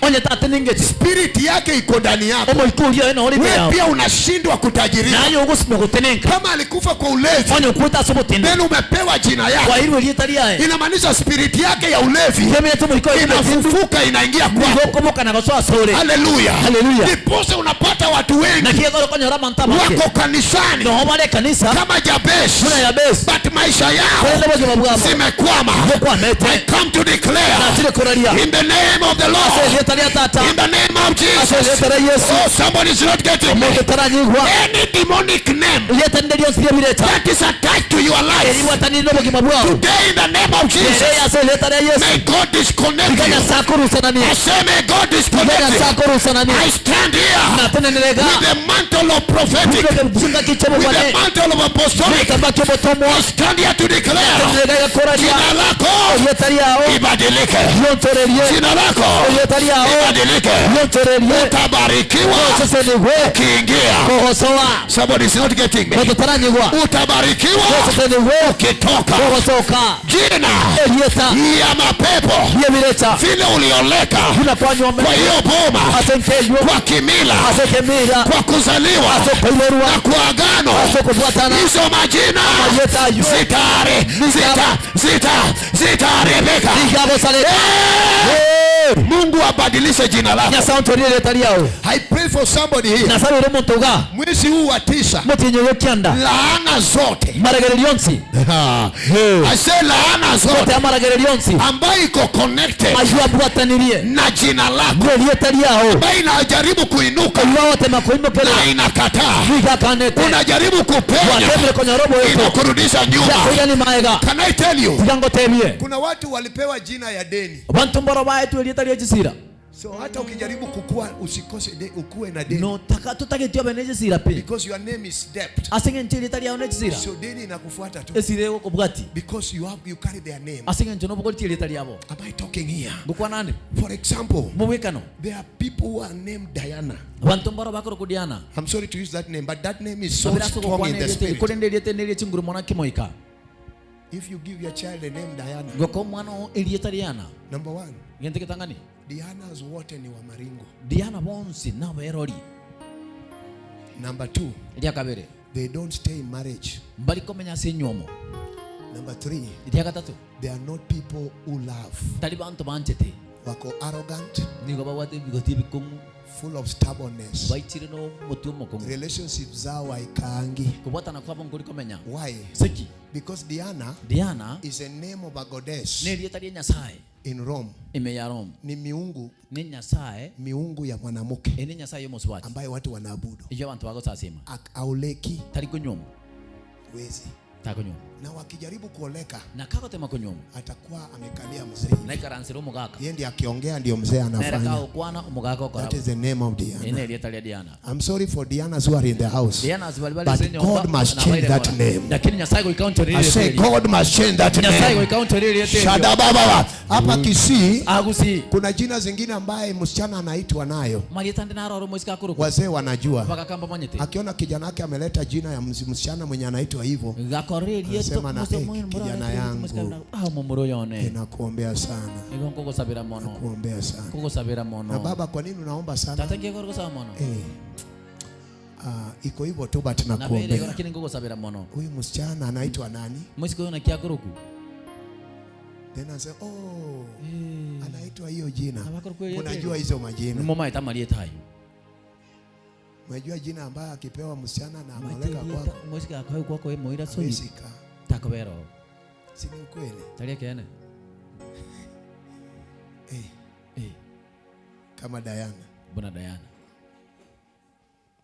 spirit yake iko ndani yako, wewe pia unashindwa kutajirika. Kama alikufa kwa ulevi, then umepewa jina yako, inamaanisha spirit yake ya ulevi inafufuka, inaingia kwako. Hallelujah. Ndipo unapata watu wengi wako kanisani kama Jabez, but maisha yao zimekwama. I come to declare in the name of the Lord, in the name of Jesus. Oh, somebody is not getting me. Any demonic name that is attached to your life, today in the name of Jesus, may God disconnect you. I say may God disconnect you. I stand here with the mantle of prophetic, with the mantle of apostolic. I stand here to declare jina lako ibadilike. Jina lako ibadilike. Utabarikiwa ukiingia. Somebody is not getting me. Utabarikiwa ukitoka. Jina ya mapepo vile ulioleka kwa hiyo boma, kwa kimila, kwa kuzaliwa na kwa agano, hizo majina zitaharibika. Mungu abadilishe jina lako. I pray for somebody here. Mwezi huu wa 9, laana zote, I say laana zote ambayo iko connected na jina lako, ambayo inajaribu kuinuka na inakataa, unajaribu kupenya, inakurudisha nyuma. Can I tell you, kuna watu walipewa jina ya deni. So hata ukijaribu kukua usikose ukue na deni. Because your name is debt. So deni inakufuata tu. Because you carry their name. Am I talking here? For example, there are people who are named Diana. I'm sorry to use that name, but that name is so strong in the spirit. If you give your child a name Diana, number one, Diana's wote ni wa Maringo. Number two, they don't stay in marriage. Number three, they are not people who love. wako arrogant, Niko bawate bigotibi kongu. full of stubbornness. Baitire no mutumo kongu. Relationship zao haikaangi. Kubata na kwabo nguri komenya. Why? Seki. Because Diana is a name of a goddess ne rieta ria Nyasaye. in Rome. Ime ya Rome. Ni miungu, Ni Nyasaye. miungu ya mwanamke Ene Nyasaye muswati. ambaye watu wanaabudu. Iyo abantu bago sasema. Auleki Tari kunyomo. wezi. Ta kunyomo. Na wakijaribu kuoleka Na kako tema kunyomo. atakuwa amekalia mzee. Na ikaransiro mugaka. Yeye ndiye akiongea ndio mzee Nera anafanya. kao kwana umugaka okora. That is the name of Diana. Ene rieta ria Diana. I'm sorry for Dianas who are in the house. Diana azibali But senyo. God must change that name. Lakini Nyasaye go counter I say God must change that Nyasaye go name. counter ria tete. Shadababa. Hapa Kisii Agusi. kuna jina zingine ambaye msichana anaitwa nayo. Marieta ndinaro ro moisika kuruko. Wazee wanajua. Baka kamba manyete. Akiona kijana wake ameleta jina ya msichana mwenye anaitwa hivyo, Gakoreri anasema na kijana yangu mumuro yone. nakuombea sana. Igongo go sabira mono. Nakuombea sana. Kugo sabira mono. Na baba, kwa nini unaomba sana? Tata ngiye go sabira mono. Iko hivyo tu, but Na bere nakuombea. lakini ngo sabira mono. Huyu msichana anaitwa nani? Moisiko na kia kuruku. Then I say, anaitwa hiyo jina. Abakorukwe Unajua hizo majina. Mama itamalieta hayo. Unajua jina ambaye akipewa msichana na ameleka kwako. Moisika akayo kwako moira soi. Jessica. Takobero. Si ni ukweli? Talia kene. Kama Diana. Bona Diana.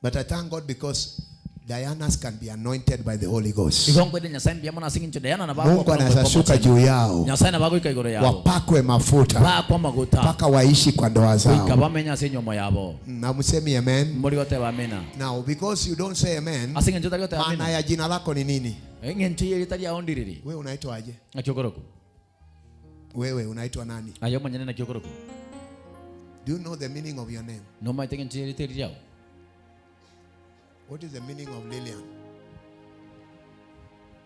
But I thank God because Dianas can be anointed by the Holy Ghost. Igongo de Nyasaye bia mona singin Diana na bako. Mungu anaweza shuka juu yao. Nyasaye na bako ikaigoro yao. Wapakwe mafuta. Ba kwa maguta. Mpaka waishi kwa ndoa zao. Ikabamenya senyo moyabo. Na msemi amen. Muri wote bamena. Now because you don't say amen, Asingin jota yote amena. maana ya jina lako ni nini? Ngenti yeli ya ondiriri. Wewe unaitwa aje? Akiogoroko. Wewe unaitwa nani? Ayo manyane na kiogoroko. Do you know the meaning of your name? No mai ngenti yeli yao. What is the meaning of Lillian?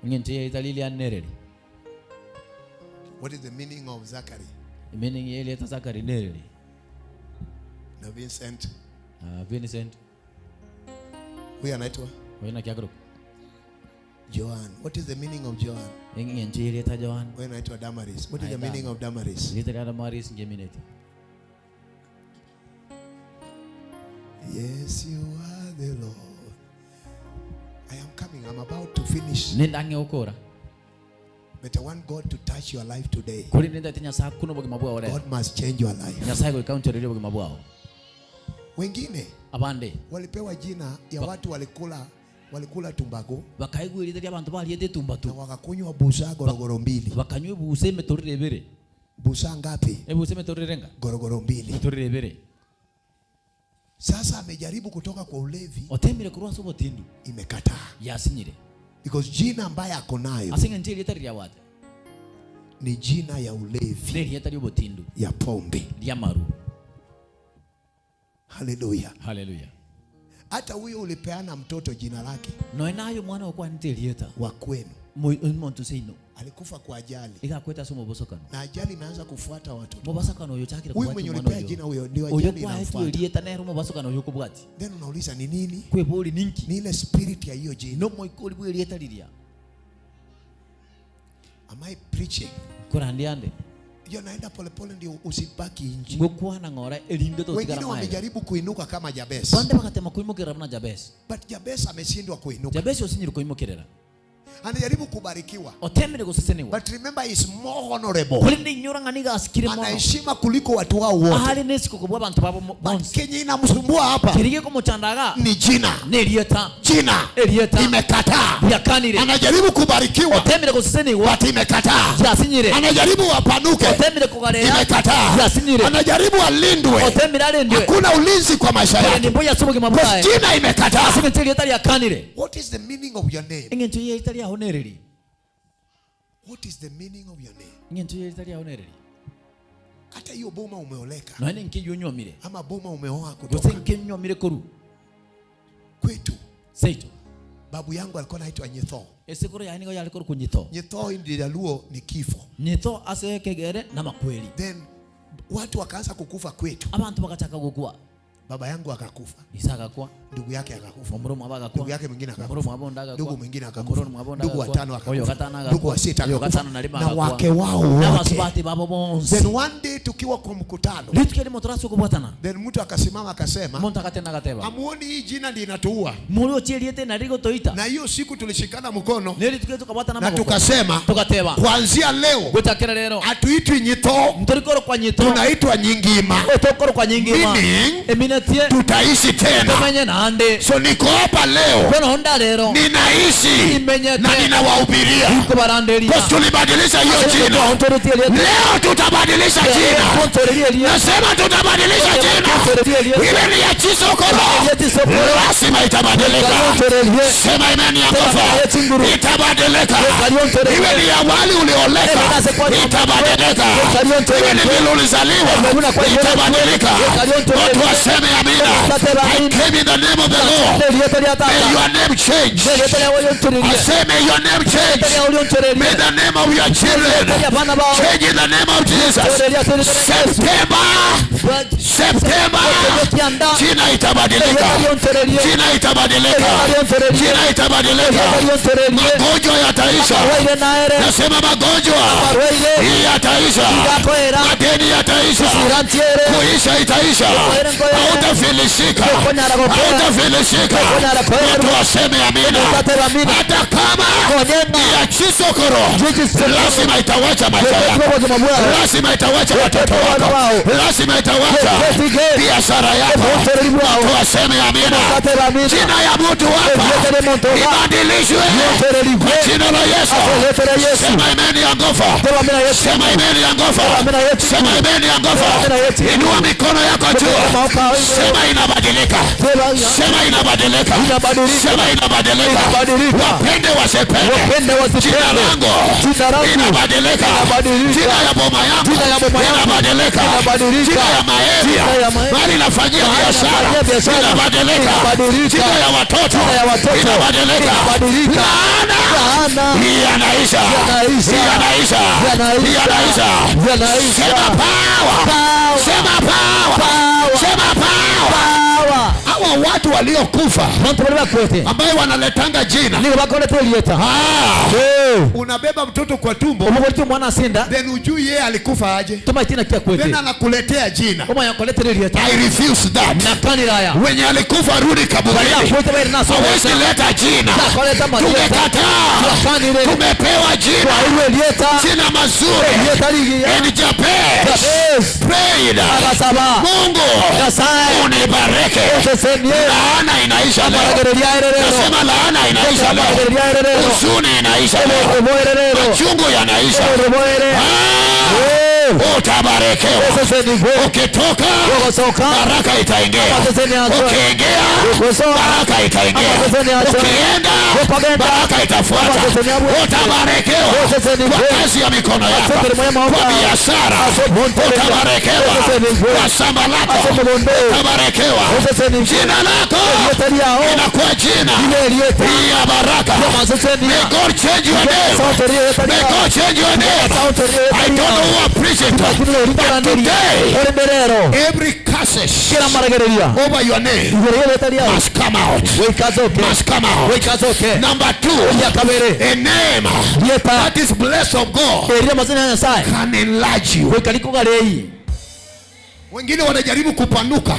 Ngenti yeli Lilian nereri. What is the meaning of Zachary? Meaning yeli Zachary nereri. Na Vincent. Vincent. Huyu anaitwa? Wewe na kiogoroko. Joan. What is the meaning of Joan? Ngenti yeli Joan. Wewe unaitwa Damaris. What is the meaning of Damaris? Literally Damaris ngemineti. Yes, you are the Lord. I am coming. I'm about to finish. Nindange ukora. But I want God to touch your life today. Kuri ninda tinya saa kuno bogi mabua ore. God must change your life. Nyasaye go counter bogi mabua. Wengine Abande. walipewa jina ya watu walikula tumbaku Bakaigwe literally abantu bali yete tumbatu. na wakakunywa busa gorogoro mbili. Bakanywe buse metorire bere. Busa ngapi? Buse metorire nga. Gorogoro mbili. Metorire bere. Sasa amejaribu kutoka kwa ulevi, Otemire kurwa sobo tindu. imekataa. Yasinyire. Because jina ambaye ako nayo Asinga njiri yetari ya wate. ni jina ya ulevi, Neri yetari yobo tindu. ya pombe. Ya maru. Hallelujah. Hallelujah. Hata huyo ulipeana mtoto jina lake No enayo mwana okwa nteri yeta. wa kwenu Muntu seino. alikufa kwa ajali, Ika kweta somo bosokano. na ajali imeanza kufuata watoto. Mobasakano yo chakira Huyu mwenye ulipea jina huyo ndio ajali inafuata. Oyo yeta nero mobasakano yo kubwati. Then unauliza ni nini? Kwe boli ninki. Ni ile spirit ya hiyo jina. No moikoli bwe yeta lilia. Am I preaching? Kurandi ande. Hiyo naenda polepole ndio usibaki nje. Ngokwana ngora elinde to Wengine tigara mai. wamejaribu kuinuka kama Jabes. Bande bakatema kuimukira na Jabes. But Jabes ameshindwa kuinuka. Jabes osinyiri kuimukirira. Anajaribu kubarikiwa. Otemere guseseniwa. But remember he is more honorable. Kulinde nyura nganiga asikire mono. Anaheshima kuliko watu wao wote. Ahali nesiko kubwa abantu babo But bonse. Kenya inamsumbua hapa Kirige ko muchandaga. ni jina. Nerieta. Jina Erieta. imekataa. Yakanire. Anajaribu kubarikiwa. Otemere guseseniwa. But imekataa. Jasinyire. Anajaribu wapanuke. Otemere kugareya. Imekataa. Jasinyire. Anajaribu alindwe. Otemere alendwe. Hakuna ulinzi kwa maisha Kaya yake. nimboya subuki mabwae. Jina imekataa. Asinga nteli yetali yakanire. What is the meaning of your name? Ingentu yetali yahonereri. What is the meaning of your name? Ingentu yetali yahonereri. Hata hiyo boma umeoleka None nkiyonyomire. ama boma umeoa kutoka Gose nkenyomire koru. kwetu. Seito. Babu yangu alikuwa anaitwa Nyitho. Esekoro yani ngo yalikoro kunyito. Nyitho ndijaluo ni kifo. Nyito asekegere na makweli. Then watu wakaanza kukufa kwetu. Abantu bakataka gukua. Baba yangu akakufa. Isaka kwa. ndugu yake akakufa, ndugu yake mwingine akakufa, ndugu mwingine akakufa, ndugu watano akakufa, ndugu wa sita akakufa, na wake wao wote. Then one day tukiwa kwa mkutano, then mtu akasimama akasema, amuoni hii jina linatuua? Na hiyo siku tulishikana mkono na tukasema, kuanzia leo hatuitwi Nyito, tunaitwa Nyingima, meaning tutaishi tena. So niko hapa leo, ninaishi na ninawahubiria. Kwa tulibadilisha hiyo jina, leo tutabadilisha jina. Nasema tutabadilisha jina. Ile ni ya Chisokoro, lazima itabadilika. Sema amen ya Baba, itabadilika. Iwe ni ya wali ulioleka, itabadilika. Iwe ni vile ulizaliwa, itabadilika. Watu waseme amina. I came in the name of the Lord. May your name change. I say may your name change. May the name of your children change in the name of Jesus. September, jina itabadilika. Jina itabadilika. Jina itabadilika. Magonjwa yataisha. Nasema magonjwa yataisha. Madeni yataisha. Kuisha itaisha. Hautafilisika. Hautafilisika. Watu waseme amina. Hata kama ya Chisokoro, lazima itawacha maisha yako. Lazima itawacha watoto wako. Lazima itawacha biashara yako. Watu waseme amina. Jina ya mtu hapa ibadilishwe kwa jina la Yesu. Sema amen ya nguvu. Sema amen ya nguvu. Sema amen ya nguvu. Inua mikono yako juu. Sema inabadilika. Sema inabadilika. Sema inabadilika. Wapende wasipende, jina langu inabadilika. Jina ya boma yangu inabadilika. Jina ya maeneo bali nafanyia biashara inabadilika. Jina ya watoto inabadilika. Laana yanaisha. Yanaisha. Yanaisha. Sema power. Sema power. Sema power. Hawa watu waliokufa ambao wanaletanga jina, unabeba mtoto kwa tumbo, then ujui yeye alikufa aje, then anakuletea jina. I refuse that. Wenye alikufa rudi kaburini. Hawezi leta jina. Tumekataa. Tumepewa jina. Jina mazuri. And Japan prayed, Mungu unibariki. Laana inaisha leo. Nasema laana inaisha leo. Huzuni inaisha leo. Machungu yanaisha. Utabarekewa. Ukitoka baraka itaingia. Ukiingia baraka itaingia. Ukienda baraka itafuata. Utabarekewa kwa kazi ya mikono yako, kwa biashara utabarekewa, kwa shamba lako utabarekewa. Jina lako inakuwa jina ya baraka. May God change your name. May God change your name. I don't know who I'm preaching to, but today every curses over your name must come out. Must come out. Number 2, a name that is blessed of God can enlarge you. Wengine wanajaribu kupanuka,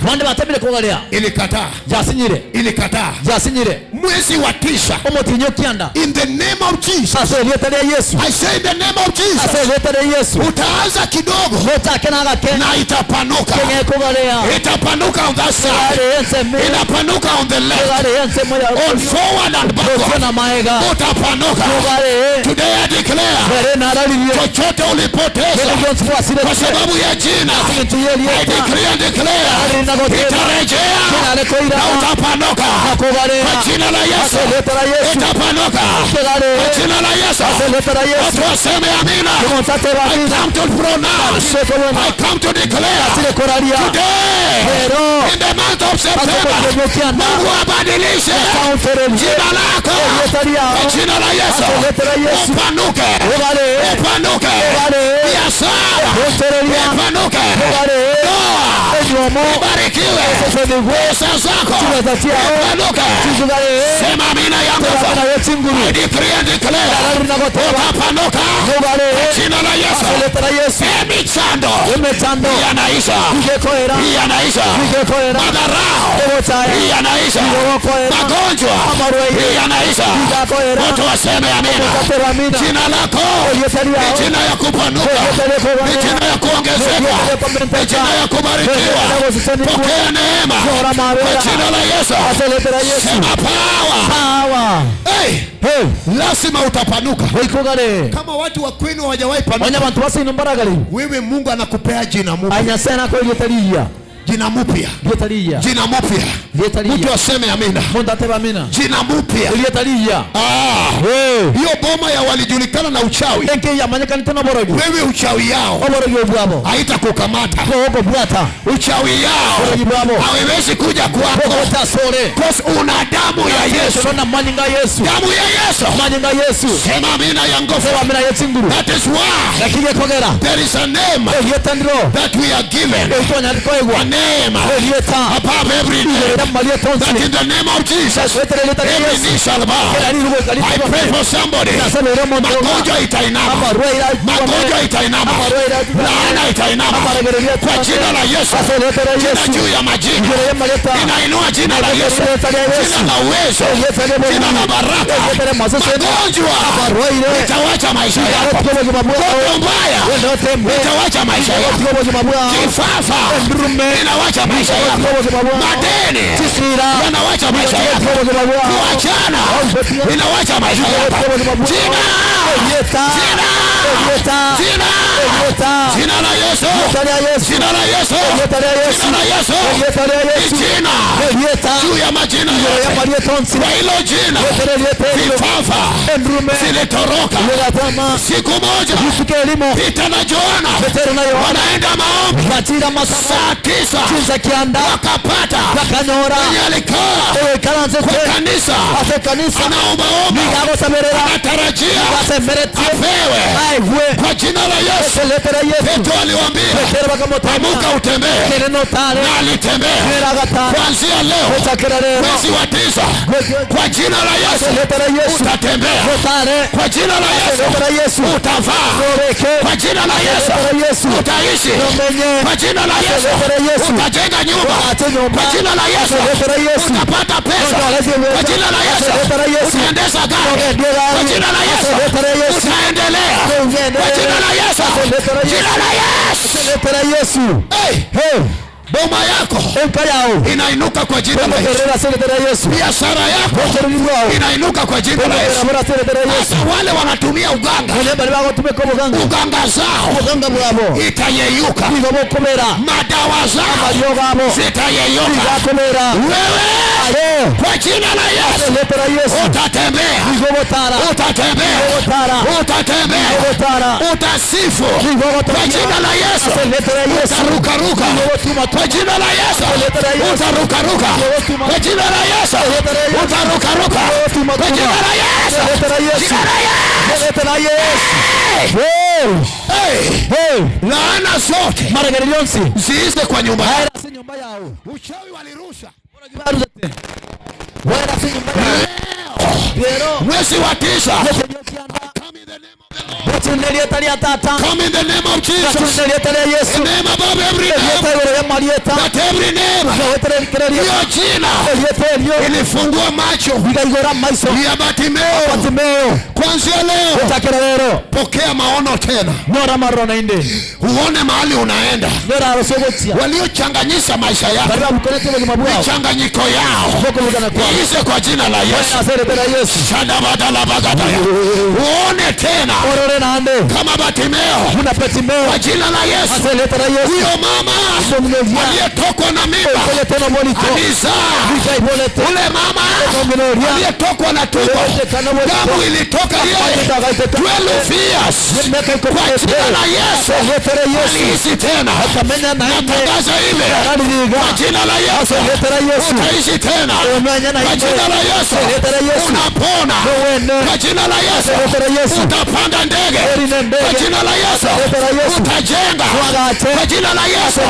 ilikataa. Mwezi wa 9, in the name of Jesus, I say in the name of Jesus, utaanza kidogo na itapanuka. Itapanuka on that side, inapanuka on the left, on forward and backward, utapanuka. Today I declare, chochote ulipoteza kwa sababu ya jina, I declare and declare, itarejea na utapanuka kwa jina la Yesu. Utapanuka kwa jina la Yesu. Watu waseme amina. I come to pronounce, I come to declare today, in the month of September, Mungu abadilishe jina lako kwa jina la Yesu. Upanuke. Upanuke. Biashara ipanuke. ndoa ibarikiwe, pesa zako ipanuke. Sema amina ya nguvu. I decree and declare utapanuka jina la Yesu. Michando yanaisha, yanaisha. Madharau yanaisha, magonjwa yanaisha. Watu waseme amina. Jina lako ni jina ya kupanuka, ni jina ya kuongezeka, ni jina ya kubarikiwa. Pokea neema kwa jina la Yesu. Sema power. Hey, lazima utapanuka. Kama watu wa kwenu hawajawahi panuka, wewe Mungu anakupea jina mpya. Jina mpya. Jina mpya. Mtu aseme amina. Jina mpya. Hiyo boma ya walijulikana na uchawi. Wewe uchawi yao haitakukamata. Uchawi yao haiwezi kuja kwako. Because una damu ya Yesu. Damu ya Yesu. Sema amina ya nguvu. That is why there is a name that we are given. Name above every name, that in the name of Jesus every knee shall bow. I pray for somebody. Magonjwa itainama, laana itainama kwa jina la Yesu. Jina juu ya majina, inainua jina la Yesu, jina la uwezo, jina la baraka. Magonjwa itawacha maisha yako, mambo mbaya itawacha maisha yako, kifafa inawacha maisha yako, madeni yanawacha maisha yako, kuachana inawacha maisha yako. Jina la Yesu. Jina la Yesu. Jina juu ya majina yote. Kwa hilo jina vifafa zilitoroka. Siku moja Peter na Yohana wanaenda maombi saa 9 wakapata mwenye alikaa kwa kanisa anaombaomba, anatarajia apewe kwa jina la Yesu. Petro aliwaambia amuka utembee, na alitembea. Kuanzia leo mwezi wa 9 kwa jina la Yesu utatembea, kwa jina la Yesu utavaa, kwa jina la Yesu utaishi, kwa jina la Yesu utajenga nyumba, kwa jina la Yesu utapata pesa, kwa jina la Yesu utaendesha gari, kwa jina la Yesu utaendelea, kwa jina la Yesu. Jina la Yesu. Boma yako inainuka kwa jina la Yesu. Biashara yako inainuka kwa jina la Yesu. Hata wale wanatumia uganga zao itayeyuka, madawa zao zitayeyuka. Wewe kwa jina la Yesu utatembea, utasifu kwa jina la Yesu, utarukaruka kwa jina la Yesu, utarukaruka kwa jina la Yesu, utarukaruka kwa jina la Yesu, jina la Yesu. Laana zote ziishe kwa nyumba yao. Uchawi walirusha mwezi wa 9. Come in the name of Jesus. The name above every name. That every name. Hiyo jina ilifungua macho ya Bartimayo. Kuanzia leo pokea maono tena, uone mahali unaenda. Waliochanganyisha maisha yako, michanganyiko yao iishe kwa jina la Yesu. Uone tena kama Bartimayo kwa jina la Yesu. Huyo mama aliyetokwa na mimba alizaa. Ule mama aliyetokwa na tumbo, damu ilitoka yeye 12 years. Kwa jina la Yesu aliishi tena. Natangaza ile kwa jina la Yesu utaishi tena. Kwa jina la Yesu unapona. Kwa jina la Yesu utapanda ndege. Kwa jina la Yesu utajenga. Kwa jina la Yesu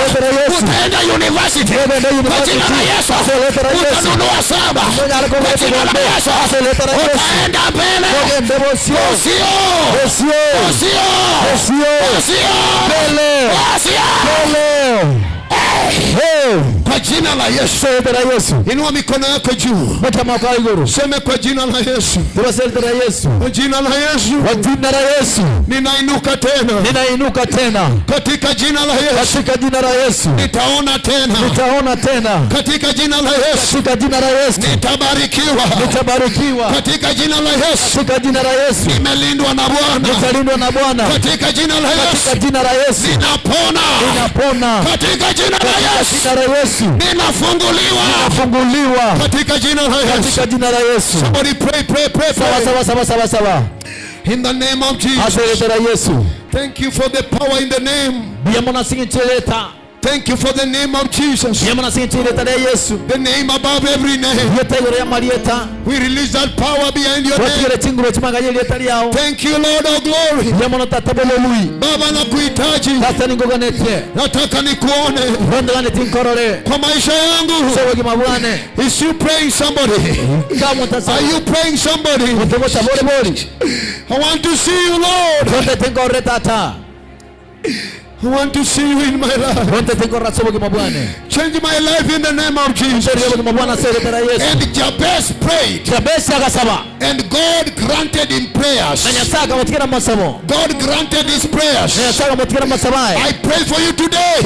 utaenda university. Kwa jina la Yesu utanunua shamba. Kwa jina la Yesu utaenda mbele. Kwa jina la Yesu. Inua mikono yako juu. Sema kwa jina la Yesu. Kwa jina la Yesu. Ninainuka tena. Katika jina la Yesu. Nitaona tena. Katika jina la Yesu. Nitabarikiwa. Katika jina la Yesu. Nimelindwa na Bwana. Katika jina la Yesu. Ninapona. Katika jina la Yesu. Ninafunguliwa. Katika jina la Yesu. Somebody pray. Sawa. In the name of Jesus. Thank you for the power in the name. Thank you for the name of Jesus. The name above every name. We release that power behind your name. Thank you, Lord of glory. Baba nakuhitaji. Nataka nikuone kwa maisha yangu. Is you praying somebody? Are you praying somebody? I want to see you, Lord. I want to see you in my life. Change my life in the name of Jesus. And Jabez prayed. And God granted him prayers. God granted his prayers. I pray for you today.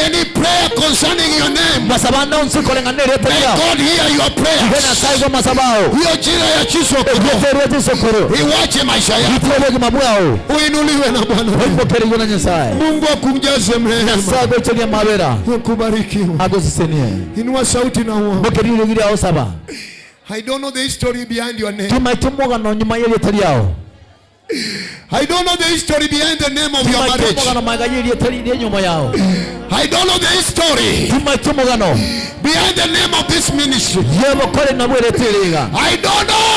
Any prayer concerning your name, may God hear your prayers. Hiyo jina ya Yesu. Iwache maisha yako. Uinuliwe na Bwana. Mungu akujaze rehema. Ukubarikiwe. Inua sauti na uombe. I don't know the history behind your name. I don't know the history behind the name of your marriage. I don't know the history behind the name of this ministry. I don't know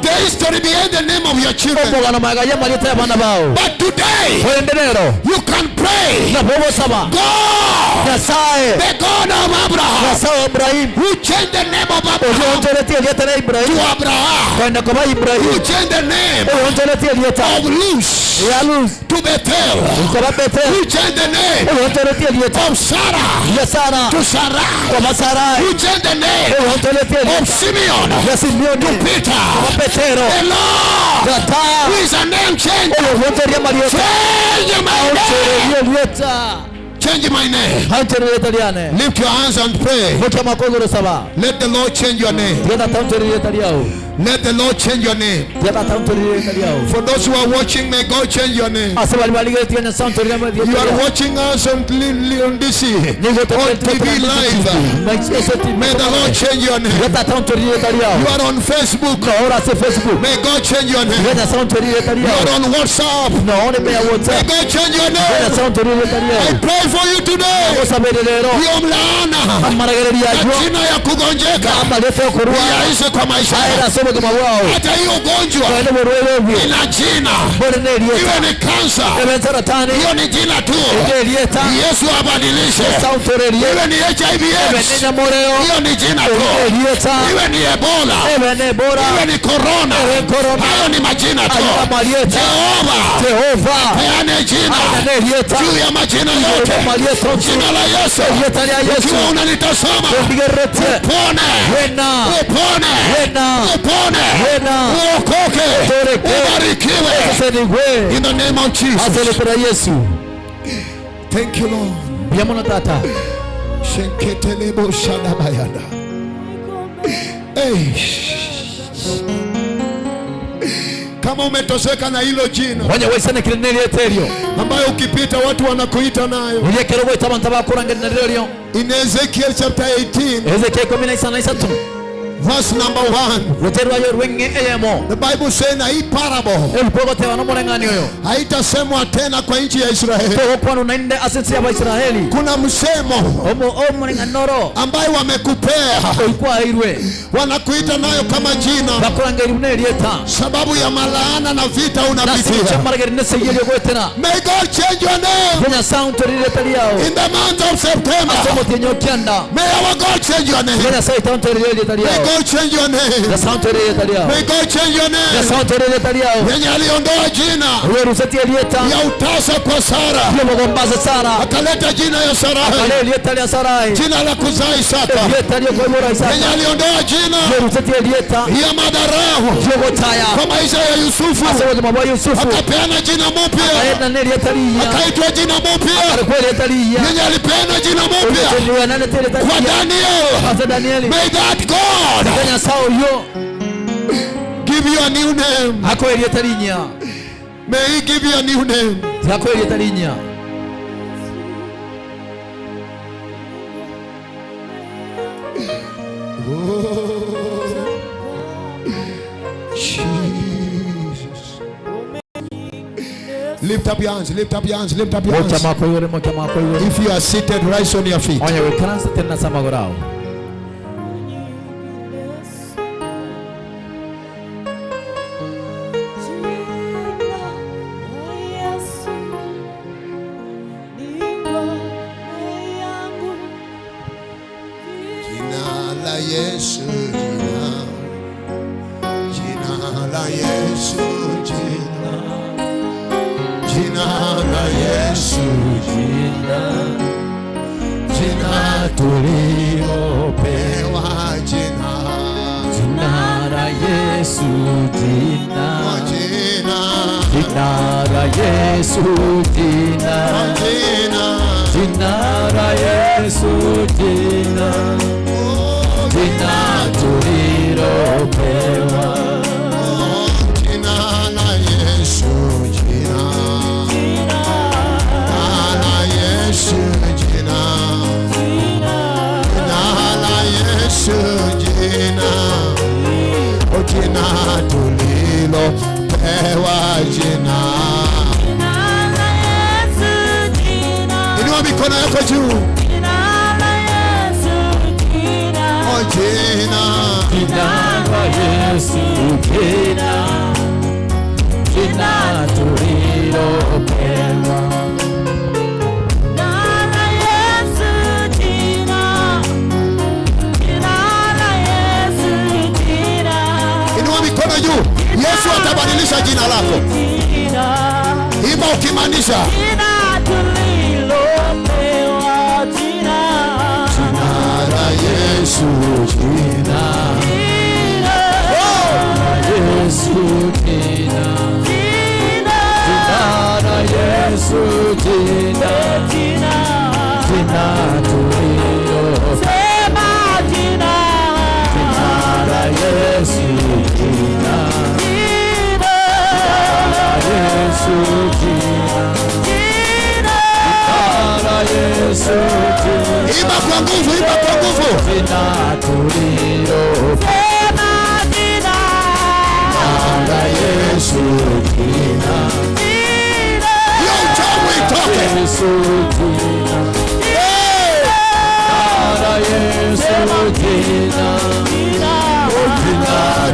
the history behind the name of your children. But today you can pray. God, the God of Abraham, who changed the name of Abraham to Abraham, who changed the name of Luz to Bethel, who changed the name of Sarah to Sarah, who changed the name of Simeon to Peter. The Lord, who is a name changer, change my name. Lift your hands and pray. Let the Lord change your name. Let the Lord change your name. For those who are watching, may God change your name. You are watching us on DC, on TV live. May the Lord change your name. You are on Facebook. May God change your name. You are on WhatsApp. May God change your name. I pray for you today. Hiyo mlaana na jina ya kugonjeka yaishe kwa maisha. Hata hiyo ugonjwa ina jina, iwe ni kansa, hiyo ni jina tu. Yesu abadilishe. Iwe ni HIV/AIDS, hiyo ni jina tu. Iwe ni Ebola, iwe ni Corona, hayo ni majina tu. Jehova peane jina juu ya majina yote. Jina la Yesu. Ukiwa unanitazama, upone, uokoke, ubarikiwe in the name of Jesus. Thank you, Lord. Shenketelebo shadabayada. kama umetosheka na hilo jina wanya waisana kireneli eterio ambayo ukipita watu wanakuita nayo. Uyekero go itabantu bakuranga neryo. In Ezekiel chapter 18, Ezekiel 13 verse number 1, the Bible says na hii parable haitasemwa tena kwa nchi ya Israeli. Kuna msemo ambayo wamekupea, wanakuita nayo kama jina sababu ya malaana na vita unapitia. May God change your name in the month of September. May our God change your name. May God change your name. May God change your name. Yenye aliondoa jina ya utasa kwa Sara, akaleta jina ya Sarai, jina la kuzaa Isaka. Yenye aliondoa jina ya madharau kwa maisha ya Yusufu, akapeana jina mpya, akaitwa jina mpya. Yenye alipeana jina mpya kwa Daniel. May that God give you a new name. May He give you a new name. Oh, Jesus. Lift up your hands, lift up your hands, lift up your hands. If you are seated, rise on your feet. Yesu jina la Yesu jina la Yesu jina tuliopewa jina la Yesu jina la Yesu jina la Yesu jina tulilopewa, jina la Yesu, jina la Yesu, jina la Yesu, jina tulilopewa, jina la Yesu, jina. Inua mikono yako juu. Jina la Yesu, jina tulilopewa, jina la Yesu, jina la Yesu, jina. Inua mikono juu. Yesu atabadilisha jina lako. Imba ukimaanisha jina tulilopewa, jina la Yesu, jina la Yesu, jina la Yesu, jina tulio sema, jina la Yesu, jina la Yesu, jina la Yesu. Imba kwa nguvu, imba kwa nguvu. Jina tulio sema, jina la Yesu, jina yo tamu itoke Yesu, jina la Yesu, jina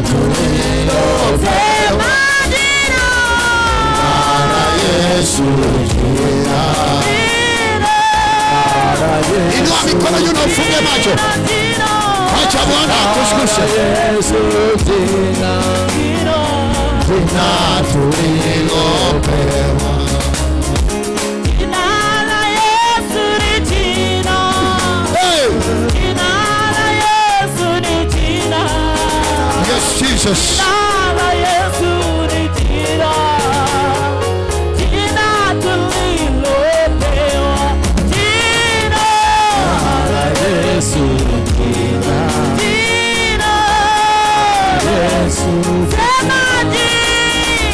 tulio sema, jina la Yesu, jina. Inua mikono juu na ufunge macho. Acha Bwana akushukishe. Jina tulilopewa, jina la Yesu ni jina. Jina la Yesu ni jina. Yes, Jesus. Jina la Yesu ni jina. Jina tulilopewa, jina la Yesu, jina Yesu, sema jina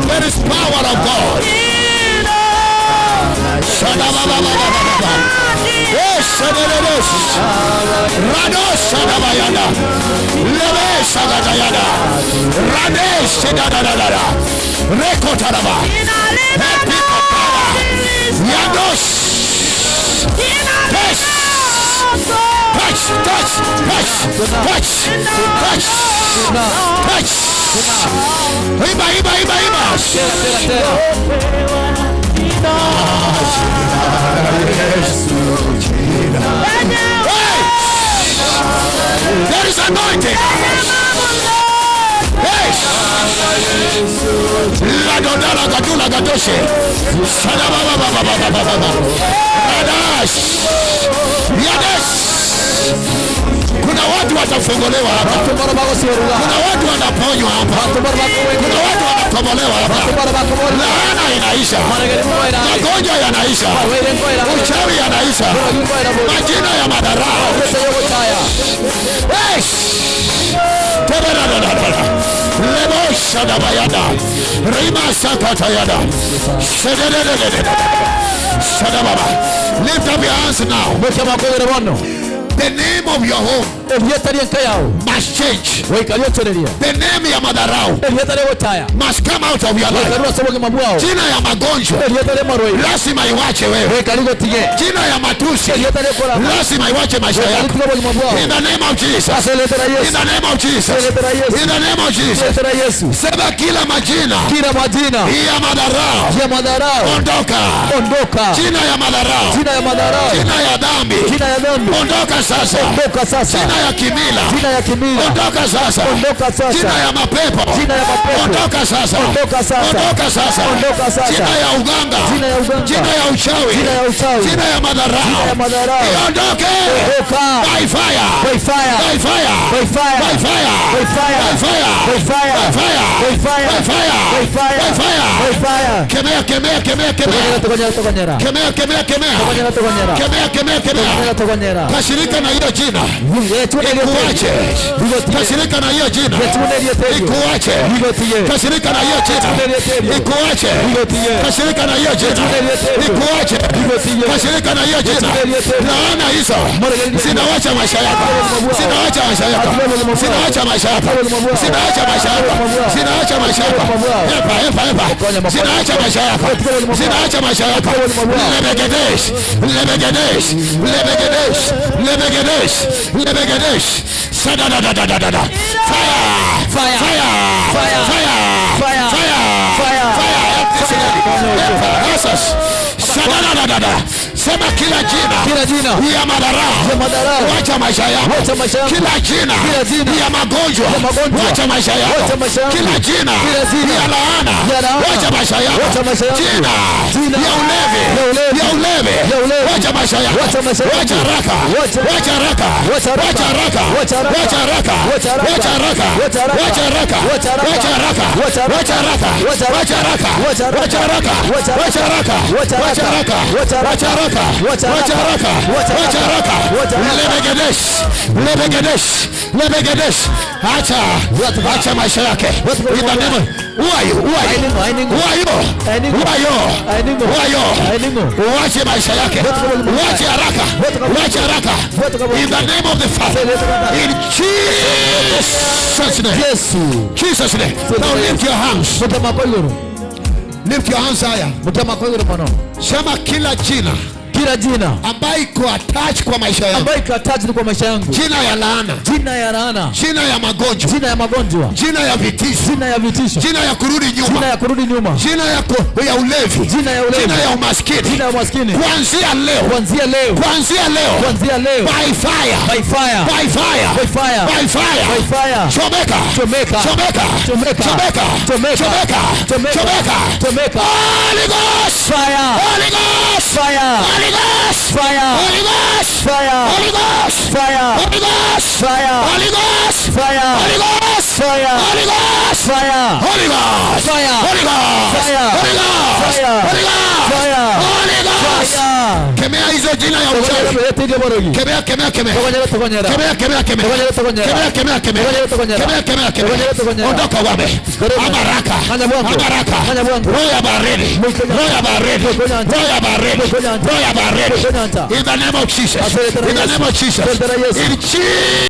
There is power of God. There is anointing. Kuna watu watafunguliwa hapa. Kuna watu wanaponywa hapa. Kuna watu wanakombolewa hapa. Laana inaisha. Magonjwa yanaisha. Uchawi yanaisha. Majina ya madharau. Lebosha da bayada. Rima sakatayada. Shadababa. Lift up your hands now. The name of your home must change. The name ya madharau must come out of your life. Jina ya magonjwa lazima iwache wewe. Jina ya matusi lazima iwache maisha yako. In the name of Jesus. In the name of Jesus. In the name of Jesus. Sema kila majina ya madharau ondoka. Jina ya madharau, jina ya dhambi ondoka sasa. Jina ya kimila ondoka sasa. Jina ya mapepo ondoka sasa. Jina ya uganga, jina ya uchawi, jina ya madharau iondoke. By fire, by fire, by fire, by fire, by fire, by fire, by fire, by fire, by fire, by fire, by fire, by fire. Kemea. Kashirika na hiyo jina ikuache. Kashirika na hiyo jina ikuache. Kashirika na hiyo jina ikuache. Kashirika na hiyo jina ikuache. Kashirika na hiyo jina. Laana hizo zinawacha maisha yako. Zinawacha maisha yako. Zinawacha maisha yako. Zinawacha maisha yako. Zinawacha maisha yako. Epa. Zinawacha maisha yako. Zinawacha maisha yako. Lebegedesh. Sadadadadadada. Fire. Sema kila jina ya madharau wacha maisha yako. Kila jina ya magonjwa wacha maisha yako. Kila jina ya laana wacha maisha yako. Jina ya ulevi wacha maisha yako. Wacha haraka. Lebegedesh. Acha maisha yake. Uache maisha yake. Uache haraka. In the name of the Father. In Jesus' name. Jesus' name. Now lift your hands. Lift your hands higher. Sema kila jina kila jina ambayo iko attached kwa maisha yangu, ambayo iko attached kwa maisha yangu, jina ya laana, jina ya laana, jina ya magonjwa, jina ya magonjwa, jina ya vitisho, jina ya vitisho, jina ya kurudi nyuma, jina ya kurudi nyuma, jina ya ulevi, jina ya ulevi, jina ya umaskini, jina ya umaskini, kuanzia leo, kuanzia leo, kuanzia leo, kuanzia leo, by fire, by fire, by fire, by fire, by fire, by fire, chomeka, chomeka, chomeka, chomeka, chomeka, chomeka, chomeka, chomeka, chomeka, chomeka, Holy Ghost, fire, Holy Ghost, fire, Holy Ghost, fire, Holy Ghost, fire, Holy Ghost, fire, Holy Ghost, fire, Holy Ghost, fire, Holy Ghost, fire, Holy Ghost, fire, Holy Ghost, fire, Holy Ghost, fire, Holy Ghost, fire, Holy Ghost, fire, Holy Ghost. fire. Kemea hizo jina ya uchawi. Kemea, kemea, kemea. Kemea, kemea, kemea. Kemea, kemea, kemea. Kemea, kemea, kemea. Ondoka wame. Abaraka. Abaraka. Roho ya baridi. Roho ya baridi. Roho ya baridi. Roho ya baridi. In the name of Jesus. In the name of Jesus. In Jesus.